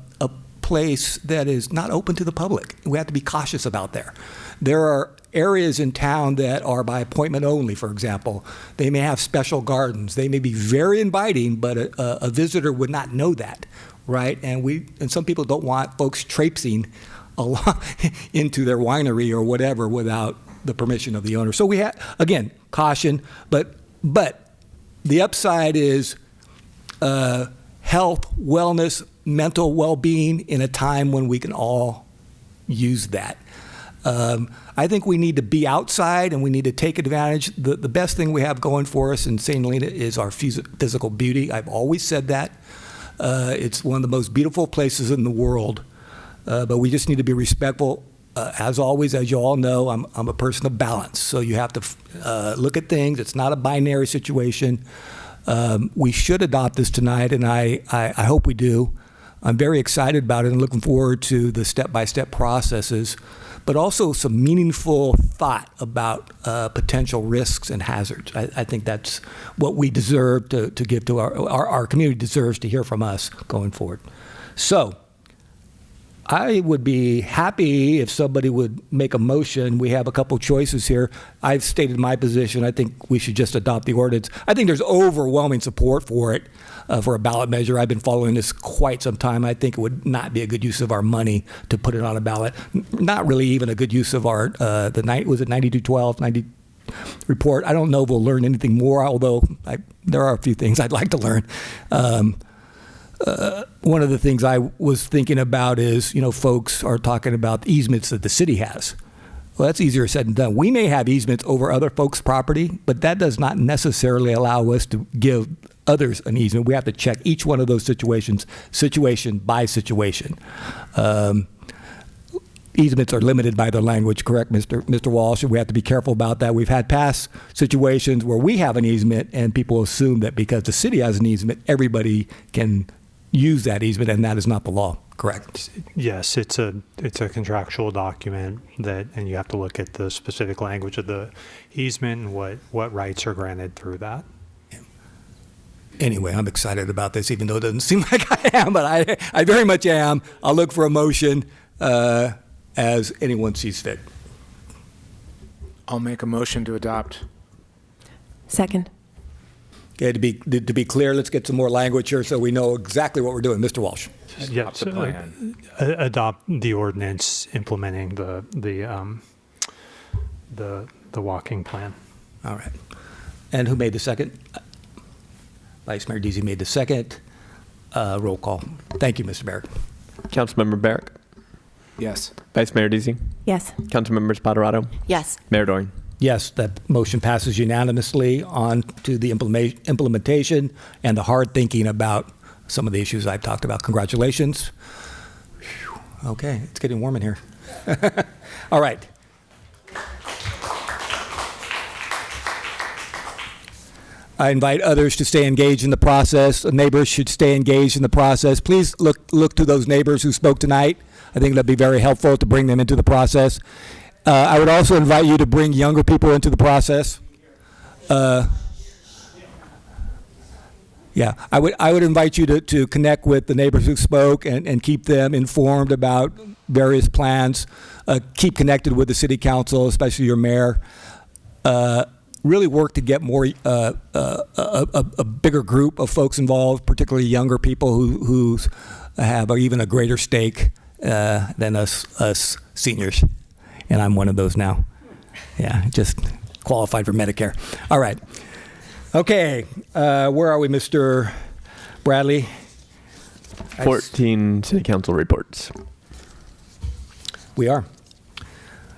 place that is not open to the public. We have to be cautious about there. There are areas in town that are by appointment only, for example. They may have special gardens. They may be very inviting, but a visitor would not know that, right? And some people don't want folks traipsing into their winery or whatever without the permission of the owner. So we have, again, caution, but the upside is health, wellness, mental well-being in a time when we can all use that. I think we need to be outside and we need to take advantage. The best thing we have going for us in St. Helena is our physical beauty. I've always said that. It's one of the most beautiful places in the world, but we just need to be respectful. As always, as you all know, I'm a person of balance. So you have to look at things. It's not a binary situation. We should adopt this tonight, and I hope we do. I'm very excited about it and looking forward to the step-by-step processes. but also some meaningful thought about potential risks and hazards. I think that's what we deserve to give to our community deserves to hear from us going forward. So I would be happy if somebody would make a motion. We have a couple choices here. I've stated my position. I think we should just adopt the ordinance. I think there's overwhelming support for it, for a ballot measure. I've been following this quite some time. I think it would not be a good use of our money to put it on a ballot. Not really even a good use of our, was it 9212, 90 report? I don't know if we'll learn anything more, although there are a few things I'd like to learn. One of the things I was thinking about is, folks are talking about the easements that the city has. Well, that's easier said than done. We may have easements over other folks' property, but that does not necessarily allow us to give others an easement. We have to check each one of those situations, situation by situation. Easements are limited by their language, correct, Mr. Walsh? And we have to be careful about that. We've had past situations where we have an easement and people assume that because the city has an easement, everybody can use that easement, and that is not the law, correct? Yes, it's a contractual document and you have to look at the specific language of the easement and what rights are granted through that. Anyway, I'm excited about this, even though it doesn't seem like I am, but I very much am. I'll look for a motion as anyone sees fit. I'll make a motion to adopt. Second. Okay, to be clear, let's get some more language here so we know exactly what we're doing. Mr. Walsh. Yeah, so, adopt the ordinance implementing the walking plan. All right. And who made the second? Vice Mayor Deasy made the second. Roll call. Thank you, Mr. Barrett. Councilmember Barrick? Yes. Vice Mayor Deasy? Yes. Councilmembers Potarato? Yes. Mayor Doring? Yes, that motion passes unanimously on to the implementation and the hard thinking about some of the issues I've talked about. Congratulations. Whew. Okay, it's getting warm in here. All right. I invite others to stay engaged in the process. Neighbors should stay engaged in the process. Please look to those neighbors who spoke tonight. I think that'd be very helpful to bring them into the process. I would also invite you to bring younger people into the process. Yeah, I would invite you to connect with the neighbors who spoke and keep them informed about various plans. Keep connected with the city council, especially your mayor. Really work to get more a bigger group of folks involved, particularly younger people who have even a greater stake than us seniors. And I'm one of those now. Yeah, just qualified for Medicare. All right. Okay, where are we, Mr. Bradley? 14 city council reports. We are.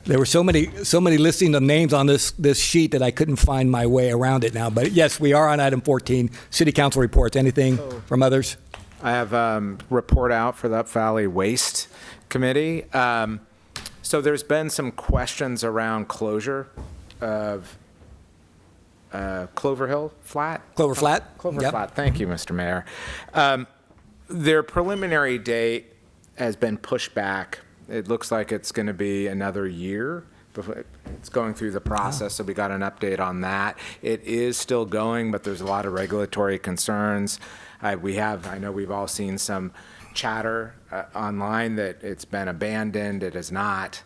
There were so many listing of names on this sheet that I couldn't find my way around it now. But yes, we are on item 14, city council reports. Anything from others? I have report out for the Up Valley Waste Committee. So there's been some questions around closure of Clover Hill Flat? Clover Flat? Clover Yep. Flat. Thank you, Mr. Mayor. Their preliminary date has been pushed back. It looks like it's going to be another year. It's going through the process, so we got an update on that. It is still going, but there's a lot of regulatory concerns. I know we've all seen some chatter online that it's been abandoned. It is not.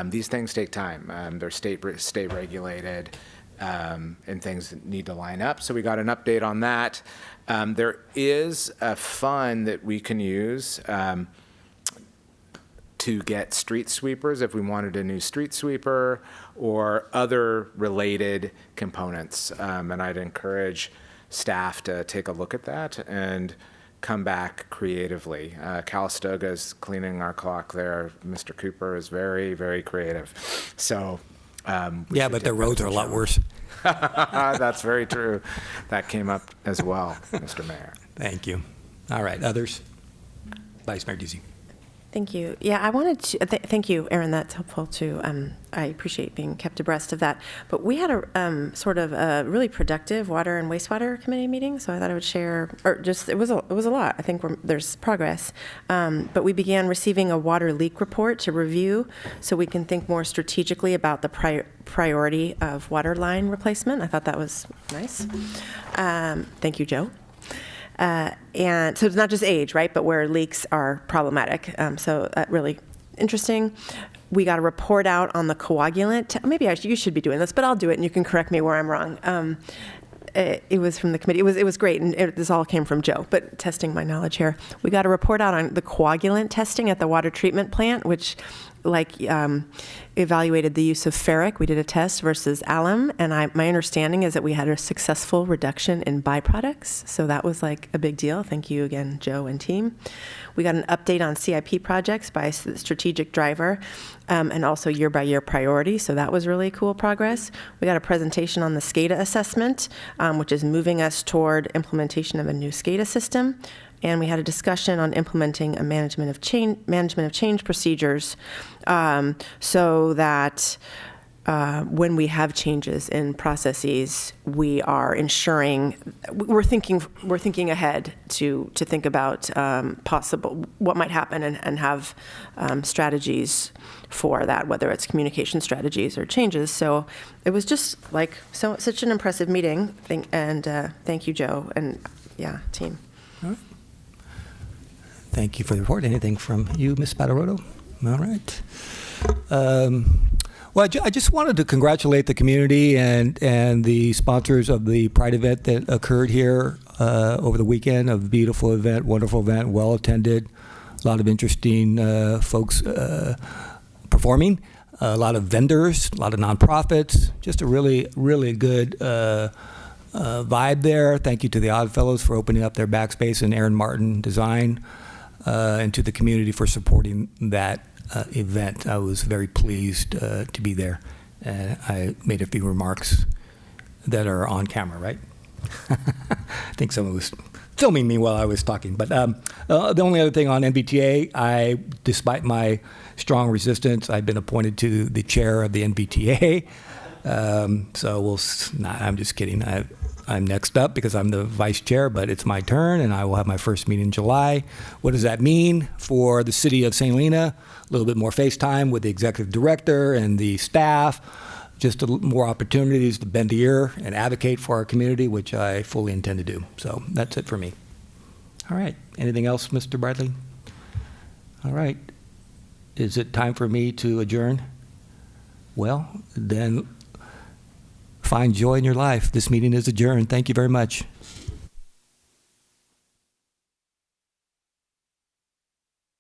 These things take time. They're state regulated, and things need to line up. So we got an update on that. There is a fund that we can use to get street sweepers if we wanted a new street sweeper or other related components. And I'd encourage staff to take a look at that and come back creatively. Calistoga's cleaning our clock there. Mr. Cooper is very, very creative. So yeah, but their roads are a lot worse. That's very true. That came up as well, Mr. Mayor. Thank you. All right, others? Vice Mayor Deasy. Thank you. Yeah, I wanted to, thank you, Aaron, that's helpful too. I appreciate being kept abreast of that. But we had a sort of a really productive water and wastewater committee meeting, so I thought I would share, or just, it was a lot. I think there's progress. But we began receiving a water leak report to review so we can think more strategically about the priority of water line replacement. I thought that was nice. Thank you, Joe. And so it's not just age, right, but where leaks are problematic. So really interesting. We got a report out on the coagulant. Maybe you should be doing this, but I'll do it, and you can correct me where I'm wrong. It was from the committee. It was great, and this all came from Joe, but testing my knowledge here. We got a report out on the coagulant testing at the water treatment plant, which evaluated the use of ferric. We did a test versus alum, and my understanding is that we had a successful reduction in byproducts, so that was like a big deal. Thank you again, Joe and team. We got an update on CIP projects by the strategic driver, and also year-by-year priority, so that was really cool progress. We got a presentation on the SCADA assessment, which is moving us toward implementation of a new SCADA system. And we had a discussion on implementing a management of change procedures, so that when we have changes in processes, we are ensuring we're thinking ahead to think about possible what might happen and have strategies for that, whether it's communication strategies or changes. So it was just like such an impressive meeting. And thank you, Joe, and team. All right. Thank you for the report. Anything from you, Ms. Spadaroto? All right. Well, I just wanted to congratulate the community and the sponsors of the Pride event that occurred here over the weekend. A beautiful event, wonderful event, well attended. A lot of interesting folks performing. A lot of vendors, a lot of nonprofits. Just a really, really good vibe there. Thank you to the Oddfellows for opening up their backspace and Aaron Martin Design. And to the community for supporting that event. I was very pleased to be there. I made a few remarks that are on camera, right? I think someone was filming me while I was talking. But the only other thing on NVTA, despite my strong resistance, I've been appointed to the chair of the NVTA. I'm just kidding. I'm next up because I'm the vice chair, but it's my turn, and I will have my first meeting in July. What does that mean for the city of St. Helena? A little bit more face time with the executive director and the staff, just more opportunities to bend the ear and advocate for our community, which I fully intend to do. So that's it for me. All right. Anything else, Mr. Bradley? All right. Is it time for me to adjourn? Well, then find joy in your life. This meeting is adjourned. Thank you very much.